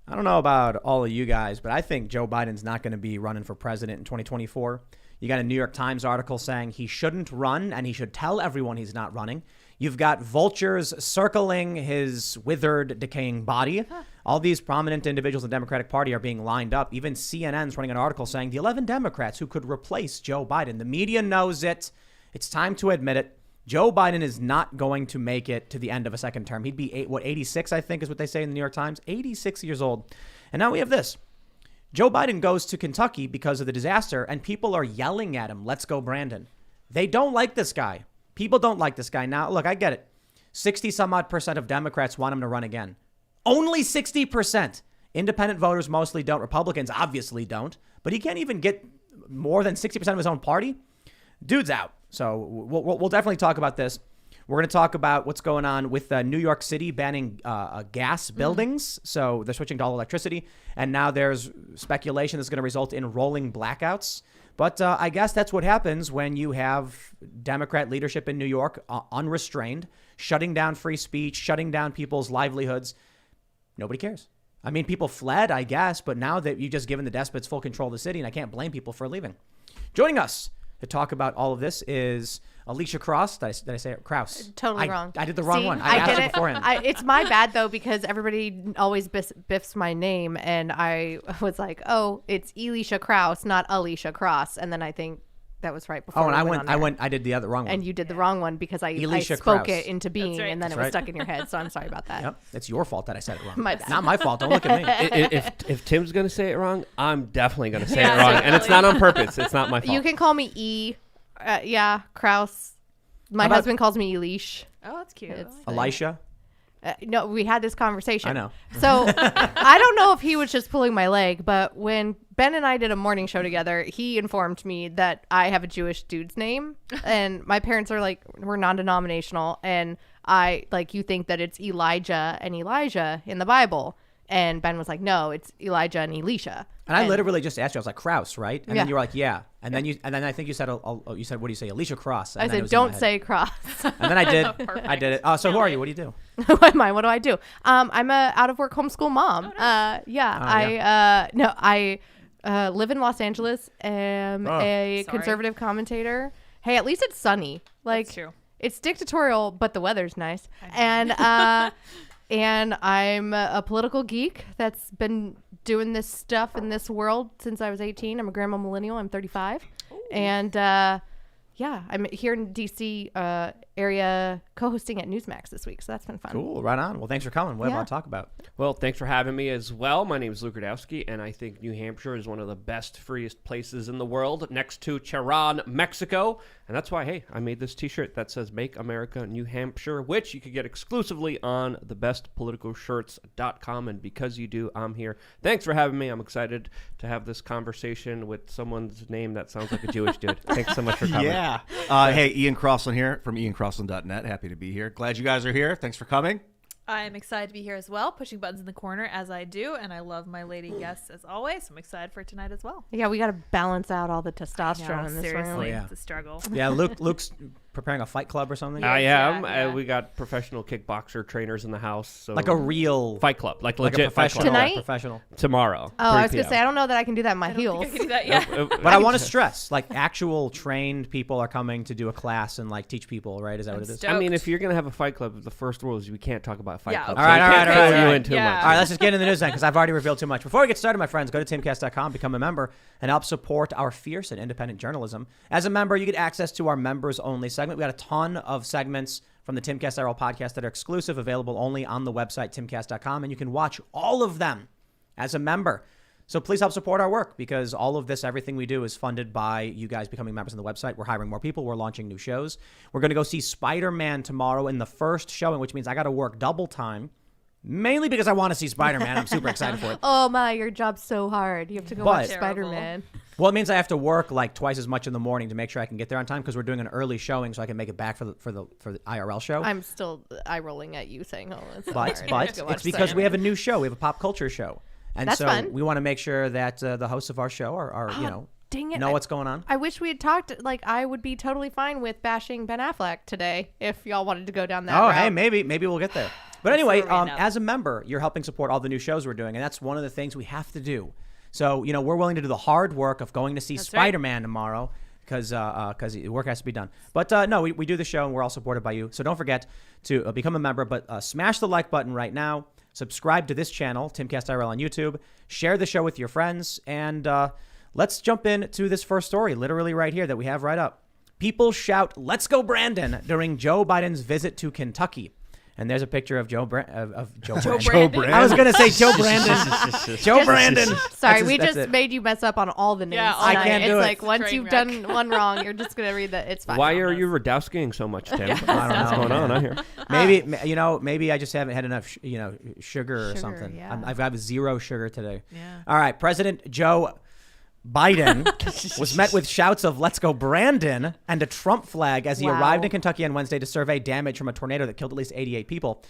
I don't know about all of you guys, but I think Joe Biden's not going to be running for president in 2024. You got a New York Times article saying he shouldn't run and he should tell everyone he's not running. You've got vultures circling his withered, decaying body. All these prominent individuals in the Democratic Party are being lined up. Even CNN's running an article saying the 11 Democrats who could replace Joe Biden. The media knows it. It's time to admit it. Joe Biden is not going to make it to the end of a second term. He'd be 86, I think is what they say in the New York Times. 86 years old. And now we have this. Joe Biden goes to Kentucky because of the disaster, and people are yelling at him, "Let's go, Brandon." They don't like this guy. People don't like this guy. Now, look, I get it. 60 some odd percent of Democrats want him to run again. Only 60%. Independent voters mostly don't. Republicans obviously don't. But he can't even get more than 60% of his own party. Dude's out. So we'll definitely talk about this. We're going to talk about what's going on with New York City banning gas buildings. So they're switching to all electricity. And now there's speculation that's going to result in rolling blackouts. But I guess that's what happens when you have Democrat leadership in New York unrestrained, shutting down free speech, shutting down people's livelihoods. Nobody cares. I mean, people fled, I guess, but now that you've just given the despots full control of the city, and I can't blame people for leaving. Joining us to talk about all of this is Elisha Krauss. Did I say it? Krauss. Totally wrong. I did the wrong one. I asked did it beforehand. It's my bad, though, because everybody always biffs my name. And I was like, oh, it's Elisha Krauss, not Elisha Krauss. And then I think that was right before. Oh, and I did the other wrong one. And you did the wrong one because I spoke Krauss. it into being, right. and then That's it was right. stuck in your head. So I'm sorry about that. Yep. It's your fault that I said it wrong. My bad. Not my fault. Don't look at me. If Tim's going to say it wrong, I'm definitely going to say it wrong. And it's not on purpose. It's not my fault. You can call me E. Krauss. My husband calls me Elish. Oh, that's cute. Elisha? No, we had this conversation. I know. So I don't know if he was just pulling my leg, but when Ben and I did a morning show together, he informed me that I have a Jewish dude's name, and my parents are like, we're non-denominational, and you think that it's Elijah and Elijah in the Bible. And Ben was like, no, it's Elijah and Elisha. And I literally just asked you. I was like, Krauss, right? And Yeah. then you were like, yeah. And then I think you said, what do you say? Elisha Krauss. And I then it said, was in my don't head. say cross. And then I did. I did it. Oh, so who are you? What do you do? Who am I? What do I do? I'm a out of work homeschool mom. I live in Los Angeles. Am a conservative commentator. Hey, at least it's sunny. That's true. It's dictatorial, but the weather's nice. And and I'm a political geek that's been doing this stuff in this world since I was 18. I'm a grandma millennial. I'm 35. Ooh. And I'm here in DC area co-hosting at Newsmax this week. So that's been fun. Cool. Right on. Well, thanks for coming. What have I to talk about? Well, thanks for having me as well. My name is Luke Radowski, and I think New Hampshire is one of the best, freest places in the world next to Cherán, Mexico. And that's why, hey, I made this T-shirt that says Make America New Hampshire, which you can get exclusively on thebestpoliticalshirts.com. And because you do, I'm here. Thanks for having me. I'm excited to have this conversation with someone's name that sounds like a Jewish dude. Thanks so much for coming. Yeah. Hey, Ian Crossland here from iancrossland.net. Happy to be here. Glad you guys are here. Thanks for coming. I'm excited to be here as well, pushing buttons in the corner as I do, and I love my lady guests as always. I'm excited for tonight as well. Yeah, we got to balance out all the testosterone in this seriously, room. Oh, yeah. It's a struggle. Yeah, Luke's preparing a fight club or something. I am. Yeah. We got professional kickboxer trainers in the house. So Like a real fight club, like a legit fight professional. club. Tonight? Professional. Tomorrow. Oh, I was 3 going to say, I don't know that I can do that in my I don't heels. think I can do that yet. But I want to stress, like, actual trained people are coming to do a class and like teach people, right? Is that what it is? stoked. I mean, if you're going to have a fight club, the first rule is we can't talk about fight Yeah, club. okay. So All we right, can't all right, fill all you right. in too Yeah. much. All right, let's just get into the news then, because I've already revealed too much. Before we get started, my friends, go to timcast.com, become a member, and help support our fierce and independent journalism. As a member, you get access to our members-only segment. We got a ton of segments from the Timcast IRL podcast that are exclusive, available only on the website, timcast.com, and you can watch all of them as a member. So please help support our work, because all of this, everything we do is funded by you guys becoming members on the website. We're hiring more people. We're launching new shows. We're going to go see Spider-Man tomorrow in the first showing, which means I got to work double time. Mainly because I want to see Spider-Man. I'm super excited for it. Oh my, your job's so hard. You have to go watch But- Spider-Man. Well, it means I have to work like twice as much in the morning to make sure I can get there on time, because we're doing an early showing so I can make it back for the IRL show. I'm still eye rolling at you saying, "Oh, it's so But hard. I have to go watch it's because we have a Spider-Man." new show. We have a pop culture show, and That's so fun. we want to make sure that the hosts of our show are Dang it! know what's going on. I wish we had talked. Like, I would be totally fine with bashing Ben Affleck today if y'all wanted to go down that Oh, route. hey, maybe we'll get there. But anyway, That's where we end up. as a member, you're helping support all the new shows we're doing, and that's one of the things we have to do. So, we're willing to do the hard work of going to see That's right. Spider-Man tomorrow because the work has to be done. But no, we do the show, and we're all supported by you. So don't forget to become a member, but smash the like button right now. Subscribe to this channel, Timcast IRL on YouTube. Share the show with your friends, and let's jump into this first story, literally right here that we have right up. People shout, "Let's go, Brandon," during Joe Biden's visit to Kentucky. And there's a picture of Joe Brandon. I was going to say Joe Brandon. Joe Brandon. Sorry, That's we that's just it. made you mess up on all the names. Yeah, tonight. I can't do it's it. like once Train you've wreck. done one wrong, you're just gonna read that. It's fine. Why are you Radowskiing so much, Tim? I don't What's know. going on out here? Maybe I just haven't had enough, sugar or something. yeah. I've got 0 sugar today. Yeah. All right, President Joe Biden was met with shouts of "Let's go, Brandon" and a Trump flag as he Wow. arrived in Kentucky on Wednesday to survey damage from a tornado that killed at least 88 people.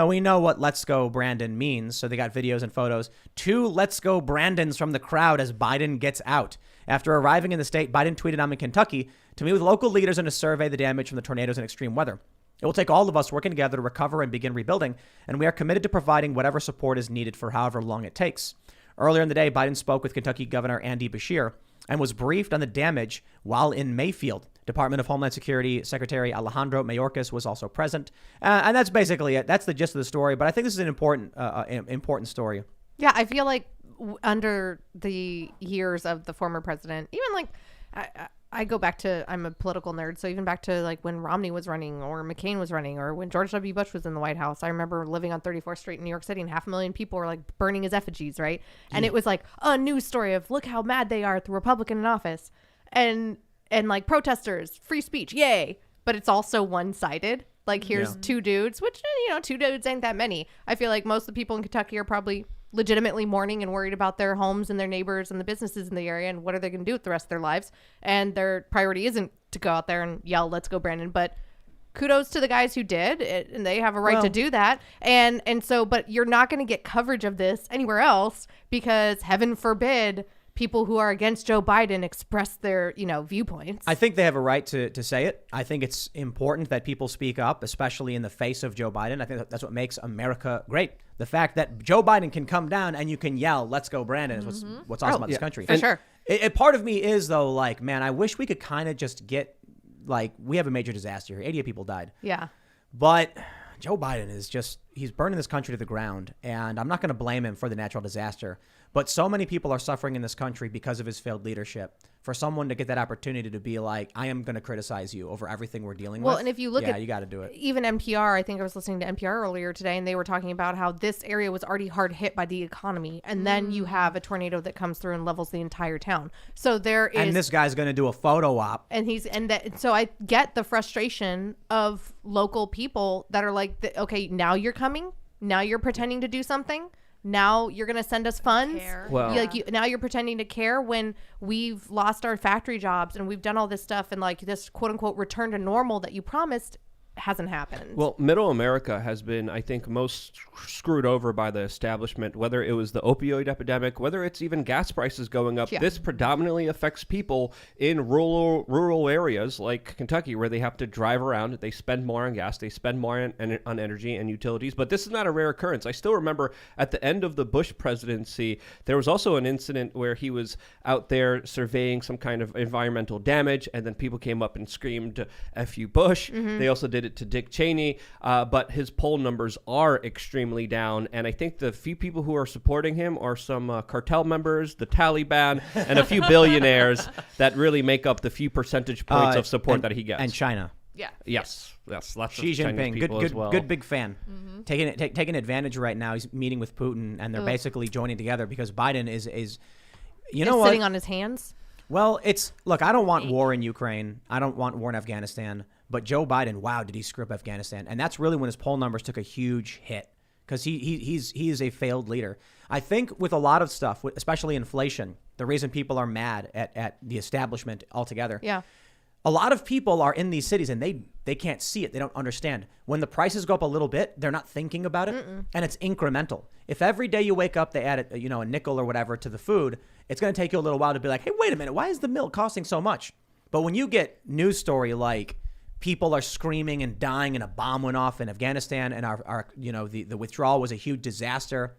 We know what "Let's go, Brandon" means, so they got videos and photos. 2 "Let's go, Brandons" from the crowd as Biden gets out. After arriving in the state, Biden tweeted, "I'm in Kentucky to meet with local leaders and to survey the damage from the tornadoes and extreme weather. It will take all of us working together to recover and begin rebuilding, and we are committed to providing whatever support is needed for however long it takes." Earlier in the day, Biden spoke with Kentucky Governor Andy Beshear and was briefed on the damage while in Mayfield. Department of Homeland Security Secretary Alejandro Mayorkas was also present. And that's basically it. That's the gist of the story. But I think this is an important story. Yeah, I feel like under the years of the former president, even like I go back to, I'm a political nerd, so even back to like when Romney was running or McCain was running or when George W. Bush was in the White House. I remember living on 34th Street in New York City and 500,000 people were like burning his effigies, right? And it was like a news story of look how mad they are at the Republican in office and like protesters, free speech, yay. But it's also one-sided. Like here's 2 dudes, which, 2 dudes ain't that many. I feel like most of the people in Kentucky are probably legitimately mourning and worried about their homes and their neighbors and the businesses in the area and what are they going to do with the rest of their lives. And their priority isn't to go out there and yell, "Let's go, Brandon." But kudos to the guys who did it, and they have a right to do that. And so, but you're not going to get coverage of this anywhere else because heaven forbid people who are against Joe Biden express their, viewpoints. I think they have a right to say it. I think it's important that people speak up, especially in the face of Joe Biden. I think that's what makes America great. The fact that Joe Biden can come down and you can yell, "Let's go, Brandon," is what's awesome about this country. For sure. Part of me is, though, like, man, I wish we could kind of just get, like, we have a major disaster here. 88 people died. Yeah. But Joe Biden is he's burning this country to the ground. And I'm not going to blame him for the natural disaster. But so many people are suffering in this country because of his failed leadership. For someone to get that opportunity to be like, "I am going to criticize you over everything we're dealing with." Well, and if you look at you got to do it. Even NPR, I think I was listening to NPR earlier today, and they were talking about how this area was already hard hit by the economy, and then you have a tornado that comes through and levels the entire town. So there is, And this guy's going to do a photo op. so I get the frustration of local people that are like, okay, now you're coming, now you're pretending to do something. Now you're going to send us funds. Well- Now you're pretending to care when we've lost our factory jobs and we've done all this stuff and like this quote unquote return to normal that you promised hasn't happened. Well, middle America has been, I think, most screwed over by the establishment, whether it was the opioid epidemic, whether it's even gas prices going up. Yeah. This predominantly affects people in rural areas like Kentucky, where they have to drive around. They spend more on gas. They spend more on energy and utilities. But this is not a rare occurrence. I still remember at the end of the Bush presidency, there was also an incident where he was out there surveying some kind of environmental damage, and then people came up and screamed, "F you, Bush." They also did it to Dick Cheney, but his poll numbers are extremely down, and I think the few people who are supporting him are some cartel members, the Taliban, and a few billionaires that really make up the few percentage points of support that he gets. And China. Yeah. Yes, lots Xi of Chinese Jinping, people as well. good big fan. Taking advantage right now. He's meeting with Putin, and they're basically joining together because Biden is you know Just what? sitting on his hands. Well, look, I don't want war in Ukraine. I don't want war in Afghanistan. But Joe Biden, wow, did he screw up Afghanistan? And that's really when his poll numbers took a huge hit because he is a failed leader. I think with a lot of stuff, especially inflation, the reason people are mad at the establishment altogether. Yeah. A lot of people are in these cities and they can't see it. They don't understand. When the prices go up a little bit, they're not thinking about it, and it's incremental. If every day you wake up, they add a nickel or whatever to the food, it's going to take you a little while to be like, hey, wait a minute, why is the milk costing so much? But when you get news story like people are screaming and dying and a bomb went off in Afghanistan and our the withdrawal was a huge disaster.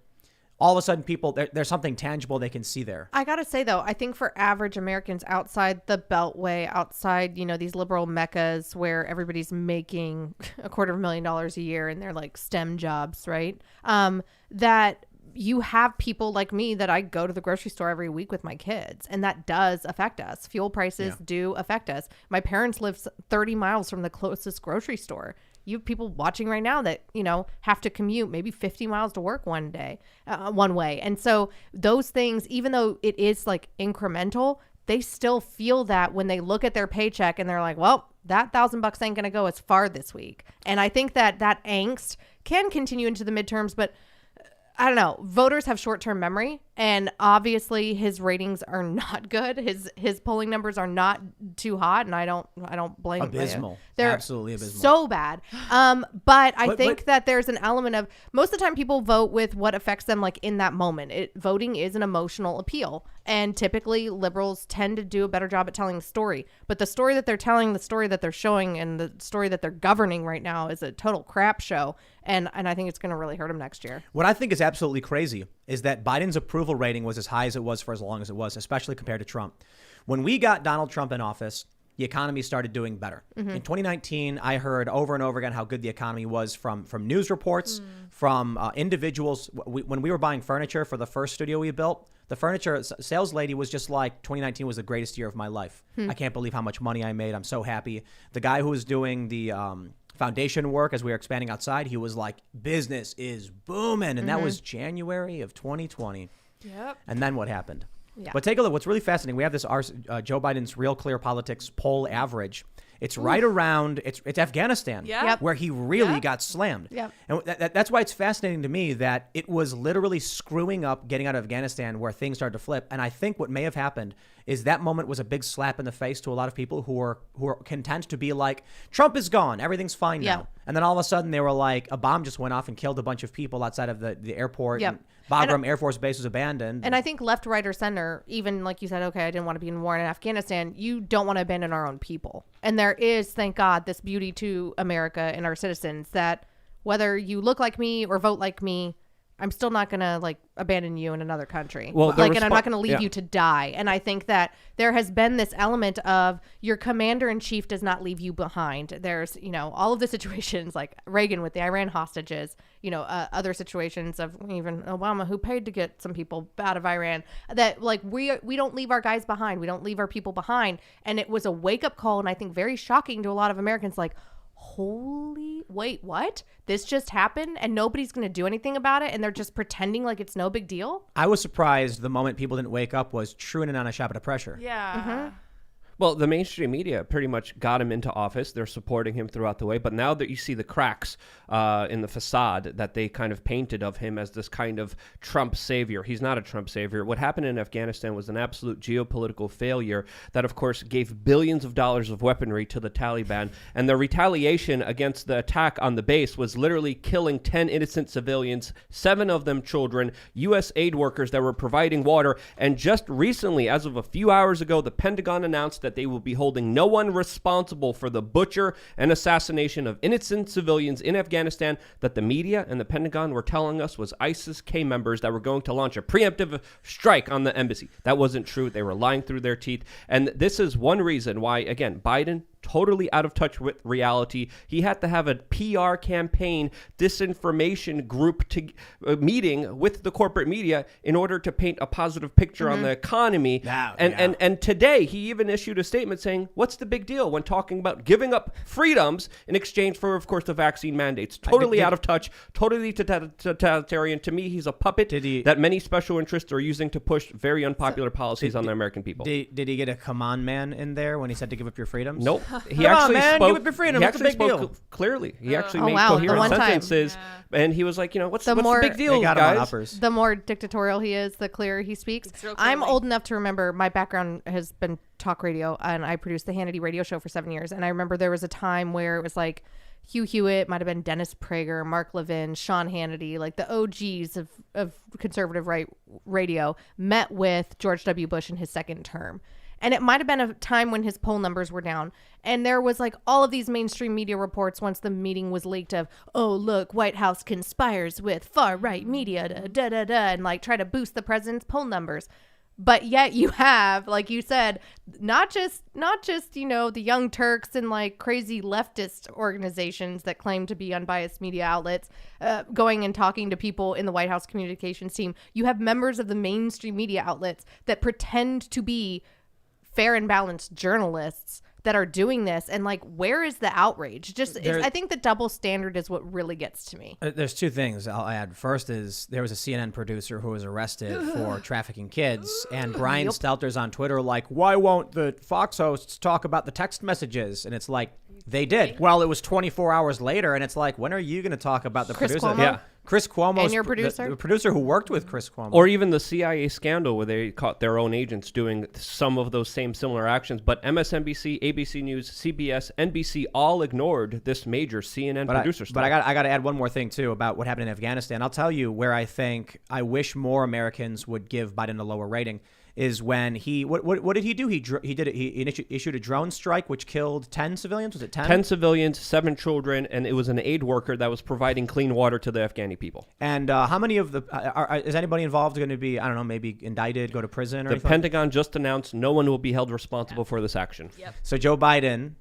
All of a sudden, people, there's something tangible they can see there. I gotta say though, I think for average Americans outside the Beltway, outside these liberal meccas where everybody's making $250,000 a year in their like STEM jobs, right? That you have people like me that I go to the grocery store every week with my kids, and that does affect us. Fuel prices do affect us. My parents live 30 miles from the closest grocery store. You have people watching right now that, have to commute maybe 50 miles to work one way. And so those things, even though it is like incremental, they still feel that when they look at their paycheck and they're like, well, that $1,000 ain't going to go as far this week. And I think that angst can continue into the midterms, but I don't know. Voters have short-term memory, and obviously his ratings are not good. His polling numbers are not too hot, and I don't blame him. Abysmal. They're absolutely abysmal. So bad. But I think that there's an element of most of the time people vote with what affects them like in that moment. Voting is an emotional appeal, and typically liberals tend to do a better job at telling the story. But the story that they're telling, the story that they're showing, and the story that they're governing right now is a total crap show. And I think it's going to really hurt him next year. What I think is absolutely crazy is that Biden's approval rating was as high as it was for as long as it was, especially compared to Trump. When we got Donald Trump in office, the economy started doing better. In 2019, I heard over and over again how good the economy was from news reports, from individuals. When we were buying furniture for the first studio we built, the furniture sales lady was just like, 2019 was the greatest year of my life. I can't believe how much money I made. I'm so happy. The guy who was doing the foundation work as we were expanding outside, he was like, business is booming. And that was January of 2020. Yep. And then what happened? Yeah. But take a look. What's really fascinating, we have this Joe Biden's Real Clear Politics poll average. It's right around, it's Afghanistan, where he really got slammed. Yep. And that's why it's fascinating to me that it was literally screwing up getting out of Afghanistan where things started to flip. And I think what may have happened is that moment was a big slap in the face to a lot of people who are content to be like, Trump is gone, everything's fine now. And then all of a sudden they were like, a bomb just went off and killed a bunch of people outside of the airport. Yep. Bagram Air Force Base was abandoned. And I think left, right, or center, even like you said, okay, I didn't want to be in war in Afghanistan. You don't want to abandon our own people. And there is, thank God, this beauty to America and our citizens that whether you look like me or vote like me, I'm still not going to like abandon you in another country. Well, and I'm not going to leave you to die. And I think that there has been this element of your commander in chief does not leave you behind. There's, all of the situations like Reagan with the Iran hostages, other situations of even Obama who paid to get some people out of Iran, that like we don't leave our guys behind. We don't leave our people behind. And it was a wake up call. And I think very shocking to a lot of Americans, like, wait, what? This just happened and nobody's going to do anything about it, and they're just pretending like it's no big deal? I was surprised the moment people didn't wake up was Truman on a shot of pressure. Yeah. Well, the mainstream media pretty much got him into office. They're supporting him throughout the way. But now that you see the cracks in the facade that they kind of painted of him as this kind of Trump savior, he's not a Trump savior. What happened in Afghanistan was an absolute geopolitical failure that, of course, gave billions of dollars of weaponry to the Taliban. And the retaliation against the attack on the base was literally killing 10 innocent civilians, 7 of them children, U.S. aid workers that were providing water. And just recently, as of a few hours ago, the Pentagon announced that they will be holding no one responsible for the butcher and assassination of innocent civilians in Afghanistan that the media and the Pentagon were telling us was ISIS-K members that were going to launch a preemptive strike on the embassy. That wasn't true. They were lying through their teeth. And this is one reason why, again, Biden totally out of touch with reality. He had to have a PR campaign, disinformation group meeting with the corporate media in order to paint a positive picture on the economy. And today he even issued a statement saying, what's the big deal when talking about giving up freedoms in exchange for, of course, the vaccine mandates? Totally out of touch, totally totalitarian. To me, he's a puppet that many special interests are using to push very unpopular policies on the American people. Did he get a come on man in there when he said to give up your freedoms? Nope. He Come actually on, man, spoke. give up your freedom. He It's a actually big deal. spoke clearly. He actually Oh, made wow, the coherent one time. sentences, and he was like, what's the big deal, They got him on guys? uppers. The more dictatorial he is, the clearer he speaks. real I'm clearly. old enough to remember my background has been talk radio, and I produced the Hannity radio show for 7 years. And I remember there was a time where it was like Hugh Hewitt, might have been Dennis Prager, Mark Levin, Sean Hannity, like the OGs of conservative right radio, met with George W. Bush in his second term. And it might have been a time when his poll numbers were down. And there was like all of these mainstream media reports once the meeting was leaked of, oh, look, White House conspires with far right media to and like try to boost the president's poll numbers. But yet you have, like you said, not just, you know, the Young Turks and like crazy leftist organizations that claim to be unbiased media outlets going and talking to people in the White House communications team. You have members of the mainstream media outlets that pretend to be fair and balanced journalists that are doing this. And like, where is the outrage? I think the double standard is what really gets to me. There's two things I'll add. First is there was a CNN producer who was arrested for trafficking kids, and Brian Stelter's on Twitter like, why won't the Fox hosts talk about the text messages? And it's like, they did. Well, it was 24 hours later, and it's like, when are you going to talk about the Chris producer? Cuomo? Yeah. Chris Cuomo, And your producer? the producer who worked with Chris Cuomo. Or even the CIA scandal where they caught their own agents doing some of those same similar actions. But MSNBC, ABC News, CBS, NBC all ignored this major CNN producer stuff. But I got to add one more thing, too, about what happened in Afghanistan. I'll tell you where I wish more Americans would give Biden a lower rating is when what did he do? He issued a drone strike which killed 10 civilians. Was it 10? 10 civilians, 7 children, and it was an aid worker that was providing clean water to the Afghani people. And how many of the is anybody involved going to be, I don't know, maybe indicted, go to prison or The anything? Pentagon just announced no one will be held responsible for this action. Yep. So Joe Biden,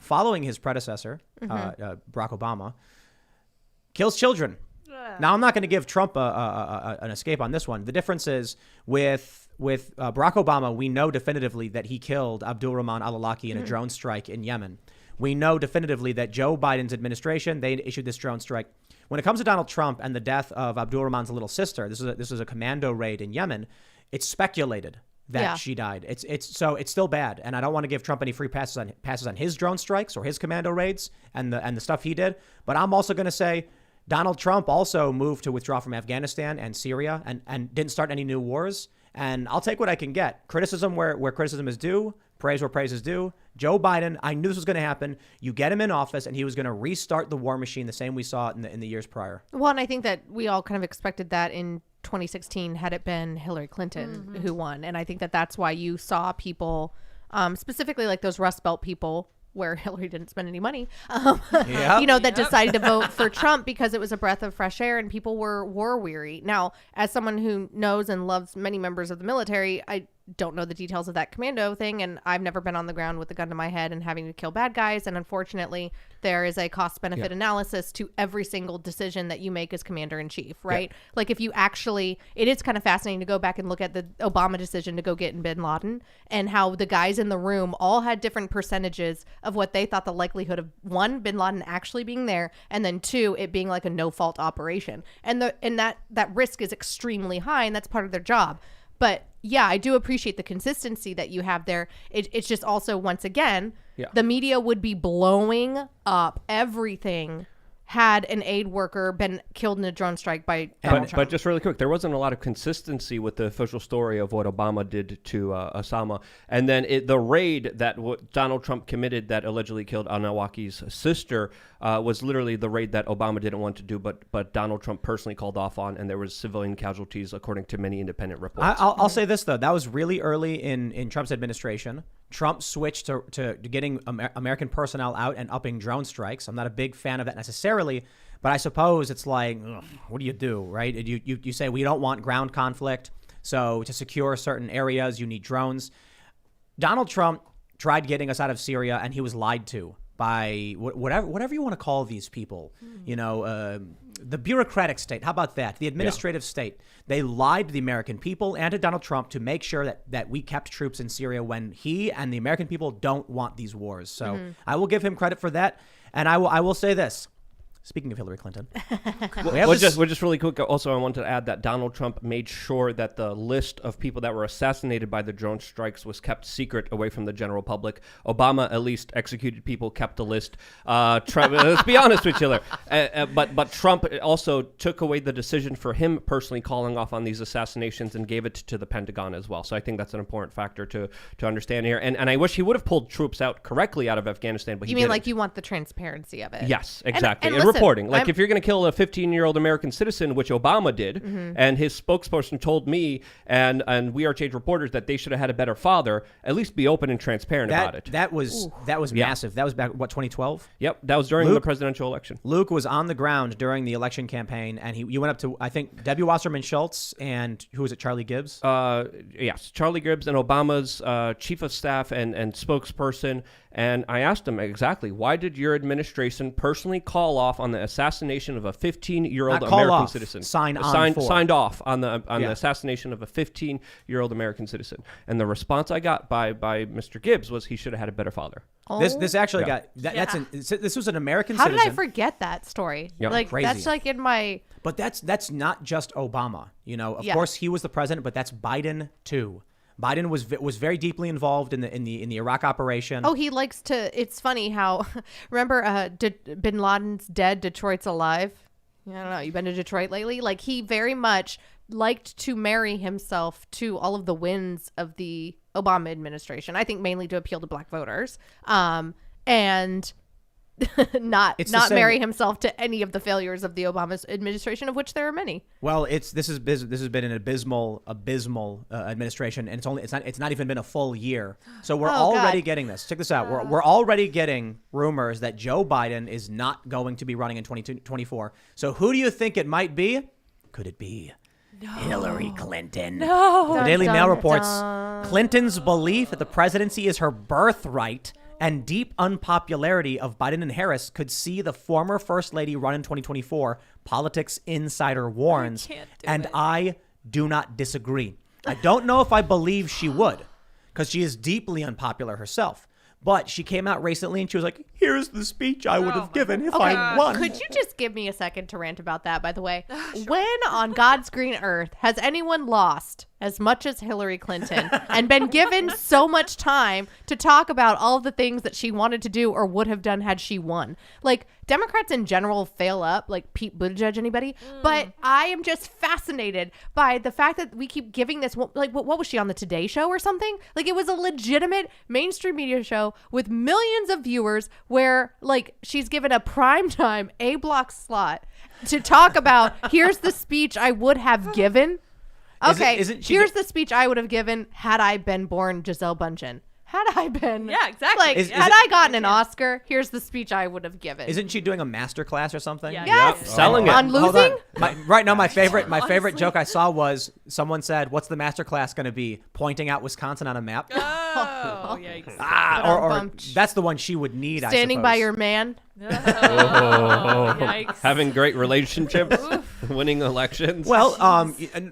following his predecessor, Barack Obama, kills children. Now, I'm not going to give Trump an escape on this one. The difference is with Barack Obama, we know definitively that he killed Abdul Rahman al-Awlaki in a drone strike in Yemen. We know definitively that Joe Biden's administration, they issued this drone strike. When it comes to Donald Trump and the death of Abdul Rahman's little sister, this was a commando raid in Yemen. It's speculated that she died. It's still bad, and I don't want to give Trump any free passes on his drone strikes or his commando raids and the stuff he did. But I'm also going to say Donald Trump also moved to withdraw from Afghanistan and Syria and didn't start any new wars. And I'll take what I can get. Criticism where criticism is due, praise where praise is due. Joe Biden, I knew this was going to happen. You get him in office, and he was going to restart the war machine the same we saw in the years prior. Well, and I think that we all kind of expected that in 2016 had it been Hillary Clinton who won. And I think that that's why you saw people, specifically like those Rust Belt people, where Hillary didn't spend any money, that decided to vote for Trump because it was a breath of fresh air and people were war weary. Now, as someone who knows and loves many members of the military, I don't know the details of that commando thing, and I've never been on the ground with a gun to my head and having to kill bad guys. And unfortunately, there is a cost-benefit analysis to every single decision that you make as commander-in-chief, right? Like if you actually, it is kind of fascinating to go back and look at the Obama decision to go get bin Laden and how the guys in the room all had different percentages of what they thought the likelihood of, one, bin Laden actually being there, and then two, it being like a no-fault operation. And that risk is extremely high, and that's part of their job. But yeah, I do appreciate the consistency that you have there. It's just also, once again, the media would be blowing up everything had an aid worker been killed in a drone strike by Donald Trump. But just really quick, there wasn't a lot of consistency with the official story of what Obama did to Osama. And then the raid that Donald Trump committed that allegedly killed al-Awlaki's sister was literally the raid that Obama didn't want to do, but Donald Trump personally called off on, and there was civilian casualties, according to many independent reports. I'll say this, though. That was really early in Trump's administration. Trump switched to getting American personnel out and upping drone strikes. I'm not a big fan of that necessarily, but I suppose it's like, what do you do, right? You say we don't want ground conflict, so to secure certain areas, you need drones. Donald Trump tried getting us out of Syria, and he was lied to by whatever you want to call these people, the bureaucratic state. How about that? The administrative state. They lied to the American people and to Donald Trump to make sure that we kept troops in Syria when he and the American people don't want these wars. So I will give him credit for that. And I will say this. Speaking of Hillary Clinton. Just really quick. Also, I wanted to add that Donald Trump made sure that the list of people that were assassinated by the drone strikes was kept secret away from the general public. Obama at least executed people, kept the list. Trump, let's be honest with you there. But Trump also took away the decision for him personally calling off on these assassinations and gave it to the Pentagon as well. So I think that's an important factor to understand here. And I wish he would have pulled troops out correctly out of Afghanistan. But you mean didn't. Like you want the transparency of it? Yes, exactly. And it listen, reporting. Like I'm- if you're going to kill a 15-year-old American citizen, which Obama did, and his spokesperson told me and We Are Change reporters that they should have had a better father, at least be open and transparent about it. That was massive. That was back, what, 2012? Yep, that was during the presidential election. Luke was on the ground during the election campaign, and you went up to, I think, Debbie Wasserman Schultz and who was it, Charlie Gibbs? Yes, Charlie Gibbs and Obama's chief of staff and spokesperson. And I asked him exactly, why did your administration personally call off on the assassination of a 15-year-old Not call American off, citizen? sign on for. Signed off on the Yeah. assassination of a 15-year-old American citizen. And the response I got by Mr. Gibbs was he should have had a better father. This actually Yeah. this was an American How citizen. did I forget that story? Yep. Like Crazy. that's like in my. But that's not just Obama. You know, of Yeah. course he was the president, but that's Biden too. Biden was very deeply involved in the Iraq operation. Oh, he likes to. It's funny how. Remember, Bin Laden's dead. Detroit's alive. I don't know. You been to Detroit lately? Like he very much liked to marry himself to all of the wins of the Obama administration. I think mainly to appeal to black voters. And not It's the same- marry himself to any of the failures of the Obama administration, of which there are many. Well, this has been an abysmal administration, and it's not even been a full year. So we're already God. getting this. Check this out. We're already getting rumors that Joe Biden is not going to be running in 2024. So who do you think it might be? Could it be Hillary Clinton? No. The Daily Dun, Mail dun, reports dun. Clinton's belief that the presidency is her birthright and deep unpopularity of Biden and Harris could see the former First Lady run in 2024, Politics Insider warns. can't do And it. I do not disagree. I don't know if I believe she would, because she is deeply unpopular herself. But she came out recently and she was like, here's the speech I would have given if I won. Could you just give me a second to rant about that, by the way? When on God's green earth has anyone lost as much as Hillary Clinton and been given so much time to talk about all of the things that she wanted to do or would have done had she won? Like, Democrats in general fail up, like Pete Buttigieg, anybody? But I am just fascinated by the fact that we keep giving this, like, what was she on the Today Show or something? Like, it was a legitimate mainstream media show with millions of viewers where, like, she's given a primetime A-block slot to talk about, here's the speech I would have given. Okay, isn't she here's the speech I would have given had I been born Giselle Bundchen. Had I been, Yeah, exactly. Like, Is had it- I gotten an Oscar, here's the speech I would have given. Isn't she doing a master class or something? Yeah. Yes, Yep, selling it. on Hold losing. Right now, my favorite Honestly. joke I saw was someone said, "What's the master class going to be?" Pointing out Wisconsin on a map. Oh, yikes. Or Ba-dum-bum. that's the one she would need. Standing I by suppose. your man. Yikes. Having great relationships, winning elections. Well,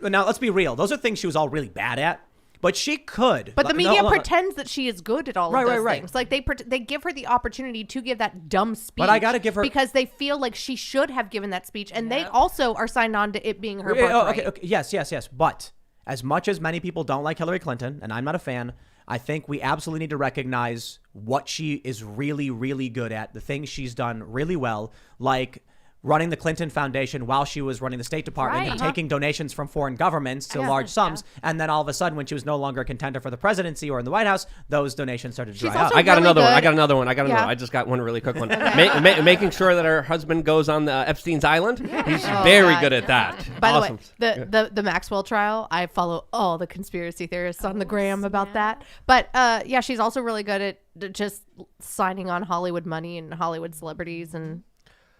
now let's be real. Those are things she was all really bad at, but she could. But the No, media no, no. pretends that she is good at all Right, of those right, right. things. Like they give her the opportunity to give that dumb speech. But I gotta give her- because they feel like she should have given that speech, and they Yep. also are signed on to it being her Yeah, birthright. okay. Yes. But as much as many people don't like Hillary Clinton, and I'm not a fan, I think we absolutely need to recognize what she is really, really good at, the things she's done really well, like running the Clinton Foundation while she was running the State Department Right. and taking donations from foreign governments to Yeah. large sums. And then all of a sudden, when she was no longer a contender for the presidency or in the White House, those donations started to She's dry up. also I got really another one. good- I got another one. Yeah. I just got one really quick one. Making sure that her husband goes on the Epstein's Island. He's Oh, very God. good at that. By Awesome. the way, the Maxwell trial, I follow all the conspiracy theorists on the gram about that. But yeah, she's also really good at just signing on Hollywood money and Hollywood celebrities and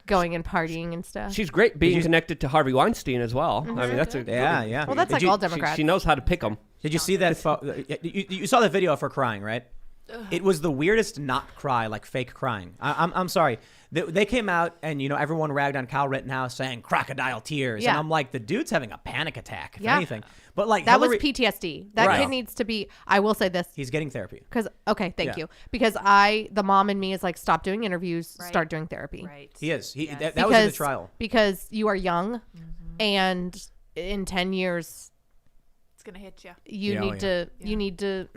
going and partying and stuff. She's great being connected to Harvey Weinstein as well. I mean, that's a Yeah. Well, that's Did like you- all She, Democrats. she knows how to pick them. Did you see that? You saw the video of her crying, right? It was the weirdest not cry, like fake crying. I'm sorry. They came out and, everyone ragged on Kyle Rittenhouse saying crocodile tears. Yeah. And I'm like, the dude's having a panic attack, if Yeah. anything. But like that Hillary, was PTSD. That Right. kid needs to be. I will say this. he's getting therapy. Because thank Yeah. you. Because the mom in me is like, stop doing interviews, Right. start doing therapy. Right. He is. Yes. That was in the trial. Because you are young, and in 10 years It's going to hit you. you Yeah, need yeah. to. You need to.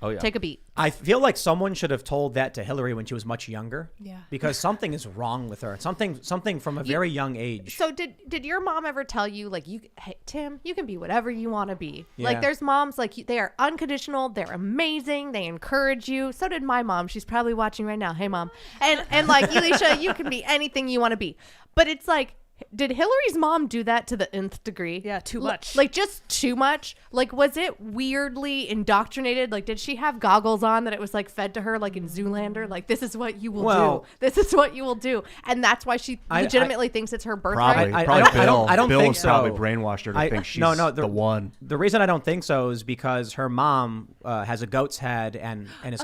Oh, yeah. Take a beat. I feel like someone should have told that to Hillary when she was much younger. Yeah. Because something is wrong with her. Something from a very young age. So did your mom ever tell you, like, hey, Tim, you can be whatever you want to be? Yeah. Like, there's moms, like, they are unconditional. They're amazing. They encourage you. So did my mom. She's probably watching right now. Hey, Mom. And like, Elisha, you can be anything you want to be. But it's like, did Hillary's mom do that to the nth degree? Yeah, too much. Like, just too much? Like, was it weirdly indoctrinated? Like, did she have goggles on that it was, like, fed to her, like, in Zoolander? Like, this is what you will do. This is what you will do. And that's why she legitimately thinks it's her birthright? Probably. I don't Bill think has probably so. brainwashed her to think she's the one. The reason I don't think so is because her mom has a goat's head and is,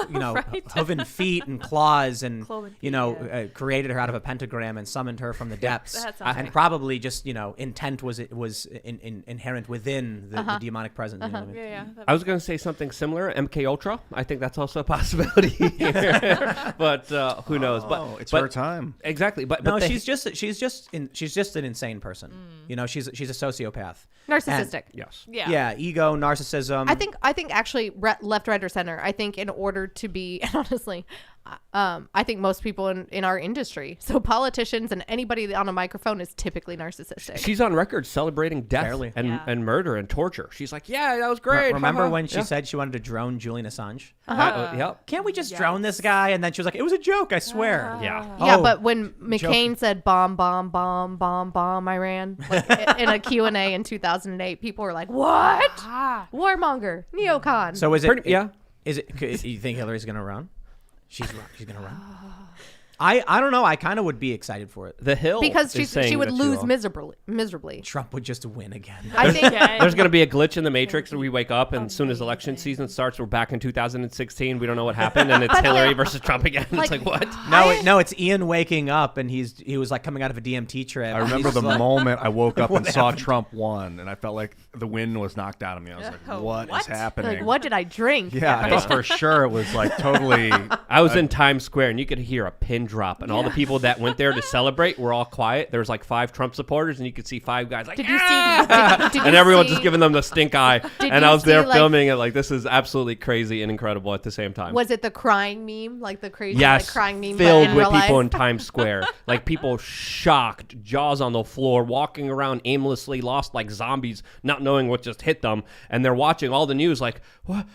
Right. hooven feet and claws and, Cloven feet, you know, created her out of a pentagram and summoned her from the depths. That sounds And right. probably just, you know, intent was inherent within the demonic presence. You know what I mean? Yeah. I was going to say something similar. MK Ultra. I think that's also a possibility here. But who knows? But It's but, her time. Exactly. But No, they- she's just an insane person. You know, she's a sociopath. Narcissistic. yes. Yeah. Yeah, ego, narcissism. I think actually left, right, or center. I think in order to be, and honestly, I think most people in our industry, so politicians and anybody on a microphone is typically narcissistic. She's on record celebrating death Barely. and murder and torture. She's like, yeah, that was great. Remember haha." when she Yeah. said she wanted to drone Julian Assange? Yep. Can't we just drone this guy? And then she was like, it was a joke, I swear. Yeah. Yeah, Oh, but when McCain said bomb, bomb, bomb, bomb, bomb, Iran, like, in a Q&A in 2008, people were like, what? Warmonger, neocon. So is it? Yeah. Is it? You think Hillary's gonna run? She's gonna run. I don't know. I kind of would be excited for it. The Hill because is she saying would that lose will. miserably. Trump would just win again. I think There's going to be a glitch in the matrix and we wake up and as soon as election season starts, we're back in 2016. We don't know what happened and it's Hillary versus Trump again. It's like, what? No, it's Ian waking up and he was like coming out of a DMT trip. I remember He's the like, moment I woke up and What saw happened? Trump won, and I felt like the wind was knocked out of me. I was like, what is happening? like, what did I drink? Yeah, I thought for sure it was like totally. I was in Times Square and you could hear a pin drop and all the people that went there to celebrate were all quiet. There was like 5 Trump supporters and you could see 5 guys like, Did you see? "Ah!" Did and you everyone see- just giving them the stink eye. Did And you I was there see, like- filming it like, this is absolutely crazy and incredible at the same time. Was it the crying meme, like the crazy Yes, like, crying meme, filled but in with real people life? in Times Square, like people shocked, jaws on the floor, walking around aimlessly, lost like zombies, not knowing what just hit them, and they're watching all the news like, what?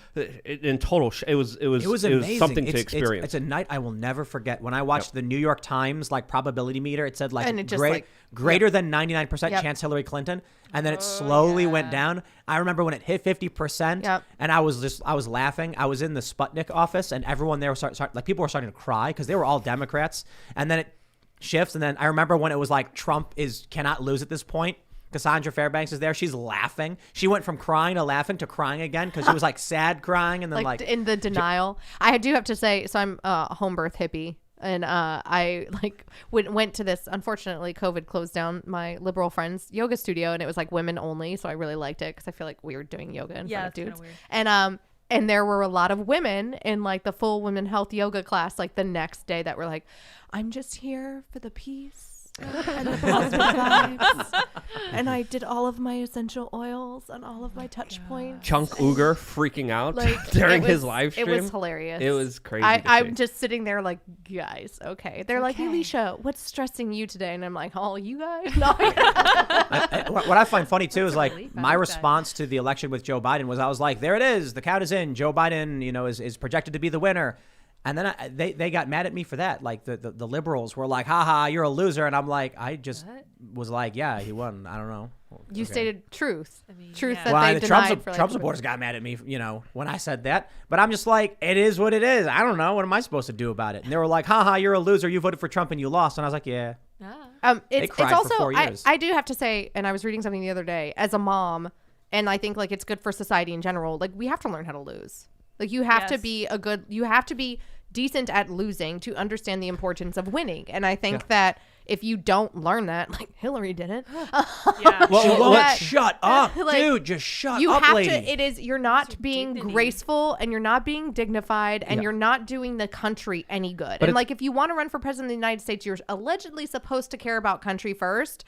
In total, it was amazing. something to It's experience. a night I will never forget. When I watched the New York Times like probability meter, it said like And it just, like, greater than 99% Yep. chance Hillary Clinton, and then it slowly went down. I remember when it hit 50%, Yep. and I was laughing. I was in the Sputnik office, and everyone there was like people were starting to cry because they were all Democrats, and then it shifts, and then I remember when it was like Trump cannot lose at this point. Cassandra Fairbanks is there. She's laughing. She went from crying to laughing to crying again because she was like sad crying and then like in the denial. I do have to say, so I'm a home birth hippie. And I like went to this. Unfortunately, COVID closed down my liberal friend's yoga studio, and it was like women only. So I really liked it because I feel like we were doing yoga in front of it's kinda dudes. weird. And there were a lot of women in like the full women health yoga class, like the next day, that were like, "I'm just here for the peace." And the positive vibes. And I did all of my essential oils and all of my touch points. Chunk Uger freaking out Like during it his was- live stream. It was hilarious. It was crazy. I'm just sitting there like, guys, okay. They're like, Elisha, what's stressing you today? And I'm like, oh, you guys? No. what I find funny too is like relief out my of that. response to the election with Joe Biden was I was like, there it is, the count is in. Joe Biden, you know, is projected to be the winner. And then they got mad at me for that. Like the liberals were like, haha, you're a loser. And I'm like, I just was like, yeah, he won. I don't know. You Okay. stated truth. mean, Truth yeah. that Well, they the denied for like Trump supporters got mad at me, you know, when I said that. But I'm just like, it is what it is. I don't know. What am I supposed to do about it? And they were like, haha, you're a loser. You voted for Trump and you lost. And I was like, yeah. It's cried for also 4 years. I do have to say, and I was reading something the other day as a mom, and I think like it's good for society in general. Like we have to learn how to lose. Like you have to Yes. you have to be decent at losing to understand the importance of winning. And I think that if you don't learn that, like Hillary didn't, Yeah. Shut up, like, dude. Just shut you up, have lady. to. It is you're not being dignity. graceful, and you're not being dignified, and you're not doing the country any good. And like if you want to run for president of the United States, you're allegedly supposed to care about country first.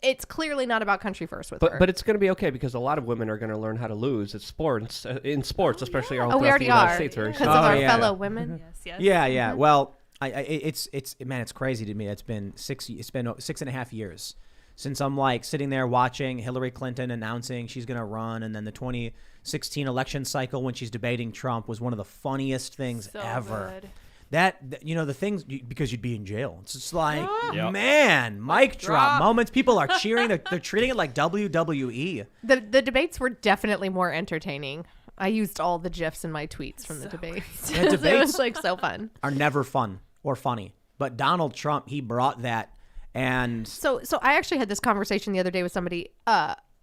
it's clearly not about country first with her. But it's going to be okay because a lot of women are going to learn how to lose at sports, in sports, especially all we throughout the already United are States. Very because soon. of our yeah. fellow women. Yes. Yeah. Well, it's man, it's crazy to me. It's been 6.5 years since I'm like sitting there watching Hillary Clinton announcing she's going to run, and then the 2016 election cycle when she's debating Trump was one of the funniest things So ever. good. That the things because you'd be in jail. It's just like Yep. man, mic drop drop. moments. People are cheering. They're treating it like WWE. The debates were definitely more entertaining. I used all the GIFs in my tweets from the debates. Yeah, It debates- was like so fun. Are never fun or funny, but Donald Trump, he brought that. And So I actually had this conversation the other day with somebody.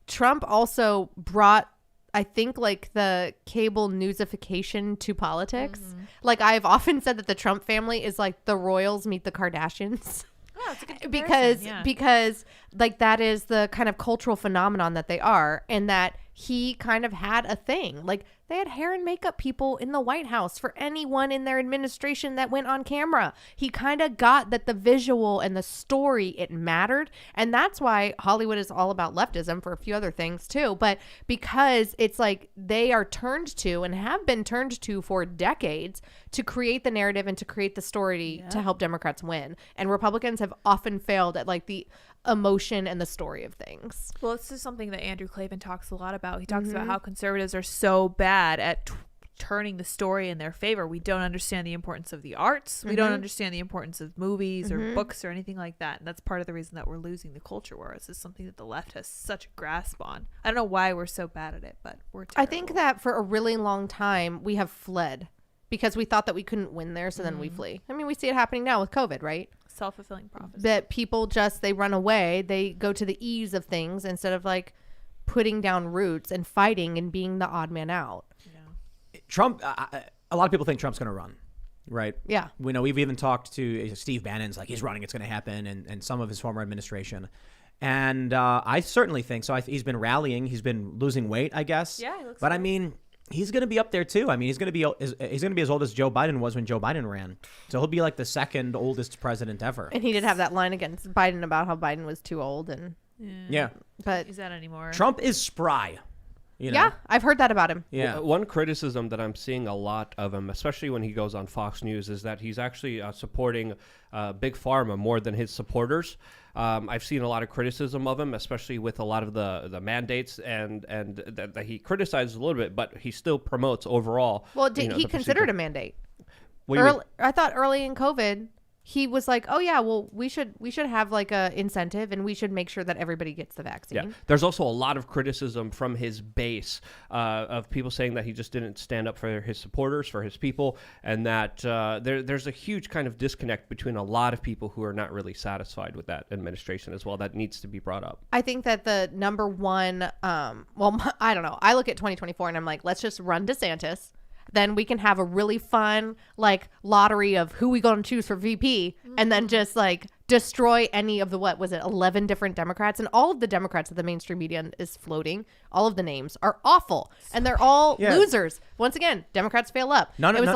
Trump also brought, I think, like the cable newsification to politics. Like I've often said that the Trump family is like the royals meet the Kardashians. Oh, that's a good because comparison, yeah. because like that is the kind of cultural phenomenon that they are, and that he kind of had a thing. Like they had hair and makeup people in the White House for anyone in their administration that went on camera. He kind of got that the visual and the story, it mattered. And that's why Hollywood is all about leftism for a few other things too. But because it's like they are turned to and have been turned to for decades to create the narrative and to create the story to help Democrats win. And Republicans have often failed at like the emotion and the story of things. Well, this is something that Andrew Klavan talks a lot about. He talks about how conservatives are so bad at turning the story in their favor. We don't understand the importance of the arts. We don't understand the importance of movies or books or anything like that. And that's part of the reason that we're losing the culture war. This is something that the left has such a grasp on. I don't know why we're so bad at it, but we're terrible. I think that for a really long time we have fled because we thought that we couldn't win there, so then we flee. I mean, we see it happening now with COVID, right? Self-fulfilling prophecy. That people just, they run away, they go to the ease of things instead of like putting down roots and fighting and being the odd man out. Trump, a lot of people think Trump's going to run, right? Yeah. We know we've even talked to Steve Bannon's like he's running, it's going to happen, and some of his former administration. And I certainly think so. He's been rallying. He's been losing weight, I guess. Yeah, he looks But I good. mean, he's going to be up there too. I mean, he's going to be as old as Joe Biden was when Joe Biden ran. So he'll be like the second oldest president ever. And he did have that line against Biden about how Biden was too old, and Yeah. but Is that anymore? Trump is spry. You know? yeah, I've heard that about him. Yeah. One criticism that I'm seeing a lot of him, especially when he goes on Fox News, is that he's actually supporting Big Pharma more than his supporters. I've seen a lot of criticism of him, especially with a lot of the mandates, and that he criticizes a little bit, but he still promotes overall. Well, you did know, he the considered procedure. a mandate? What do you mean? I thought early in COVID, he was like, "Oh yeah, well we should have like a incentive, and we should make sure that everybody gets the vaccine." Yeah, there's also a lot of criticism from his base of people saying that he just didn't stand up for his supporters, for his people, and that there's a huge kind of disconnect between a lot of people who are not really satisfied with that administration as well. That needs to be brought up. I think that the number one, I don't know. I look at 2024 and I'm like, let's just run DeSantis. Then we can have a really fun like lottery of who we going to choose for VP, and then just like destroy any of the 11 different Democrats, and all of the Democrats that the mainstream media is floating. All of the names are awful, and they're all Yeah. losers. Once again, Democrats fail up. None It was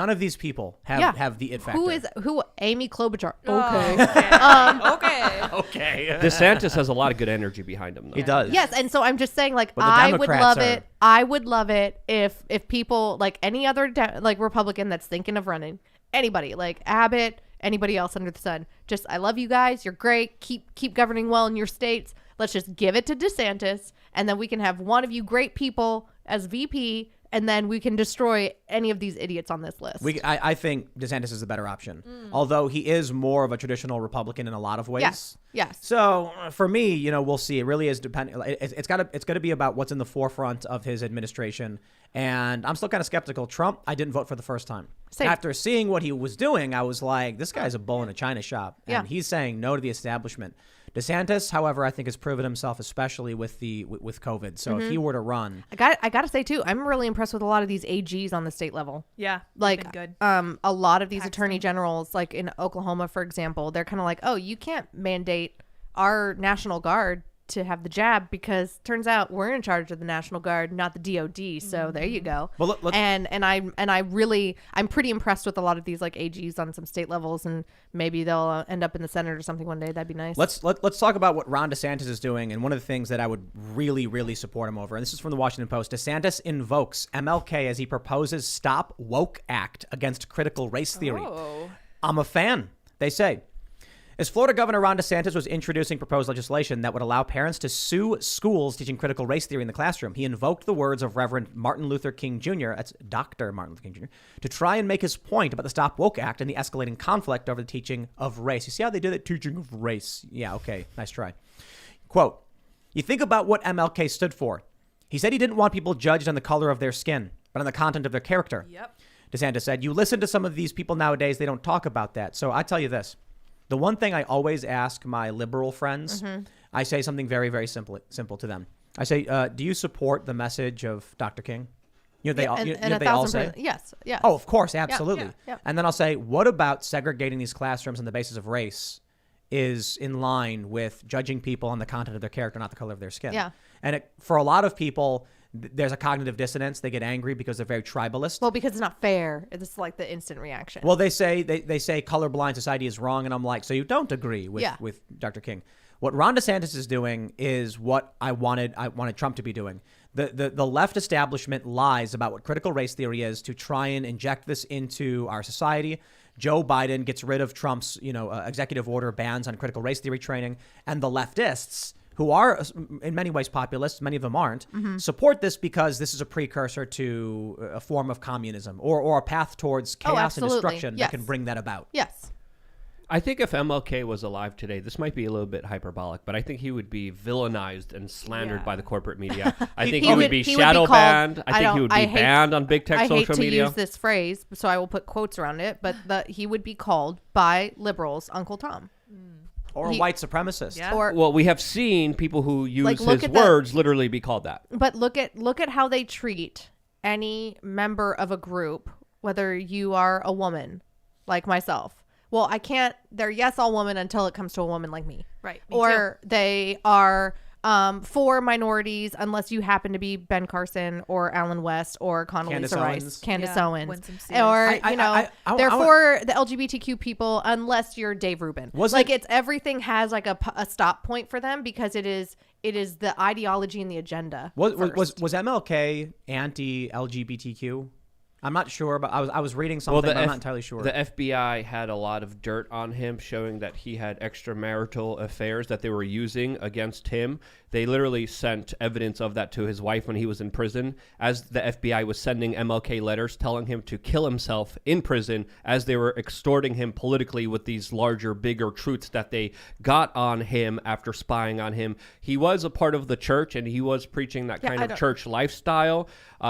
of these people have, yeah. have the it factor. who Amy Klobuchar. Okay. Okay. Okay. DeSantis has a lot of good energy behind him, though. He does. Yes, and so I'm just saying, like, But the I would Democrats love are- it. I would love it if people like any other like Republican that's thinking of running, anybody like Abbott, anybody else under the sun. Just, I love you guys. You're great. Keep governing well in your states. Let's just give it to DeSantis, and then we can have one of you great people as VP, and then we can destroy any of these idiots on this list. I think DeSantis is the better option, although he is more of a traditional Republican in a lot of ways. Yes. So for me, we'll see. It really is depending. It's got to be about what's in the forefront of his administration, and I'm still kind of skeptical. Trump, I didn't vote for the first time. Same. After seeing what he was doing, I was like, this guy's a bull in a china shop, and Yeah. he's saying no to the establishment. DeSantis, however, I think has proven himself, especially with COVID. So if he were to run, I got to say too, I'm really impressed with a lot of these AGs on the state level. Yeah. Like, been good. a lot of these Paxton. attorney generals, like in Oklahoma, for example, they're kind of like, oh, you can't mandate our National Guard to have the jab, because turns out we're in charge of the National Guard, not the DOD. So there you go. Well, I'm pretty impressed with a lot of these like AGs on some state levels, and maybe they'll end up in the Senate or something one day. That'd be nice. Let's talk about what Ron DeSantis is doing, and one of the things that I would really, really support him over, and this is from the Washington Post. DeSantis invokes MLK as he proposes Stop Woke Act against critical race theory. Oh. I'm a fan, they say. As Florida Governor Ron DeSantis was introducing proposed legislation that would allow parents to sue schools teaching critical race theory in the classroom, he invoked the words of Reverend Martin Luther King Jr., that's Dr. Martin Luther King Jr., to try and make his point about the Stop Woke Act and the escalating conflict over the teaching of race. You see how they do that? Teaching of race. Yeah, okay, nice try. Quote, you think about what MLK stood for. He said he didn't want people judged on the color of their skin, but on the content of their character. Yep. DeSantis said, you listen to some of these people nowadays, they don't talk about that. So I tell you this. The one thing I always ask my liberal friends, I say something very, very simple to them. I say, do you support the message of Dr. King? You know, they all say, yes, yes. oh, of course, absolutely. Yeah. And then I'll say, what about segregating these classrooms on the basis of race is in line with judging people on the content of their character, not the color of their skin? Yeah. And for a lot of people, there's a cognitive dissonance. They get angry because they're very tribalist. Well, because it's not fair. It's like the instant reaction. Well, they say colorblind society is wrong, and I'm like, so you don't agree with Dr. King. What Ron DeSantis is doing is what I wanted Trump to be doing. The left establishment lies about what critical race theory is to try and inject this into our society. Joe Biden gets rid of Trump's, executive order bans on critical race theory training, and the leftists, who are in many ways populists, many of them aren't, support this because this is a precursor to a form of communism or a path towards chaos and destruction that can bring that about. Yes. I think if MLK was alive today, this might be a little bit hyperbolic, but I think he would be villainized and slandered by the corporate media. I think he would be shadow banned. I think he would be banned on big tech social media. I hate to use this phrase, so I will put quotes around it, but he would be called by liberals Uncle Tom. Or a white supremacist. Yeah. Well, we have seen people who use his words literally be called that. But look at how they treat any member of a group, whether you are a woman like myself. Well, they're yes, all women until it comes to a woman like me. Right. Or they are for minorities unless you happen to be Ben Carson or Alan West or Condoleezza Rice, Candace Owens, or they're for the LGBTQ people unless you're Dave Rubin. It's everything has like a stop point for them because it is the ideology and the agenda. Was MLK anti-LGBTQ? I'm not sure, but I was reading something, but I'm not entirely sure. The FBI had a lot of dirt on him showing that he had extramarital affairs that they were using against him. They literally sent evidence of that to his wife when he was in prison, as the FBI was sending MLK letters telling him to kill himself in prison as they were extorting him politically with these larger, bigger truths that they got on him after spying on him. He was a part of the church, and he was preaching that kind of church lifestyle.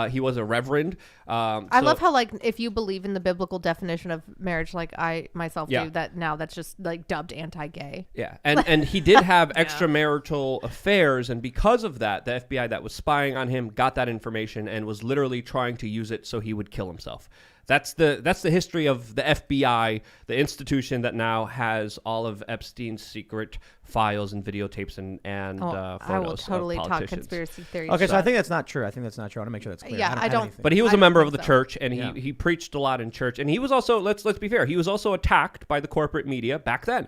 He was a reverend. I love how, like, if you believe in the biblical definition of marriage, like I myself do, that now that's just like dubbed anti-gay. Yeah, and he did have extramarital affairs, and because of that, the FBI that was spying on him got that information and was literally trying to use it so he would kill himself. That's the history of the FBI, the institution that now has all of Epstein's secret files and videotapes and photos. I will totally of talk conspiracy theories. Okay, so I think that's not true. I want to make sure that's clear. Yeah, I don't. But he was a member of the church, and he preached a lot in church, and he was also, let's be fair, he was also attacked by the corporate media back then.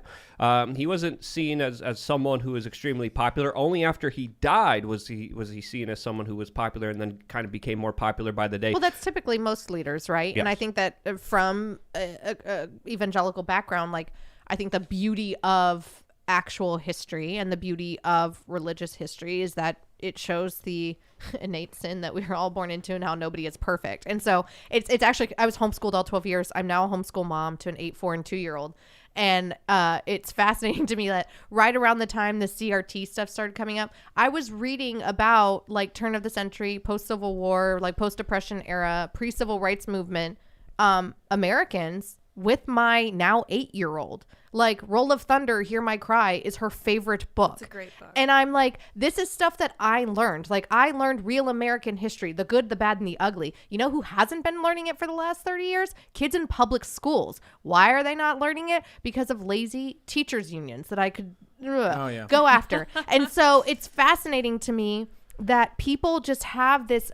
He wasn't seen as someone who was extremely popular. Only after he died was he seen as someone who was popular, and then kind of became more popular by the day. Well, that's typically most leaders, right? Yes. And I think that from a evangelical background, like I think the beauty of actual history and the beauty of religious history is that it shows the innate sin that we are all born into and how nobody is perfect. And so it's actually, I was homeschooled all 12 years. I'm now a homeschool mom to an 8, 4, and 2-year-old. And it's fascinating to me that right around the time the CRT stuff started coming up, I was reading about like turn of the century, post-Civil War, like post-Depression era, pre-Civil Rights Movement Americans with my now 8-year-old. Like Roll of Thunder, Hear My Cry is her favorite book. It's a great book. And I'm like, this is stuff that I learned. Like I learned real American history, the good, the bad, and the ugly. You know who hasn't been learning it for the last 30 years? Kids in public schools. Why are they not learning it? Because of lazy teachers unions that I could yeah. go after. And so it's fascinating to me that people just have this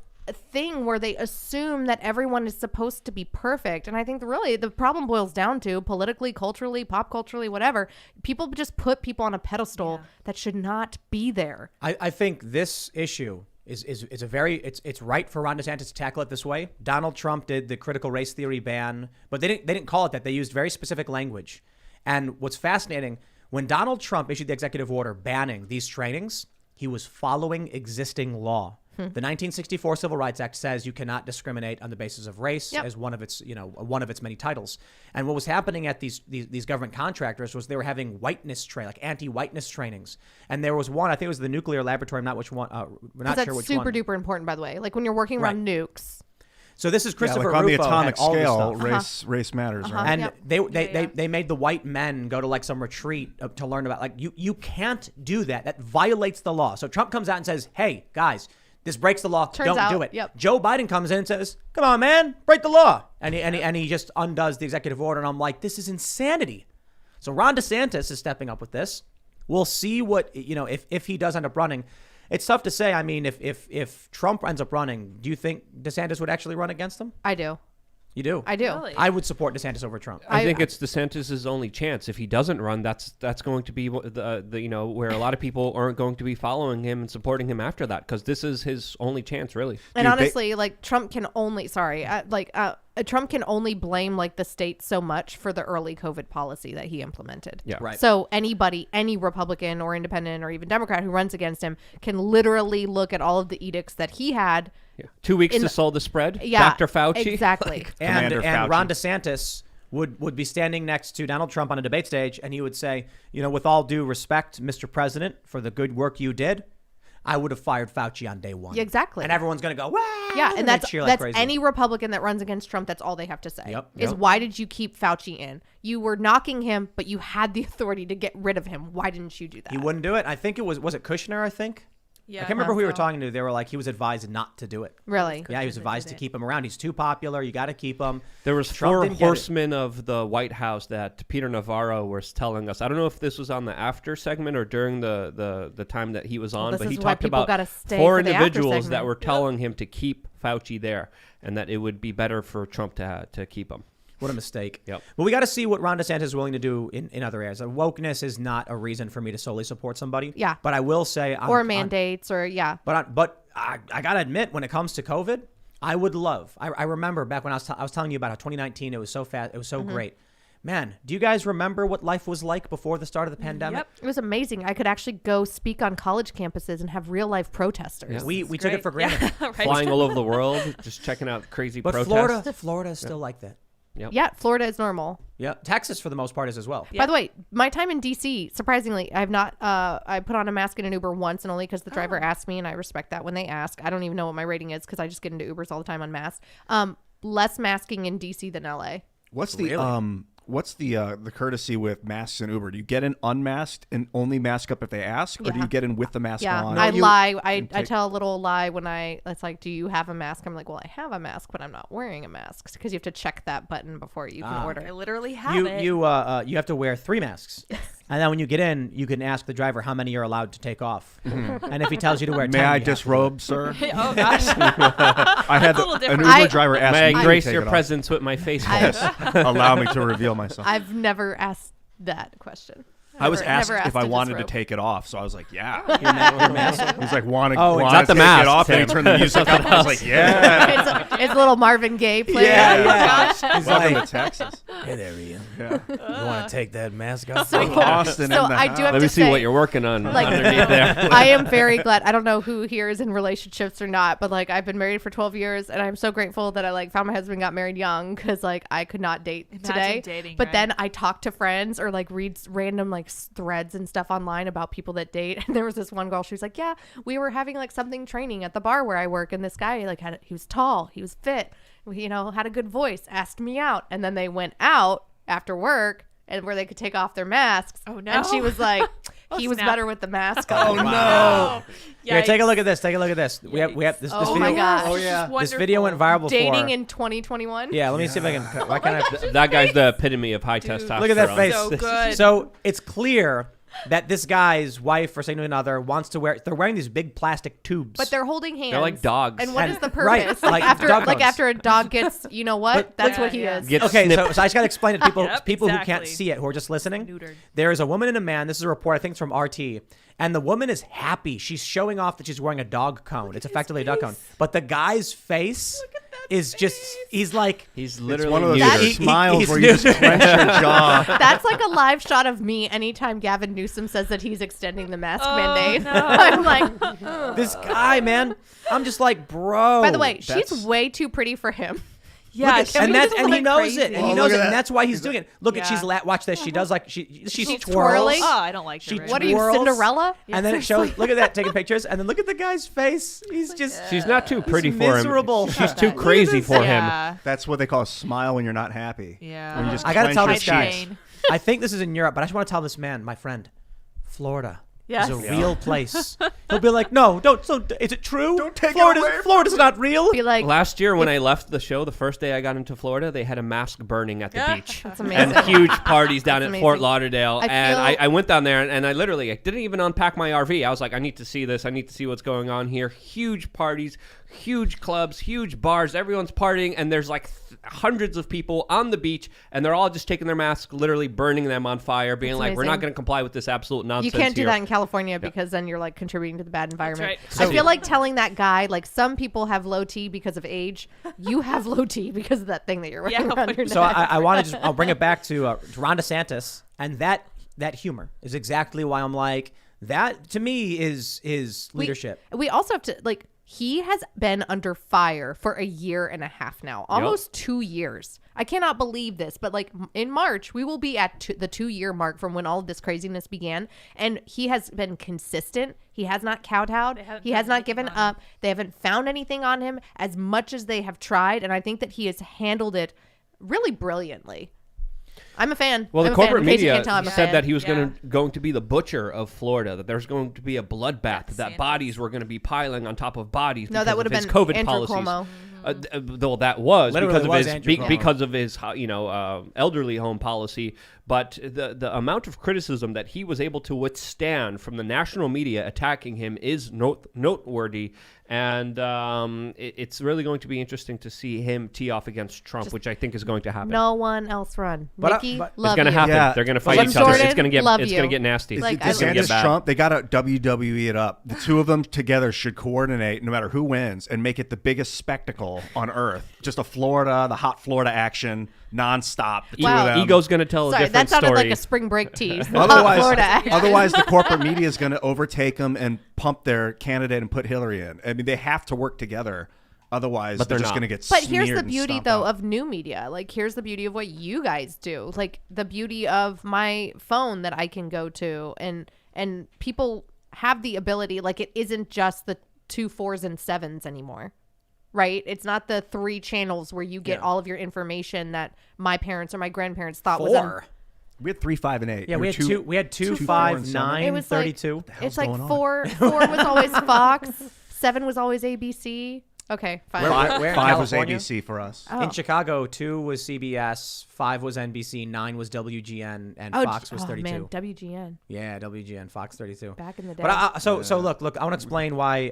thing where they assume that everyone is supposed to be perfect. And I think really the problem boils down to politically, culturally, pop culturally, whatever. People just put people on a pedestal that should not be there. I think this issue is a very it's right for Ron DeSantis to tackle it this way. Donald Trump did the critical race theory ban, but they didn't call it that. They used very specific language. And what's fascinating, when Donald Trump issued the executive order banning these trainings, he was following existing law. The 1964 Civil Rights Act says you cannot discriminate on the basis of race as one of its many titles. And what was happening at these government contractors was they were having whiteness anti-whiteness trainings. And there was one, I think it was the nuclear laboratory. I'm not which one. We're not sure which one. That's super duper important, by the way. Like when you're working around nukes. So this is Christopher on the Rufo atomic had all this scale, stuff. race matters, right? And they made the white men go to like some retreat to learn about you can't do that. That violates the law. So Trump comes out and says, "Hey guys, this breaks the law. Don't do it." Joe Biden comes in and says, "Come on, man, break the law," and he just undoes the executive order. And I'm like, this is insanity. So Ron DeSantis is stepping up with this. We'll see what if he does end up running. It's tough to say. I mean, if Trump ends up running, do you think DeSantis would actually run against him? I do. You do? I do. Really? I would support DeSantis over Trump. I think it's DeSantis' only chance. If he doesn't run, that's going to be the where a lot of people aren't going to be following him and supporting him after that, because this is his only chance, really. And honestly, like Trump can only Trump can only blame like the state so much for the early COVID policy that he implemented. Yeah. Right. So anybody, any Republican or independent or even Democrat who runs against him can literally look at all of the edicts that he had. Yeah. 2 weeks to solve the spread. Yeah, Dr. Fauci. Exactly. And Fauci. Ron DeSantis would be standing next to Donald Trump on a debate stage, and he would say, with all due respect, Mr. President, for the good work you did, I would have fired Fauci on day one. Yeah, exactly. And everyone's going to go, "Wow!" Yeah, and that's cheer like crazy. any Republican that runs against Trump. That's all they have to say. Yep. Why did you keep Fauci in? You were knocking him, but you had the authority to get rid of him. Why didn't you do that? He wouldn't do it. I think it was it Kushner, I think? Yeah, I can't remember who we were talking to. They were like, he was advised not to do it. Really? Yeah, he was advised to keep him around. He's too popular. You got to keep him. There was Trump 4 didn't get it. horsemen of the White House that Peter Navarro was telling us. I don't know if this was on the after segment or during the time that he was on, this but he is why talked people about gotta stay 4 for the after individuals that segment. were telling him to keep Fauci there, and that it would be better for Trump to keep him. What a mistake. Yep. Well, we got to see what Ron DeSantis is willing to do in other areas. Wokeness is not a reason for me to solely support somebody. Yeah. But I will say, Or mandates, or yeah. But I got to admit, when it comes to COVID, I would love. I remember back when I was telling you about how 2019, it was so fast, it was so great. Man, do you guys remember what life was like before the start of the pandemic? Yep. It was amazing. I could actually go speak on college campuses and have real life protesters. Yeah. We took it for granted. Right. Flying all over the world, just checking out crazy But protests. Florida is still like that. Yep. Yeah, Florida is normal. Yeah, Texas for the most part is as well. Yeah. By the way, my time in DC, surprisingly, I have not. I put on a mask in an Uber once, and only because the driver asked me, and I respect that when they ask. I don't even know what my rating is because I just get into Ubers all the time on masks. Less masking in DC than LA. What's the courtesy with masks in Uber? Do you get in unmasked and only mask up if they ask, or do you get in with the mask Yeah, on? I lie. I tell a little lie when it's like, do you have a mask? I'm like, well, I have a mask, but I'm not wearing a mask because you have to check that button before you can order. I literally have it. You have to wear 3 masks. And then when you get in, you can ask the driver how many you're allowed to take off. And if he tells you to wear 10, May I you have to. disrobe, sir? Oh gosh. I had little an different. Uber driver ask May me I to grace take your it off. presence with my face? Yes. Allow me to reveal myself. I've never asked that question. I was Never asked asked if I to wanted to disrobe. take it off, so I was like, yeah. Your mask. He's like, want to Oh, it's not the take mask, it off? Then he Tim. turned the music up. I was like, yeah. It's a little Marvin Gaye playing. Yeah. He's Welcome like, to Texas. hey there, Ian. Yeah. You want to take that mask off? Austin So in the I do have house. Let to me see say, what you're working on like, underneath there. I am very glad. I don't know who here is in relationships or not, but like I've been married for 12 years, and I'm so grateful that I like found my husband, got married young, because like I could not date Imagine today. dating, but right? then I talk to friends or like read random like threads and stuff online about people that date, and there was this one girl. She was like, "Yeah, we were having like something training at the bar where I work, and this guy like he was tall, he was fit, had a good voice, asked me out, and then they went out after work." And where they could take off their masks. Oh, no. And she was like, he was snap. better with the mask on. Oh, no. Here, take a Yikes. look at this. Take a look at this. We have this Oh, video. my gosh. Oh, yeah. This is This video went viral before. Dating in 2021. Yeah, let me see if I can. Why can't I? That guy's the epitome of high testosterone. Look at that face. So good. So it's clear that this guy's wife or significant other wants to wear. They're wearing these big plastic tubes. But they're holding hands. They're like dogs. And what And- is the right, purpose? like after dog like cones. after a dog gets, you know what? That's what he yeah. is. Gets Okay, snipped. so I just got to explain it to people, Yep, who can't exactly. see it, who are just listening. Neutered. There is a woman and a man. This is a report, I think it's from RT. And the woman is happy. She's showing off that she's wearing a dog cone. It's effectively a dog cone. But the guy's face is just, he's like, He's It's literally one of those neutered. smiles he's where you just neutered. clench your jaw. That's like a live shot of me anytime Gavin Newsom says that he's extending the mask mandate. no. I'm like, this guy, man. I'm just like, bro. by the way, she's that's- way too pretty for him. Yeah, Look at- and She that's just and he like knows crazy. it, and Oh, he look knows at it, that. and that's why he's doing it. Look at Yeah. watch this. She does like she She's twirls. twirling. Oh, I don't like She her. What are you, twirls, Cinderella? And then it shows. Look at that, taking pictures, and then look at the guy's face. He's just She's not too pretty for miserable. him. She's too crazy for him. Yeah. That's what they call a smile when you're not happy. Yeah. When you just I gotta clench tell your this guy. cheeks. I think this is in Europe, but I just want to tell this man, my friend, Florida. Yes. Is a Yeah. real place. He'll be like, no, don't. So, is it true? Don't take it Florida's, away from Florida's not real. Be like, Last year when I left the show, the first day I got into Florida, they had a mask burning at the beach. that's amazing. And huge parties down That's at Fort amazing. Lauderdale. I And feel- I went down there and I literally didn't even unpack my RV. I was like, I need to see this. I need to see what's going on here. Huge parties, huge clubs, huge bars. Everyone's partying. And there's like hundreds of people on the beach. And they're all just taking their masks, literally burning them on fire, being That's like, we're not amazing. going to comply with this absolute nonsense you can't do here. that in California because then you're like contributing to the bad environment. right. I So- feel like telling that guy, like some people have low T because of age. You have low T because of that thing that you're wearing Yeah, around your neck. So I want to I'll bring it back to Ron DeSantis, and that humor is exactly why I'm like, that to me is leadership. We also have to like, he has been under fire for a year and a half now, almost 2 years. I cannot believe this, but like in March, we will be at the 2-year mark from when all of this craziness began. And he has been consistent. He has not kowtowed. haven't He has found not anything given on him. up. They haven't found anything on him as much as they have tried. And I think that he has handled it really brilliantly. I'm a fan. Well, I'm the a fan. corporate In case you media can't tell, I'm a said fan. that he was Yeah. going to be the butcher of Florida. That there's going to be a bloodbath. That DeSantis. bodies were going to be piling on top of bodies. No, because that would of have his been COVID Andrew policies. Cuomo. Though that was Literally because of was his Andrew Cuomo. because of his elderly home policy. But the amount of criticism that he was able to withstand from the national media attacking him is noteworthy. And it's really going to be interesting to see him tee off against Trump, which I think is going to happen. No one else run. But, Nikki, but- love It's going to you. happen. Yeah. They're going to Well, fight Jim each other. It's Jordan, going to get love it's you. going to get nasty. Like, I It's gonna get DeSantis, bad. Trump, they got to WWE it up. The two of them together should coordinate, no matter who wins, and make it the biggest spectacle on earth. Just the hot Florida action, nonstop. The two Wow. of them. Ego's going to tell Sorry, a different that sounded story. like a spring break tease. Otherwise, Florida action. otherwise, the corporate media is going to overtake them and pump their candidate and put Hillary in. I mean, they have to work together. Otherwise, But they're they're just not. going to get But here's smeared the and beauty, stomped though, out. of new media. Like, here's the beauty of what you guys do. Like, the beauty of my phone that I can go to, and people have the ability. Like, it isn't just the 2 4s and 7s anymore, right? It's not the 3 channels where you get all of your information that my parents or my grandparents thought was. 4. We had 3, 5, and 8. Yeah, we had two. We had 2, 4, 5, and 7. 9, It was like- 32. It's like going on? 4 was always Fox, 7 was always ABC. Okay, fine. Where in 5 was California? ABC for us. Oh. In Chicago, 2 was CBS, 5 was NBC, 9 was WGN, and Fox was 32. Man, WGN Yeah, WGN, Fox 32. back in the day. But so look, I want to explain why.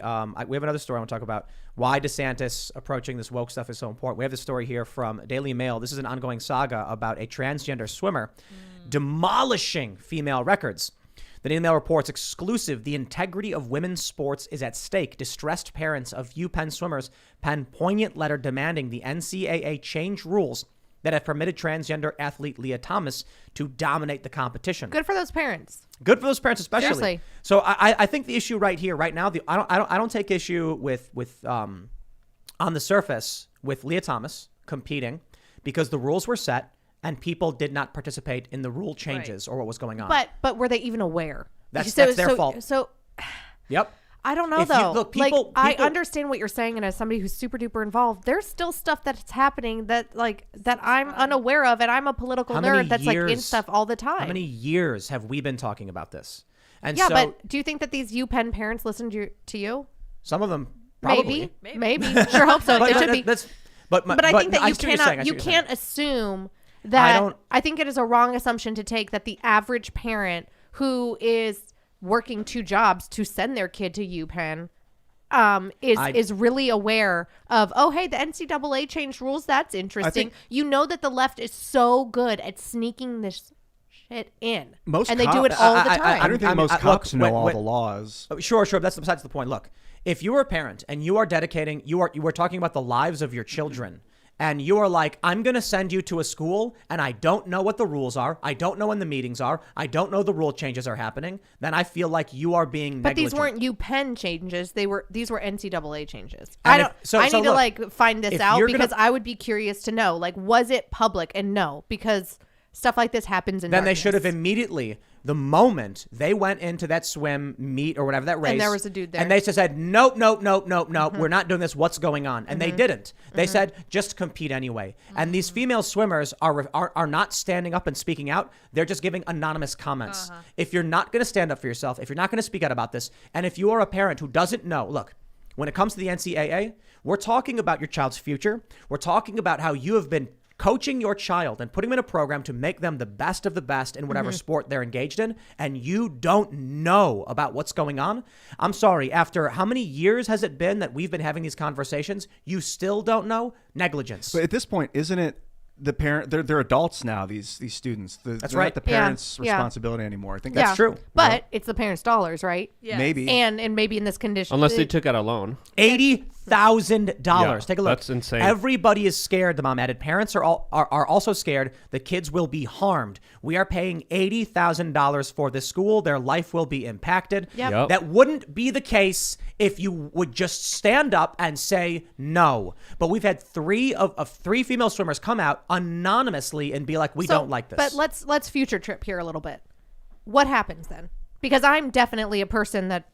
We have another story I want to talk about why DeSantis approaching this woke stuff is so important. We have this story here from Daily Mail. This is an ongoing saga about a transgender swimmer demolishing female records. The Daily Mail reports exclusive, the integrity of women's sports is at stake. Distressed parents of UPenn swimmers pen poignant letter demanding the NCAA change rules that have permitted transgender athlete Leah Thomas to dominate the competition. Good for those parents. Good for those parents, especially. Seriously. So I think the issue right here, right now, I don't take issue with on the surface with Leah Thomas competing because the rules were set and people did not participate in the rule changes or what was going on. But were they even aware? That's their fault. So Yep. I don't know If you- though. look, like people- I people- understand what you're saying, and as somebody who's super duper involved, there's still stuff that's happening that I'm unaware of, and I'm a political How many nerd that's like in years- stuff all the time. How many years have we been talking about this? And Yeah, so but do you think that these UPenn parents listen to you? some of them probably. Maybe. Sure hope so. But It should be. But I think that I you see what you're saying. I cannot. see You what you're saying. can't assume that. don't- I think it is a wrong assumption to take that the average parent who is working 2 jobs to send their kid to UPenn is really aware of, oh, hey, the NCAA changed rules. That's interesting. You know that the left is so good at sneaking this shit in. Most they do it all the time. I don't think most cops know all the laws. Sure. That's besides the point. Look, if you are a parent and you are dedicating, you are talking about the lives of your children, and you are like, I'm going to send you to a school and I don't know what the rules are. I don't know when the meetings are. I don't know the rule changes are happening. Then I feel like you are being negligent. But these weren't UPenn changes. These were NCAA changes. I need to like find this out because I would be curious to know, like, was it public? And no, because stuff like this happens in Then darkness. They should have immediately, the moment they went into that swim meet or whatever, that race. And there was a dude there. And they just said, nope, we're not doing this. What's going on? And they didn't. They said, just compete anyway. And these female swimmers are not standing up and speaking out. They're just giving anonymous comments. If you're not going to stand up for yourself, if you're not going to speak out about this, and if you are a parent who doesn't know, look, when it comes to the NCAA, we're talking about your child's future. We're talking about how you have been coaching your child and putting them in a program to make them the best of the best in whatever sport they're engaged in, and you don't know about what's going on. I'm sorry, after how many years has it been that we've been having these conversations? You still don't know? Negligence. But at this point, isn't it the parent? They're adults now. These students. That's they're right. not the parents' responsibility anymore. I think That's true. But it's the parents' dollars, right? Yes. maybe. And maybe in this condition, Unless they took out a loan. $80,000. Yeah, Take a look. that's insane. Everybody is scared, the mom added. Parents are also scared the kids will be harmed. We are paying $80,000 for this school. Their life will be impacted. Yep. That wouldn't be the case if you would just stand up and say no. But we've had three female swimmers come out anonymously and be like, we don't like this. But let's future trip here a little bit. What happens then? Because I'm definitely a person that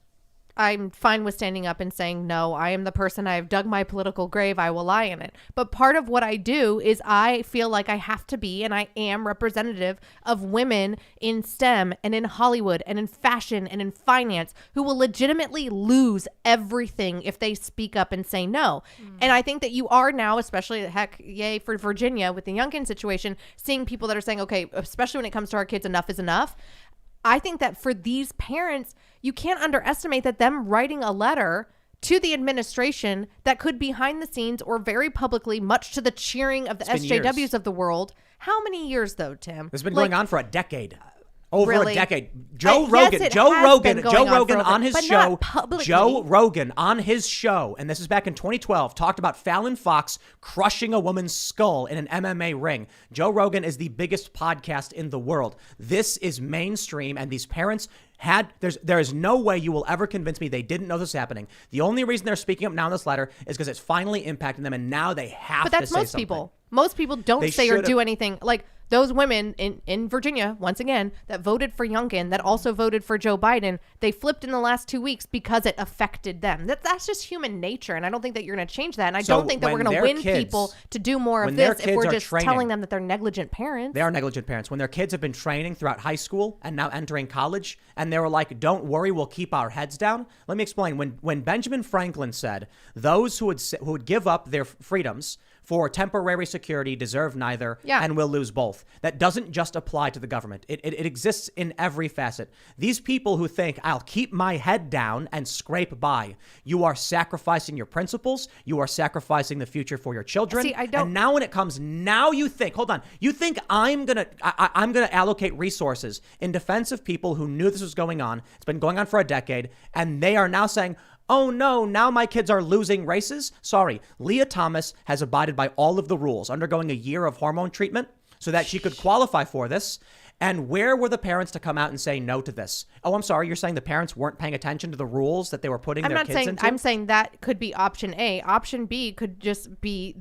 I'm fine with standing up and saying, no, I am the person. I've dug my political grave. I will lie in it. But part of what I do is I feel like I have to be, and I am representative of women in STEM and in Hollywood and in fashion and in finance who will legitimately lose everything if they speak up and say no. And I think that you are now, especially yay for Virginia with the Youngkin situation, seeing people that are saying, okay, especially when it comes to our kids, enough is enough. I think that for these parents, you can't underestimate that them writing a letter to the administration that could behind the scenes or very publicly, much to the cheering of the SJWs years. of the world. How many years though, Tim? This has been going on for a decade. Over Really? a decade. Joe Yes, Rogan it has been going on for over- on his but show. not publicly. Joe Rogan on his show, and this is back in 2012, talked about Fallon Fox crushing a woman's skull in an MMA ring. Joe Rogan is the biggest podcast in the world. This is mainstream, and these parents there is no way you will ever convince me they didn't know this was happening. The only reason they're speaking up now in this letter is because it's finally impacting them, and now they have But to that's say most something. people. Most people don't They say or should've- do anything. Like those women in Virginia, once again, that voted for Youngkin, that also voted for Joe Biden, they flipped in the last 2 weeks because it affected them. That's just human nature, and I don't think that you're going to change that. And I So don't think that we're when going to their win kids- people to do more of when their this if kids we're are just training- telling them that they're negligent parents. They are negligent parents. When their kids have been training throughout high school and now entering college, and they were like, don't worry, we'll keep our heads down. Let me explain. When Benjamin Franklin said, those who would give up their freedoms for temporary security deserve neither and will lose both. That doesn't just apply to the government. It exists in every facet. These people who think, I'll keep my head down and scrape by, you are sacrificing your principles. You are sacrificing the future for your children. See, I don't- And now when it comes, now you think, hold on, you think I'm gonna allocate resources in defense of people who knew this was going on. It's been going on for a decade, and they are now saying, oh no, now my kids are losing races? Sorry, Leah Thomas has abided by all of the rules, undergoing a year of hormone treatment so that she could qualify for this. And where were the parents to come out and say no to this? Oh, I'm sorry, you're saying the parents weren't paying attention to the rules that they were putting their kids into? I'm saying that could be option A. Option B could just be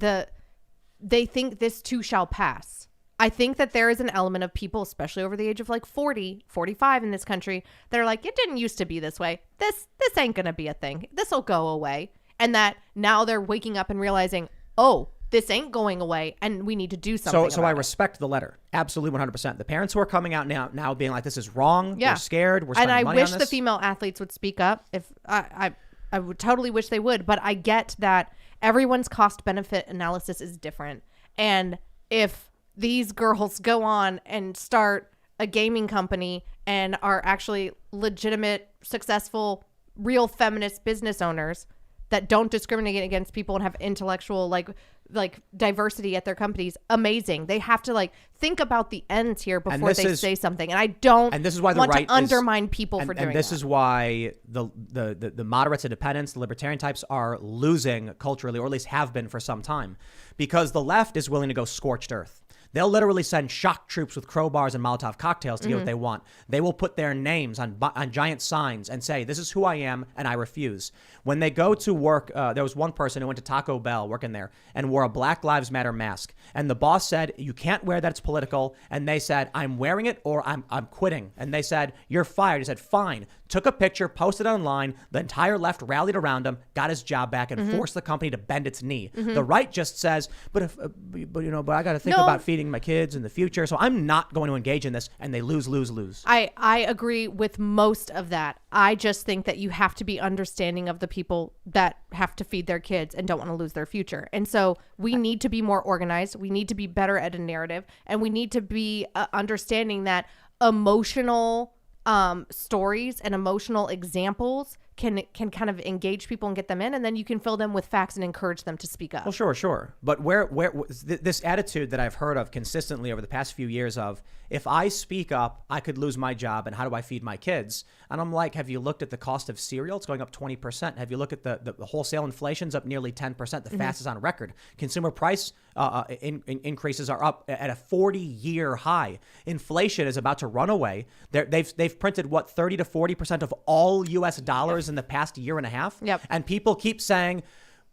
they think this too shall pass. I think that there is an element of people, especially over the age of like 40, 45 in this country, that are like, it didn't used to be this way. This ain't going to be a thing. This will go away. And that now they're waking up and realizing, oh, this ain't going away and we need to do something So I respect the letter. Absolutely 100%. The parents who are coming out now being like, this is wrong. Yeah. We're scared. We're spending and I money wish on the this. female athletes would speak up. If I would totally wish they would, but I get that everyone's cost benefit analysis is different. And if these girls go on and start a gaming company and are actually legitimate, successful, real feminist business owners that don't discriminate against people and have intellectual like diversity at their companies, amazing. They have to like think about the ends here before they say something. And I don't and this is why the want right to undermine people for doing that. And this is why the moderates, independents, the libertarian types are losing culturally, or at least have been for some time, because the left is willing to go scorched earth. They'll literally send shock troops with crowbars and Molotov cocktails to get what they want. They will put their names on giant signs and say, this is who I am and I refuse. When they go to work, there was one person who went to Taco Bell working there and wore a Black Lives Matter mask. And the boss said, you can't wear that, it's political. And they said, I'm wearing it or I'm quitting. And they said, you're fired. He said, fine. Took a picture, posted it online. The entire left rallied around him, got his job back, and forced the company to bend its knee. The right just says, but I got to think about feeding my kids in the future, so I'm not going to engage in this. And they lose. I agree with most of that. I just think that you have to be understanding of the people that have to feed their kids and don't want to lose their future. And so we need to be more organized. We need to be better at a narrative, and we need to be understanding that emotional stories and emotional examples can kind of engage people and get them in, and then you can fill them with facts and encourage them to speak up. Well, sure. But where this attitude that I've heard of consistently over the past few years of, if I speak up, I could lose my job, and how do I feed my kids? And I'm like, have you looked at the cost of cereal? It's going up 20%. Have you looked at the wholesale inflation's up nearly 10%, the fastest on record. Consumer price increases are up at a 40-year high. Inflation is about to run away. They've printed, 30 to 40% of all U.S. dollars in the past year and a half. Yep. And people keep saying,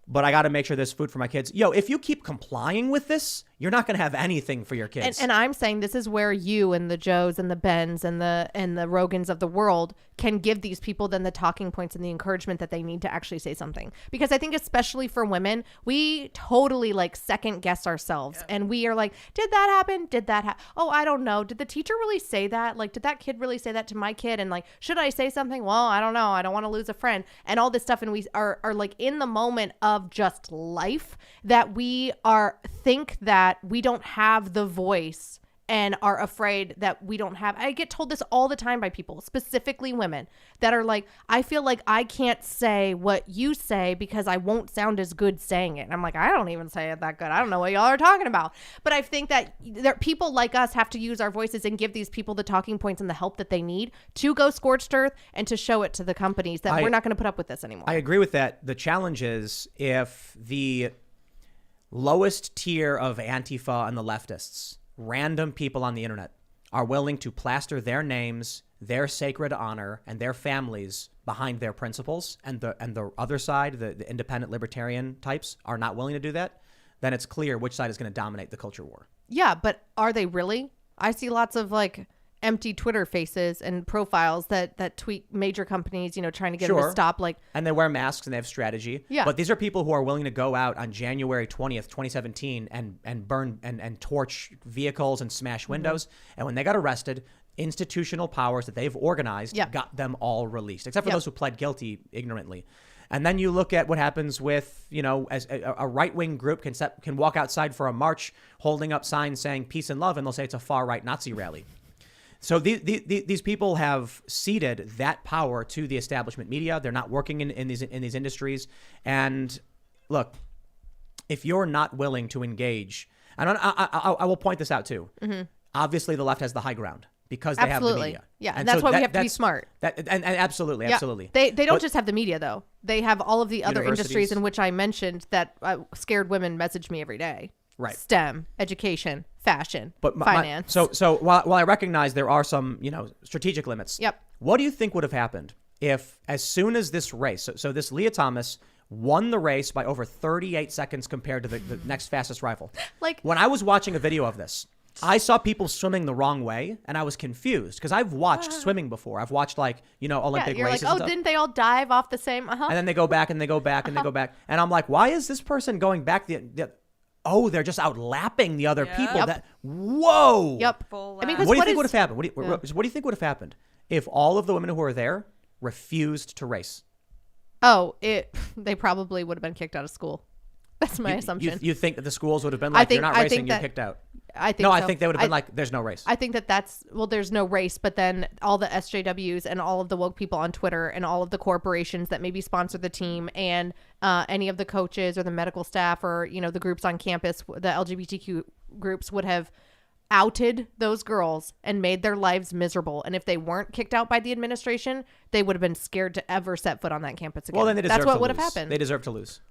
but I got to make sure there's food for my kids. Yo, if you keep complying with this, you're not going to have anything for your kids. And I'm saying this is where you and the Joes and the Bens and the Rogans of the world can give these people then the talking points and the encouragement that they need to actually say something. Because I think especially for women, we totally like second guess ourselves. And we are like, did that happen? Did that happen? Oh, I don't know. Did the teacher really say that? Like, did that kid really say that to my kid? And like, should I say something? Well, I don't know. I don't want to lose a friend and all this stuff. And we are like in the moment of just life that we think that we don't have the voice and are afraid that we don't have. I get told this all the time by people, specifically women, that are like, I feel like I can't say what you say because I won't sound as good saying it. And I'm like, I don't even say it that good. I don't know what y'all are talking about. But I think that people like us have to use our voices and give these people the talking points and the help that they need to go scorched earth and to show it to the companies that we're not going to put up with this anymore. I agree with that. The challenge is if the lowest tier of Antifa and the leftists, random people on the internet, are willing to plaster their names, their sacred honor, and their families behind their principles, and the other side, the independent libertarian types, are not willing to do that, then it's clear which side is going to dominate the culture war. Yeah, but are they really? I see lots of like empty Twitter faces and profiles that tweet major companies, trying to get them to stop. And they wear masks and they have strategy. Yeah. But these are people who are willing to go out on January 20th, 2017 and burn and torch vehicles and smash windows. And when they got arrested, institutional powers that they've organized got them all released, except for those who pled guilty ignorantly. And then you look at what happens with, as a right-wing group can walk outside for a march holding up signs saying peace and love, and they'll say it's a far-right Nazi rally. So these people have ceded that power to the establishment media. They're not working in these industries. And look, if you're not willing to engage, and I will point this out too. Mm-hmm. Obviously, the left has the high ground because they have the media. Yeah, and that's why we have to be smart. Absolutely. They don't just have the media though. They have all of the other industries in which I mentioned that scared women message me every day. Right. STEM, education, fashion, finance. So while I recognize there are some, strategic limits. Yep. What do you think would have happened if, as soon as this race, so this Leah Thomas won the race by over 38 seconds compared to the next fastest rival? Like, when I was watching a video of this, I saw people swimming the wrong way, and I was confused because I've watched swimming before. I've watched Olympic you're races. Like, didn't they all dive off the same? And then they go back and they go back and they go back, and I'm like, why is this person going back they're just out lapping the other people. Yep. Whoa. Yep. What do you think would have happened? What do you think would have happened if all of the women who were there refused to race? They probably would have been kicked out of school. That's my assumption. You think that the schools would have been like, you're not racing, you're kicked out? I think No, I so. think they would have been like, there's no race. I think there's no race, but then all the SJWs and all of the woke people on Twitter and all of the corporations that maybe sponsor the team and any of the coaches or the medical staff or, the groups on campus, the LGBTQ groups would have outed those girls and made their lives miserable. And if they weren't kicked out by the administration, they would have been scared to ever set foot on that campus again. Well, then they deserve That's what to would have lose. happened. They deserve to lose.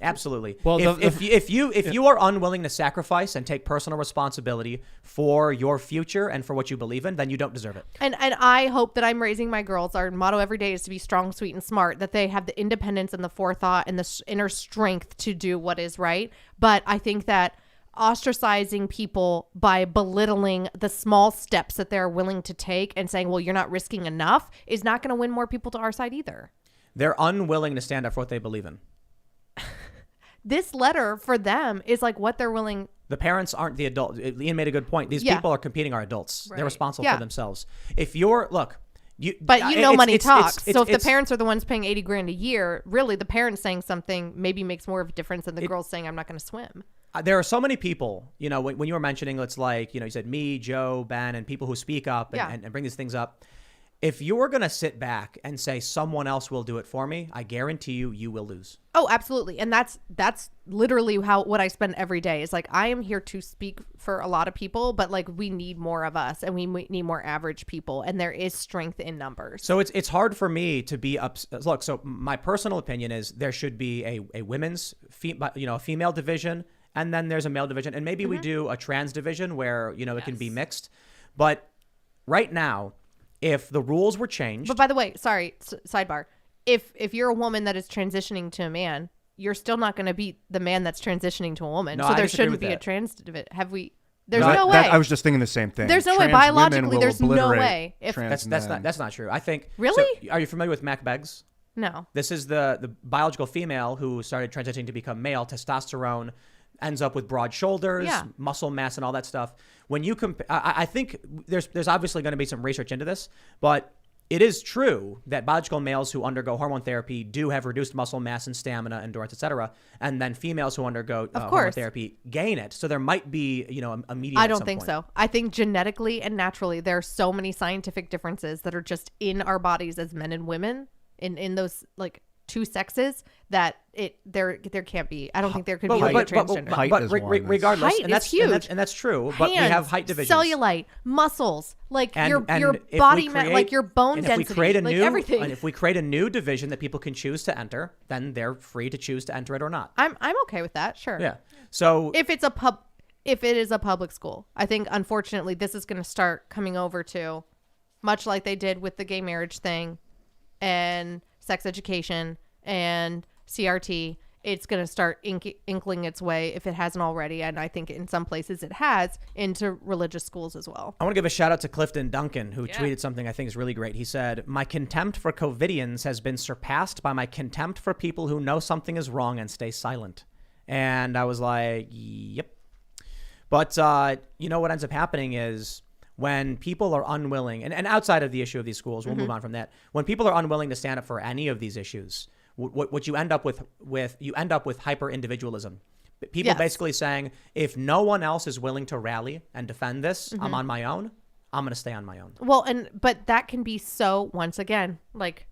Absolutely. Well, if you are unwilling to sacrifice and take personal responsibility for your future and for what you believe in, then you don't deserve it. And I hope that I'm raising my girls. Our motto every day is to be strong, sweet, and smart, that they have the independence and the forethought and the inner strength to do what is right. But I think that ostracizing people by belittling the small steps that they're willing to take and saying, well, you're not risking enough, is not going to win more people to our side either. They're unwilling to stand up for what they believe in. This letter for them is like what they're willing. The parents aren't the adult. Ian made a good point. These people are competing are adults. They're responsible for themselves. If you're, look, money talks. So if the it's- parents are the ones paying $80,000 a year, really the parents saying something maybe makes more of a difference than the girls saying, I'm not going to swim. There are so many people, when you were mentioning, it's like, you said me, Joe, Ben, and people who speak up and bring these things up. If you're going to sit back and say someone else will do it for me, I guarantee you will lose. Oh, absolutely. And that's literally what I spend every day is like, I am here to speak for a lot of people, but like we need more of us and we need more average people. And there is strength in numbers. So it's hard for me to be look, so my personal opinion is there should be a women's, a female division, and then there's a male division. And maybe we do a trans division where, it can be mixed. But right now, if the rules were changed. But by the way, sorry, sidebar. If you're a woman that is transitioning to a man, you're still not going to beat the man that's transitioning to a woman. No, so I there disagree shouldn't with be a that. trans division. There's no way. I was just thinking the same thing. There's no way. Trans Biologically, women will there's no obliterate way. If trans that's men. not true. I think. Really? So, are you familiar with Mac Beggs? No. This is the biological female who started transitioning to become male. Testosterone ends up with broad shoulders, muscle mass, and all that stuff. When you I think there's obviously going to be some research into this, but it is true that biological males who undergo hormone therapy do have reduced muscle mass and stamina, endurance, etc. And then females who undergo hormone therapy gain it. So there might be, a median. I don't think so. I think genetically and naturally, there are so many scientific differences that are just in our bodies as men and women in those like two sexes that there can't be. I don't think there could be like a transgender. Height is one. Regardless, Height and that's is huge. and that's true. But we have height divisions. Cellulite, muscles, like your if body, we create- like your bone and density, if we create a like new, everything. And if we create a new division that people can choose to enter, then they're free to choose to enter it or not. I'm okay with that. Sure. Yeah. So If it is a public school, I think unfortunately this is going to start coming over to, much like they did with the gay marriage thing, and sex education and CRT. It's going to start inkling its way, if it hasn't already, and I think in some places it has, into religious schools as well. I want to give a shout out to Clifton Duncan, who tweeted something I think is really great. He said, "My contempt for COVIDians has been surpassed by my contempt for people who know something is wrong and stay silent." And I was like, yep. But what ends up happening is when people are unwilling, and outside of the issue of these schools, we'll move on from that. When people are unwilling to stand up for any of these issues, what you end up with hyper individualism. People basically saying, if no one else is willing to rally and defend this, I'm on my own. I'm going to stay on my own. Well, but that can be so, once again, like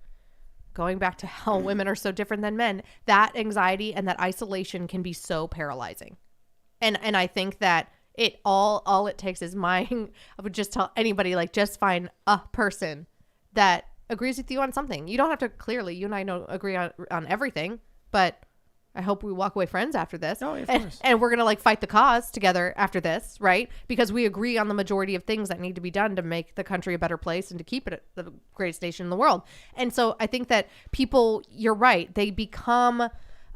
going back to how women are so different than men, that anxiety and that isolation can be so paralyzing. And I think that all it takes is I would just tell anybody, like, just find a person that agrees with you on something. You don't have to, clearly, you and I don't agree on everything, but I hope we walk away friends after this. Oh, yeah, of course. And we're going to fight the cause together after this, right? Because we agree on the majority of things that need to be done to make the country a better place and to keep it the greatest nation in the world. And so I think that people, you're right, they become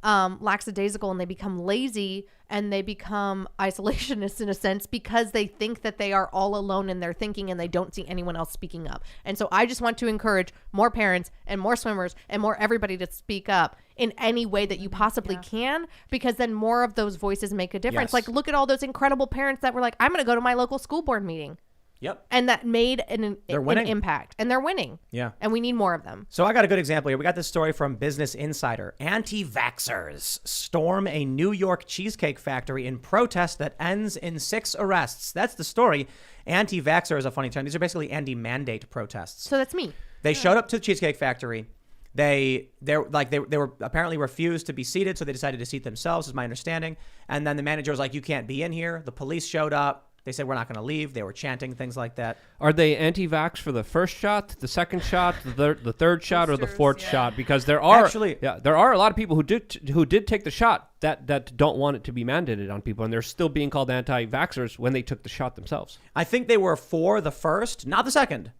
lackadaisical and they become lazy and they become isolationists in a sense because they think that they are all alone in their thinking and they don't see anyone else speaking up. And so I just want to encourage more parents and more swimmers and more everybody to speak up in any way that you possibly can, because then more of those voices make a difference. Yes. Like, look at all those incredible parents that were like, I'm going to go to my local school board meeting. Yep. And that made an winning. impact. And they're winning. Yeah. And we need more of them. So I got a good example here. We got this story from Business Insider. Anti-vaxxers storm a New York cheesecake factory in protest that ends in 6 arrests. That's the story. Anti-vaxxer is a funny term. These are basically anti-mandate protests. So that's me. They showed up to the Cheesecake Factory. They were apparently refused to be seated, so they decided to seat themselves, is my understanding. And then the manager was like, "You can't be in here." The police showed up. They said, "We're not going to leave." They were chanting things like that. Are they anti-vax for the first shot, the second shot, the third shot, or the fourth shot? Because there are there are a lot of people who did take the shot that don't want it to be mandated on people, and they're still being called anti-vaxxers when they took the shot themselves. I think they were for the first, not the second.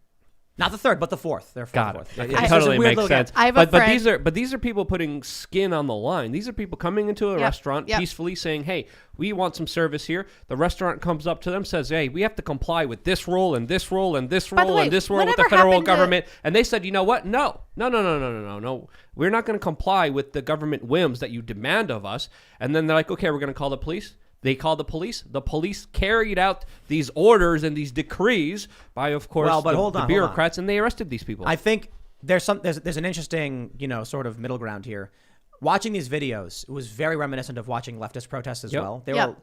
Not the third, but the fourth. They're for Got the it. fourth. It totally makes sense. I have a but friend- these are people putting skin on the line. These are people coming into a restaurant peacefully saying, "Hey, we want some service here." The restaurant comes up to them, says, "Hey, we have to comply with this rule and this rule and this rule and this rule with the federal government." And they said, "You know what? No. We're not going to comply with the government whims that you demand of us." And then they're like, "Okay, we're going to call the police." They called the police. The police carried out these orders and these decrees by, of course, the bureaucrats, and they arrested these people. I think there's an interesting, sort of middle ground here. Watching these videos, it was very reminiscent of watching leftist protests as well. They were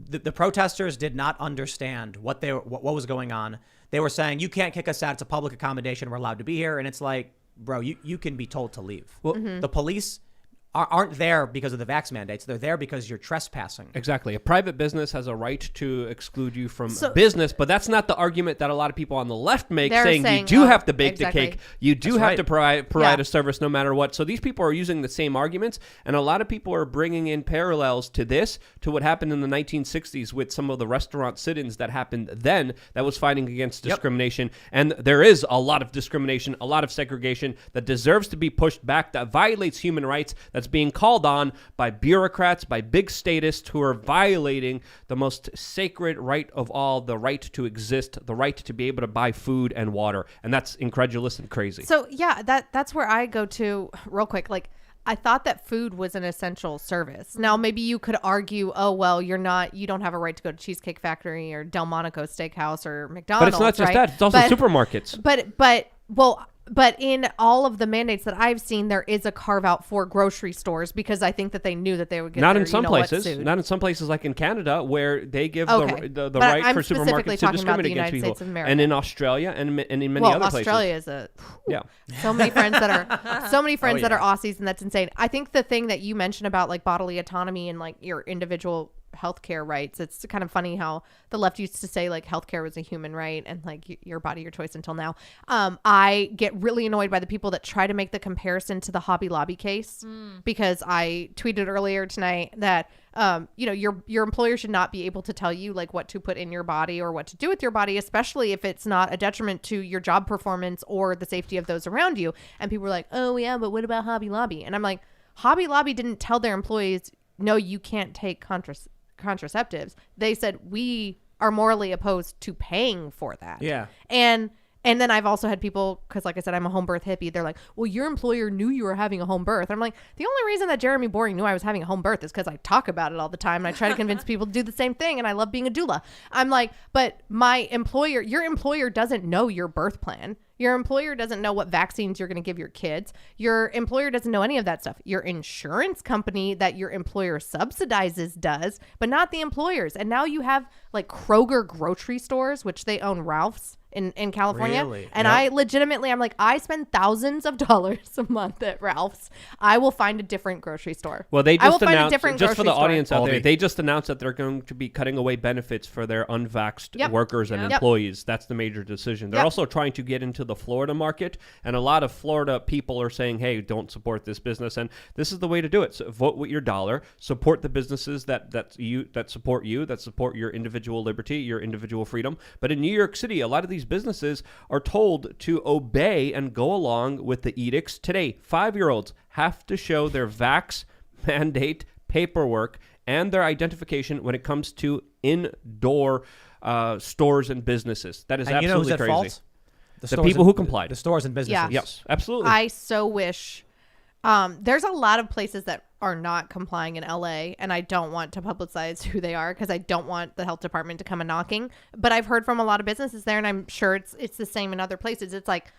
the protesters did not understand what was going on. They were saying, "You can't kick us out. It's a public accommodation. We're allowed to be here." And it's like, bro, you can be told to leave. Well, the police aren't there because of the vax mandates. They're there because you're trespassing. Exactly. A private business has a right to exclude you from business, but that's not the argument that a lot of people on the left make, saying you do have to bake the cake. You do have to provide a service no matter what. So these people are using the same arguments, and a lot of people are bringing in parallels to this, to what happened in the 1960s with some of the restaurant sit-ins that happened then that was fighting against discrimination. And there is a lot of discrimination, a lot of segregation that deserves to be pushed back, that violates human rights, that's being called on by bureaucrats, by big statists who are violating the most sacred right of all, the right to exist, the right to be able to buy food and water. And that's incredulous and crazy. So yeah, that's where I go to real quick. Like, I thought that food was an essential service. Now, maybe you could argue, oh, well, you don't have a right to go to Cheesecake Factory or Delmonico Steakhouse or McDonald's. But it's not just that. It's also supermarkets. But in all of the mandates that I've seen, there is a carve out for grocery stores, because I think that they knew that they would get not in some places, not in some places like in Canada, where they give the right for supermarkets to discriminate against people, and in Australia and in many other places. Australia is so many friends that are that are Aussies, and that's insane. I think the thing that you mentioned about like bodily autonomy and like your individual healthcare rights, it's kind of funny how the left used to say like healthcare was a human right and like your body, your choice until now. I get really annoyed by the people that try to make the comparison to the Hobby Lobby case, because I tweeted earlier tonight that your employer should not be able to tell you like what to put in your body or what to do with your body, especially if it's not a detriment to your job performance or the safety of those around you. And people were like, "Oh yeah, but what about Hobby Lobby?" And I'm like, Hobby Lobby didn't tell their employees, "No, you can't take contraceptives." They said, "We are morally opposed to paying for that." Yeah. And then I've also had people, because like I said, I'm a home birth hippie. They're like, "Well, your employer knew you were having a home birth." I'm like, the only reason that Jeremy Boring knew I was having a home birth is because I talk about it all the time. And I try to convince people to do the same thing. And I love being a doula. I'm like, but your employer doesn't know your birth plan. Your employer doesn't know what vaccines you're going to give your kids. Your employer doesn't know any of that stuff. Your insurance company that your employer subsidizes does, but not the employers. And now you have like Kroger grocery stores, which they own Ralph's in California. Really? And Yep. I legitimately, I'm like, I spend thousands of dollars a month at Ralph's. I will find a different grocery store. Well, they I will just find a announced, different just for grocery the audience store. out there, Aldi. they just announced that they're going to be cutting away benefits for their unvaxxed workers and employees. That's the major decision. They're also trying to get into the Florida market, and a lot of Florida people are saying, "Hey, don't support this business," and this is the way to do it. So vote with your dollar. Support the businesses that support you, that support your individual liberty, your individual freedom. But in New York City, a lot of these businesses are told to obey and go along with the edicts. Today, 5-year-olds have to show their vax mandate paperwork and their identification when it comes to indoor stores and businesses. That is And absolutely who's at crazy. fault? The people who complied. The stores and businesses. Yeah. Yes, absolutely. I so wish There's a lot of places that are not complying in LA, and I don't want to publicize who they are because I don't want the health department to come a knocking. But I've heard from a lot of businesses there, and I'm sure it's the same in other places. It's like,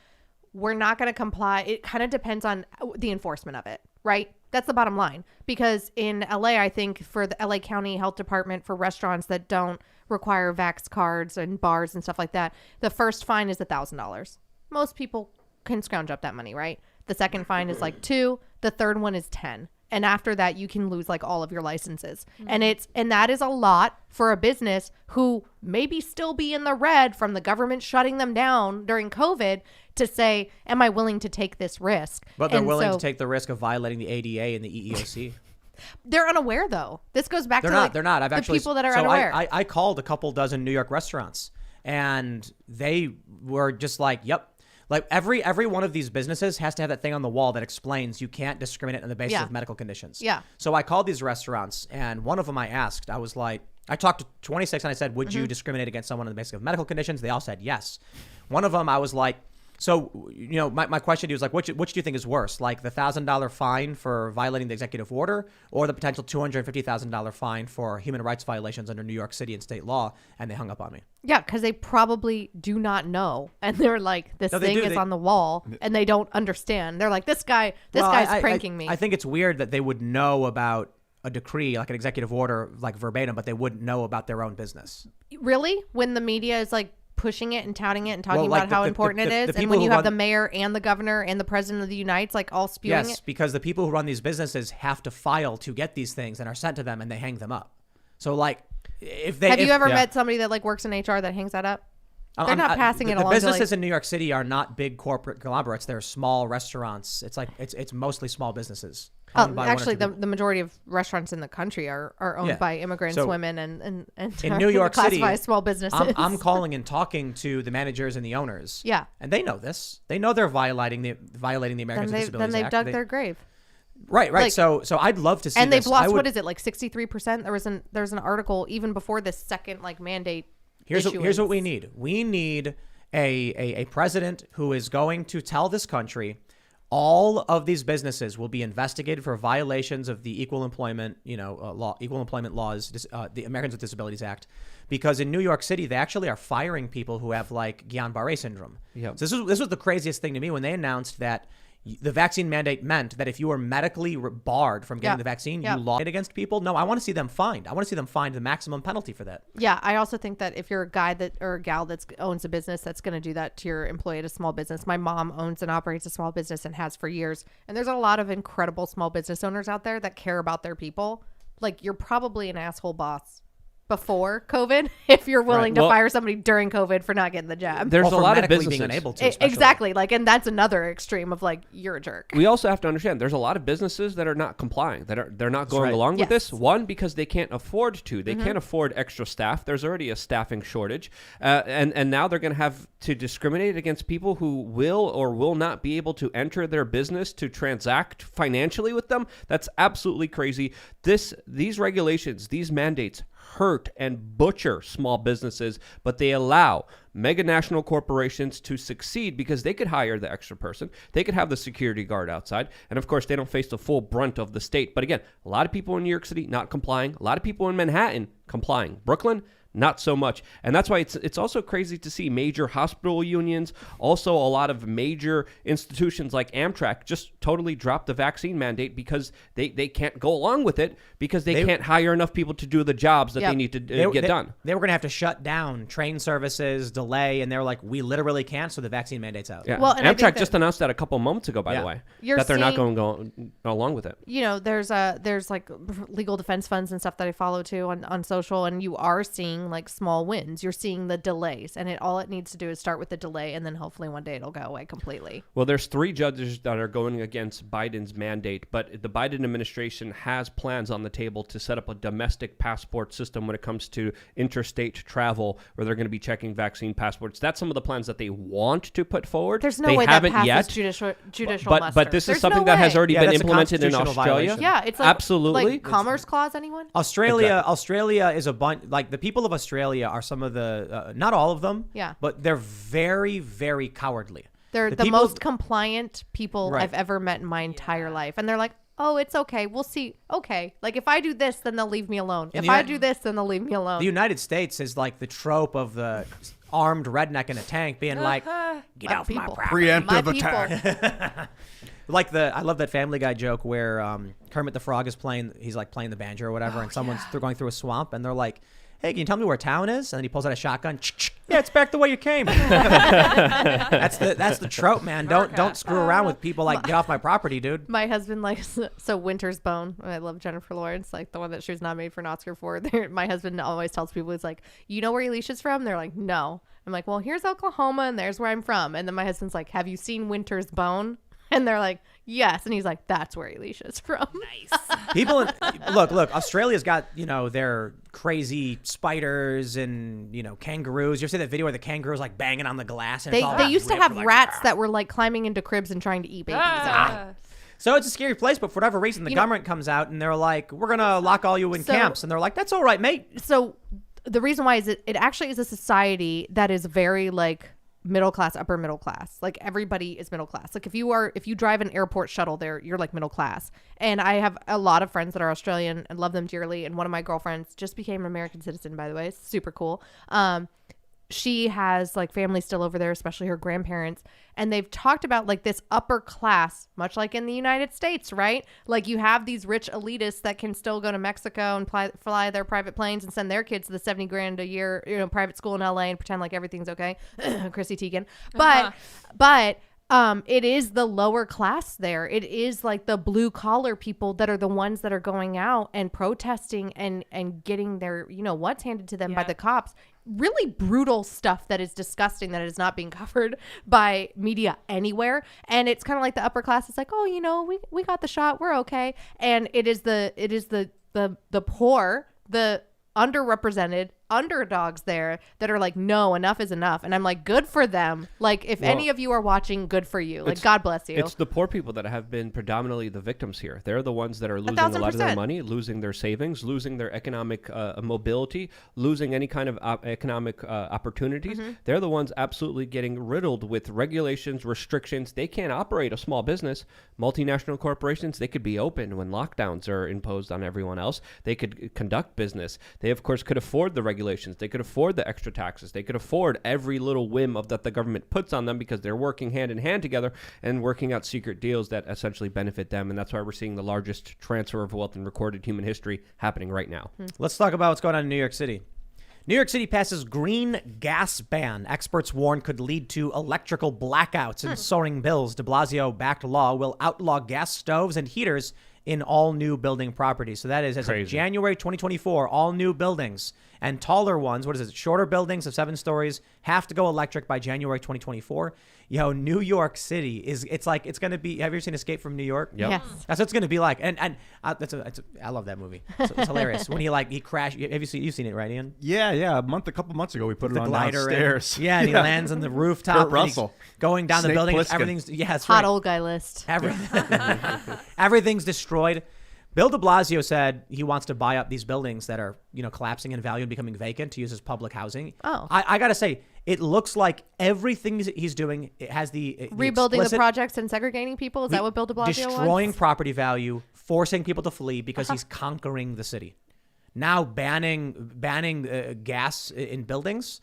we're not going to comply. It kind of depends on the enforcement of it, right? That's the bottom line. Because in LA, I think for the LA County Health Department, for restaurants that don't require Vax cards and bars and stuff like that, the first fine is $1,000. Most people can scrounge up that money, right? The second fine is like $2. The third one is $10. And after that, you can lose like all of your licenses. Mm-hmm. And that is a lot for a business who maybe still be in the red from the government shutting them down during COVID to say, am I willing to take this risk? But they're willing to take the risk of violating the ADA and the EEOC. They're unaware, though. This goes back they're to not. They're not. I've the actually people that are so unaware. I called a couple dozen New York restaurants, and they were just like, "Yep." Like every one of these businesses has to have that thing on the wall that explains you can't discriminate on the basis of medical conditions. Yeah. So I called these restaurants, and one of them I asked, I was like, I talked to 26 and I said, would you discriminate against someone on the basis of medical conditions? They all said yes. One of them I was like, so, you know, my question to you is like, which do you think is worse? Like the $1,000 fine for violating the executive order or the potential $250,000 fine for human rights violations under New York City and state law? And they hung up on me. Yeah, because they probably do not know. And they're like, this thing is on the wall and they don't understand. They're like, this guy's pranking me. I think it's weird that they would know about a decree, like an executive order, like verbatim, but they wouldn't know about their own business. Really? When the media is like pushing it and touting it and talking about how important it is, and when you have the mayor and the governor and the president of the United States like all spewing it? Yes, because the people who run these businesses have to file to get these things and are sent to them, and they hang them up. So like, if they have you ever met somebody that like works in HR that hangs that up? They're not passing it along. The businesses in New York City are not big corporate conglomerates. They're small restaurants. It's like it's mostly small businesses. Actually, the majority of restaurants in the country are owned by immigrants, women, and in New York City, classified small businesses. I'm calling and talking to the managers and the owners. Yeah, and they know this. They know they're violating the Americans with Disabilities Act. Then they've dug their grave. Right. Like, so I'd love to see. And they've lost what is it, like 63%? There's an article even before this second like mandate. Here's what we need. We need a president who is going to tell this country all of these businesses will be investigated for violations of the equal employment laws, the Americans with Disabilities Act, because in New York City they actually are firing people who have like Guillain-Barré syndrome. Yep. So this was the craziest thing to me when they announced that the vaccine mandate meant that if you were medically barred from getting the vaccine, you lost it against people. No, I want to see them fined. I want to see them fined the maximum penalty for that. Yeah, I also think that if you're a guy or a gal that owns a business that's going to do that to your employee at a small business. My mom owns and operates a small business and has for years. And there's a lot of incredible small business owners out there that care about their people. Like, you're probably an asshole boss before COVID if you're willing to fire somebody during COVID for not getting the jab. There's a lot of businesses being unable to, exactly, like, and that's another extreme of like, you're a jerk. We also have to understand there's a lot of businesses that are not complying, they're not going along with this. One, because they can't afford to. They can't afford extra staff. There's already a staffing shortage, and now they're going to have to discriminate against people who will or will not be able to enter their business to transact financially with them. That's absolutely crazy. These regulations, these mandates hurt and butcher small businesses, but they allow mega national corporations to succeed because they could hire the extra person. They could have the security guard outside. And of course, they don't face the full brunt of the state. But again, a lot of people in New York City not complying. A lot of people in Manhattan complying. Brooklyn, not so much. And that's why it's also crazy to see major hospital unions, also a lot of major institutions like Amtrak just totally drop the vaccine mandate because they can't go along with it because they can't hire enough people to do the jobs that they need to get done. They were going to have to shut down train services, delay, and they're like, we literally can't, so the vaccine mandate's out. Yeah. Well, Amtrak just announced that a couple months ago, by the way, that they're not going along with it. You know, there's like legal defense funds and stuff that I follow too on social, and you are seeing like small wins. You're seeing the delays, and all it needs to do is start with the delay, and then hopefully one day it'll go away completely. Well, there's 3 judges that are going against Biden's mandate, but the Biden administration has plans on the table to set up a domestic passport system when it comes to interstate travel, where they're going to be checking vaccine passports. That's some of the plans that they want to put forward. There's no way that passes judicial muster. But this is something that has already been implemented in Australia. Violation. Yeah, it's like, absolutely. Like Commerce Clause, anyone? Australia is a bunch, like the people of Australia are some of the, not all of them, but they're very, very cowardly. They're the people- most compliant people Right. I've ever met in my entire life. And they're like, oh, it's okay. We'll see. Okay. Like if I do this, then they'll leave me alone. In If the I Uni- do this, then they'll leave me alone. The United States is like the trope of the armed redneck in a tank being like, get My off my people. property. Preemptive My attack. Like I love that Family Guy joke where Kermit the Frog is he's like playing the banjo or whatever, and someone's they're going through a swamp, and they're like, hey, can you tell me where town is? And then he pulls out a shotgun. Yeah, it's back the way you came. That's the trope, man. Don't screw around with people like, get off my property, dude. My husband likes so Winter's Bone. I love Jennifer Lawrence, like the one that she was nominated for an Oscar for. My husband always tells people, he's like, you know where Elisha's from? They're like, no. I'm like, well, here's Oklahoma, and there's where I'm from. And then my husband's like, have you seen Winter's Bone? And they're like, yes. And he's like, that's where Elisha's from. Nice. People, look, Australia's got, their crazy spiders and, kangaroos. You ever see that video where the kangaroo's like banging on the glass? And They it's all used to ripped, have like, rats that were like climbing into cribs and trying to eat babies. So it's a scary place, but for whatever reason, the government comes out and they're like, we're going to lock all you in camps. And they're like, that's all right, mate. So the reason why is it actually is a society that is very like middle class, upper middle class. Like everybody is middle class. Like if you drive an airport shuttle there, you're like middle class. And I have a lot of friends that are Australian and love them dearly. And one of my girlfriends just became an American citizen, by the way. It's super cool. She has like family still over there, especially her grandparents. And they've talked about like this upper class, much like in the United States, right? Like you have these rich elitists that can still go to Mexico and fly their private planes and send their kids to the $70,000 a year, private school in LA and pretend like everything's okay. Chrissy Teigen. But it is the lower class there. It is like the blue collar people that are the ones that are going out and protesting and getting their, what's handed to them by the cops. Really brutal stuff that is disgusting that is not being covered by media anywhere. And it's kind of like the upper class. It's like, oh, we got the shot. We're okay. And it is the poor, the underrepresented underdogs there that are like, no, enough is enough. And I'm like, good for them. Like if any of you are watching, good for you. Like God bless you. It's the poor people that have been predominantly the victims here. They're the ones that are losing a lot of their money, losing their savings, losing their economic mobility, losing any kind of economic opportunities. They're the ones absolutely getting riddled with regulations, restrictions. They can't operate a small business. Multinational corporations, they could be open when lockdowns are imposed on everyone else. They could conduct business. They, of course, could afford the regulations. They could afford the extra taxes. They could afford every little whim that the government puts on them because they're working hand in hand together and working out secret deals that essentially benefit them. And that's why we're seeing the largest transfer of wealth in recorded human history happening right now. Let's talk about what's going on in New York City. New York City passes green gas ban. Experts warn could lead to electrical blackouts and soaring bills. De Blasio-backed law will outlaw gas stoves and heaters in all new building properties. So that is as of January 2024, all new buildings and taller ones, what is it, shorter buildings of 7 stories have to go electric by January 2024. New York City it's going to be, have you ever seen Escape from New York? Yep. Yes. That's what it's going to be like. And I love that movie. It's hilarious. When he crashed, you've seen it, right, Ian? Yeah. A couple months ago, we put it on glider downstairs. And he lands on the rooftop. Kurt Russell. Going down Snake the building. Plissken. Everything's, that's Hot right. old guy list. Everything's destroyed. Bill de Blasio said he wants to buy up these buildings that are, collapsing in value and becoming vacant to use as public housing. Oh. I got to say, it looks like everything he's doing, it has the Rebuilding the explicit- projects and segregating people. Is that what Bill de Blasio destroying wants? property value, forcing people to flee because he's conquering the city. Now banning gas in buildings.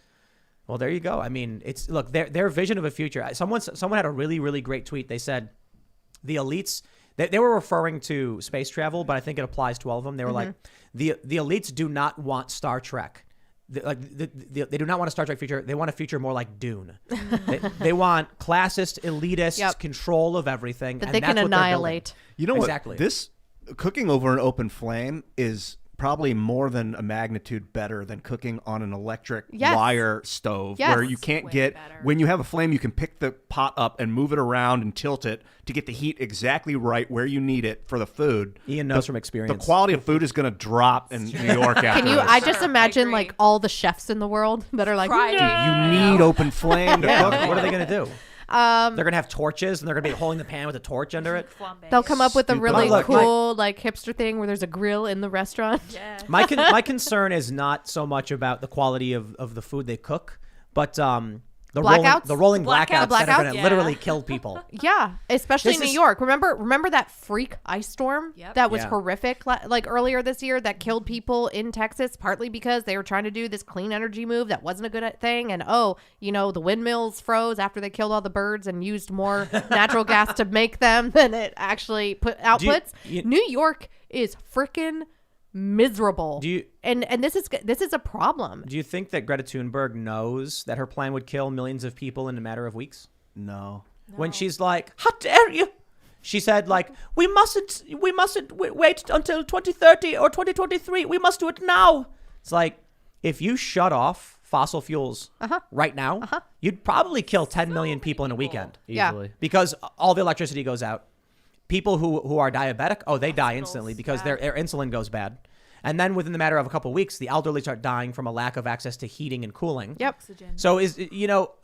Well, there you go. I mean, it's look their vision of a future. Someone had a really, really great tweet. They said the elites. They were referring to space travel, but I think it applies to all of them. They were like, the elites do not want Star Trek. They do not want a Star Trek future. They want a future more like Dune. they want classist, elitist control of everything. That and they that's can what they're building. annihilate. You know Exactly. what? This cooking over an open flame is probably more than a magnitude better than cooking on an electric wire stove Yes. where you can't Way get, better. when you have a flame, you can pick the pot up and move it around and tilt it to get the heat exactly right where you need it for the food. Ian knows from experience. The quality of food is going to drop in New York after Can you? this. I just Sure, I imagine agree. like all the chefs in the world that are like, Crying. "No." You need open flame to cook. What are they going to do? They're going to have torches and they're going to be holding the pan with a torch under it. Flambe. They'll come up with a Stupid. really Look, cool like hipster thing where there's a grill in the restaurant. Yeah. My concern is not so much about the quality of the food they cook, but Blackouts? the rolling blackouts, that are going to yeah. literally kill people. Yeah, especially This in New is- York. Remember that freak ice storm Yep. that was Yeah. horrific like earlier this year that killed people in Texas partly because they were trying to do this clean energy move that wasn't a good thing, and the windmills froze after they killed all the birds and used more natural gas to make them than it actually outputs. New York is freaking miserable. And this is a problem. Do you think that Greta Thunberg knows that her plan would kill millions of people in a matter of weeks? No. When she's like, "How dare you?" She said, like, we mustn't wait until 2030 or 2023. We must do it now. It's like, if you shut off fossil fuels right now, you'd probably kill 10 million people in a weekend. Yeah. Easily. Because all the electricity goes out. People who are diabetic, they die instantly because their insulin goes bad. And then within the matter of a couple of weeks, the elderly start dying from a lack of access to heating and cooling. Yep. Oxygen. So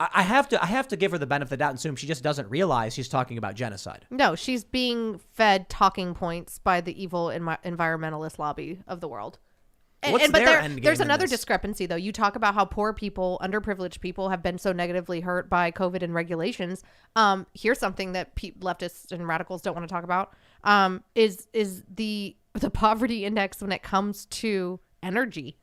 I have to give her the benefit of the doubt and assume she just doesn't realize she's talking about genocide. No, she's being fed talking points by the evil environmentalist lobby of the world. What's their end game there's in another this? discrepancy, though. You talk about how poor people, underprivileged people, have been so negatively hurt by COVID and regulations. Here's something that leftists and radicals don't want to talk about: is the poverty index when it comes to energy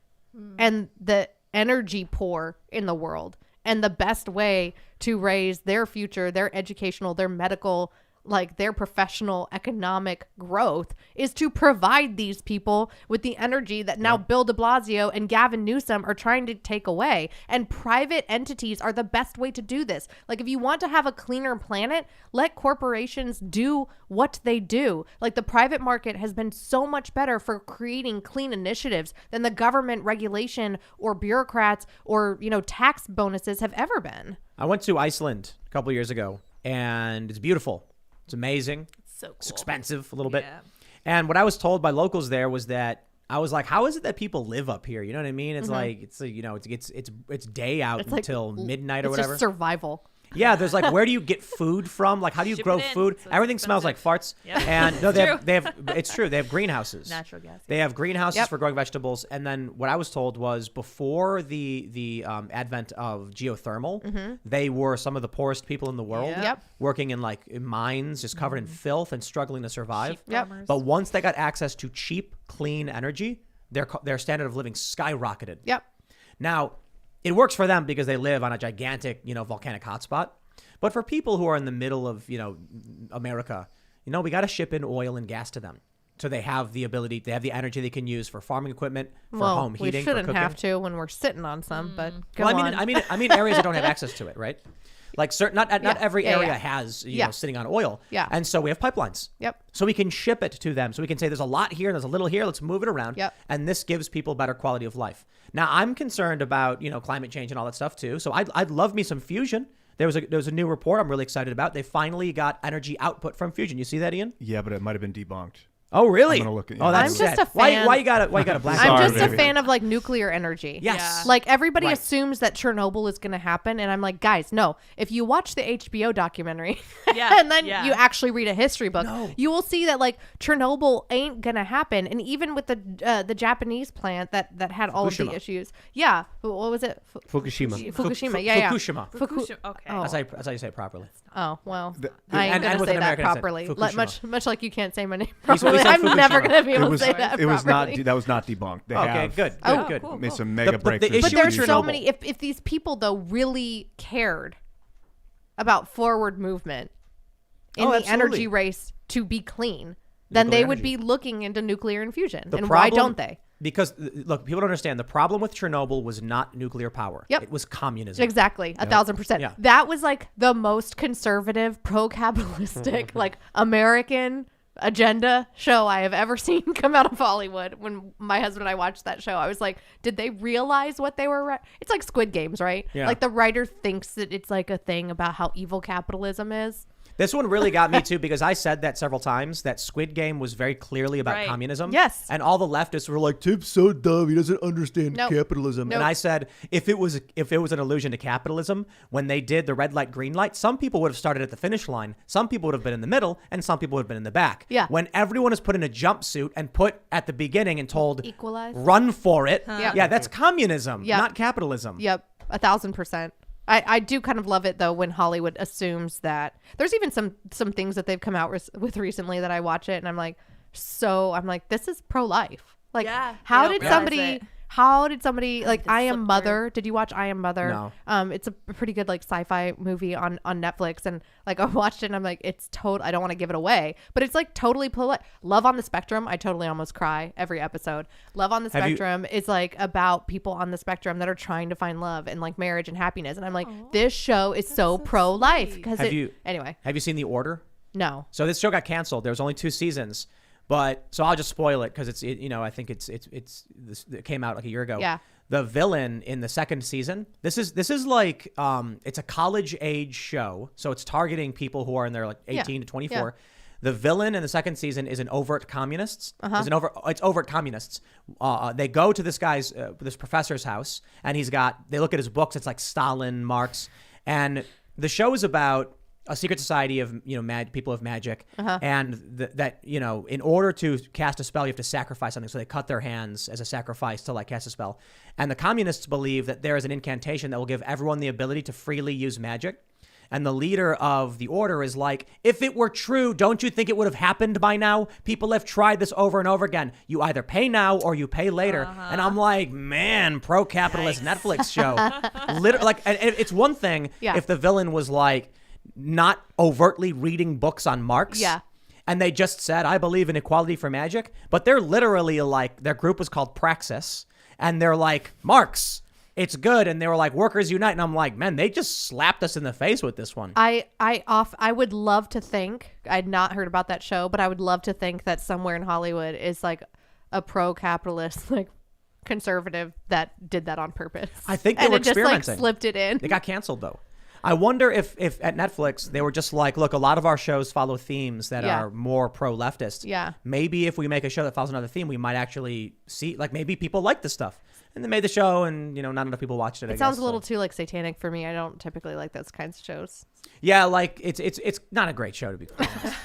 and the energy poor in the world, and the best way to raise their future, their educational, their medical, like their professional economic growth is to provide these people with the energy that now Bill de Blasio and Gavin Newsom are trying to take away. And private entities are the best way to do this. Like, if you want to have a cleaner planet, let corporations do what they do. Like, the private market has been so much better for creating clean initiatives than the government regulation or bureaucrats or, tax bonuses have ever been. I went to Iceland a couple years ago, and it's beautiful. It's amazing. So cool. It's expensive a little bit. Yeah. And what I was told by locals there was that I was like, how is it that people live up here? You know what I mean? It's like, it's day out It's like until midnight or It's whatever. just survival. Yeah, there's like, where do you get food from? Like, how do you Ship grow it in, food? so it's Everything smells like farts. Yep. And no, It's they have. It's true. They have greenhouses. Natural gas. They have greenhouses Yep. for growing vegetables. And then what I was told was before the advent of geothermal, they were some of the poorest people in the world. Yep. Working in mines, just covered in filth and struggling to survive. Sheep Yep. farmers. But once they got access to cheap, clean energy, their standard of living skyrocketed. Yep. Now, it works for them because they live on a gigantic, volcanic hotspot. But for people who are in the middle of, America, we got to ship in oil and gas to them. So they have the ability, they have the energy they can use for farming equipment, for home we heating, for shouldn't cooking. have to when we're sitting on some, but go Well, on. I mean areas that don't have access to it, right? Like not every area has, sitting on oil. Yeah. And so we have pipelines. Yep. So we can ship it to them. So we can say there's a lot here, there's a little here, let's move it around. Yep. And this gives people better quality of life. Now, I'm concerned about, climate change and all that stuff too. So I'd love me some fusion. There was a new report I'm really excited about. They finally got energy output from fusion. You see that, Ian? Yeah, but it might have been debunked. Oh, really? I'm gonna look at- Oh, that's I'm just sad. a fan- Why you got a black? I'm Sorry, just a baby. fan of nuclear energy. Yes. Yeah. Like, everybody Right. assumes that Chernobyl is going to happen, and I'm like, guys, no. If you watch the HBO documentary Yeah, and then yeah. you actually read a history book, you will see that Chernobyl ain't going to happen. And even with the Japanese plant that had all of the Fukushima. issues, yeah. What was it? Fukushima. Fukushima. Yeah. Fukushima. Fukushima. Okay. Oh. That's how you say it properly. Oh, well, The- I ain't and going to with say an that American accent, properly. Fukushima. Much like you can't say my name We said properly. I'm never Fukushima. going to be able It was. to say that It was not. properly. That was not debunked. They Okay, have good. Oh, Good. cool. made some mega The- but the breakthroughs. But issue there's with so Chernobyl- many. If these people though really cared about forward movement in Oh, the absolutely. energy race to be clean, then Nuclear they would energy. be looking into nuclear infusion. The And why problem- don't they? Because look, people don't understand. The problem with Chernobyl was not nuclear power. Yep. It was communism. Exactly, 1,000%. Yeah. That was the most conservative, pro-capitalistic, American agenda show I have ever seen come out of Hollywood. When my husband and I watched that show, I was like, did they realize what they were? It's like Squid Games, right? Yeah. The writer thinks that it's a thing about how evil capitalism is. This one really got me too because I said that several times that Squid Game was very clearly about Right. communism. Yes. And all the leftists were like, Tim's so dumb, he doesn't understand Nope. capitalism. Nope. And I said, if it was an allusion to capitalism, when they did the red light, green light, some people would have started at the finish line, some people would have been in the middle, and some people would have been in the back. Yeah. When everyone is put in a jumpsuit and put at the beginning and told, Equalize. run for it. Yep. Yeah, that's communism, Yep. not capitalism. Yep, 1,000%. I do kind of love it though when Hollywood assumes that there's even some things that they've come out with recently that I watch it and I'm like, this is pro-life. Like, Yeah, how they did don't somebody realize it. How did somebody like to I Am slip Mother? Did you watch I Am Mother? No. It's a pretty good like sci-fi movie on Netflix, and like I watched it and I'm like, it's I don't want to give it away, but it's like totally Love on the Spectrum. I totally almost cry every episode. Love on the Spectrum is like about people on the spectrum that are trying to find love and like marriage and happiness, and I'm like, this show is so pro-life because anyway. Have you seen The Order? No. So this show got canceled. There was only 2 seasons, but so I'll just spoil it because I think it came out like a year ago. Yeah. The villain in the 2nd season. This is like it's a college age show, so it's targeting people who are in their like 18 to 24. Yeah. The villain in the 2nd season is an overt communist. It's overt communists. They go to this this professor's house, and they look at his books. It's like Stalin, Marx, and the show is about a secret society of people of magic, and that in order to cast a spell you have to sacrifice something, so they cut their hands as a sacrifice to like cast a spell. And the communists believe that there is an incantation that will give everyone the ability to freely use magic. And the leader of the order is like, if it were true, don't you think it would have happened by now? People have tried this over and over again. You either pay now or you pay later. And I'm like, man, pro-capitalist Netflix show. Literally, and it's one thing if the villain was like not overtly reading books on Marx. Yeah. And they just said, I believe in equality for magic. But they're literally like, their group was called Praxis. And they're like, Marx, it's good. And they were like, Workers Unite. And I'm like, man, they just slapped us in the face with this one. I would love to think, I'd not heard about that show, but I would love to think that somewhere in Hollywood is like a pro-capitalist, like conservative that did that on purpose. I think they were experimenting. Just like slipped it in. They got canceled though. I wonder if at Netflix they were just like, look, a lot of our shows follow themes that are more pro-leftist. Yeah. Maybe if we make a show that follows another theme, we might actually see, like, maybe people like this stuff. And they made the show, and not enough people watched it. It sounds a little too like satanic for me. I don't typically like those kinds of shows. Yeah, like it's not a great show to be honest.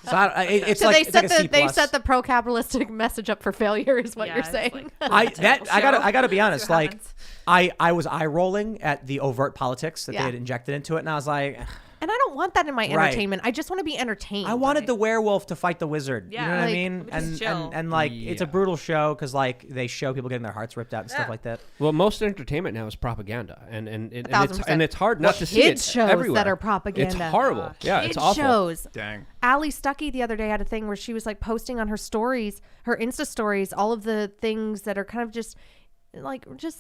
So it's so like they set the pro-capitalistic message up for failure, is what you're saying. Like, I gotta be honest. See what Like, happens. I was eye rolling at the overt politics that they had injected into it, and I was like, And I don't want that in my entertainment. I just want to be entertained. I wanted the werewolf to fight the wizard. Yeah, you know what I like, mean? just chill. And like it's a brutal show because like they show people getting their hearts ripped out and stuff like that. Well, most entertainment now is propaganda, and 1,000%. it's hard not to see it kids shows everywhere. that are propaganda. It's horrible. Yeah, Kids it's awful. shows. Dang. Allie Stuckey the other day had a thing where she was like posting on her stories, her Insta stories, all of the things that are kind of just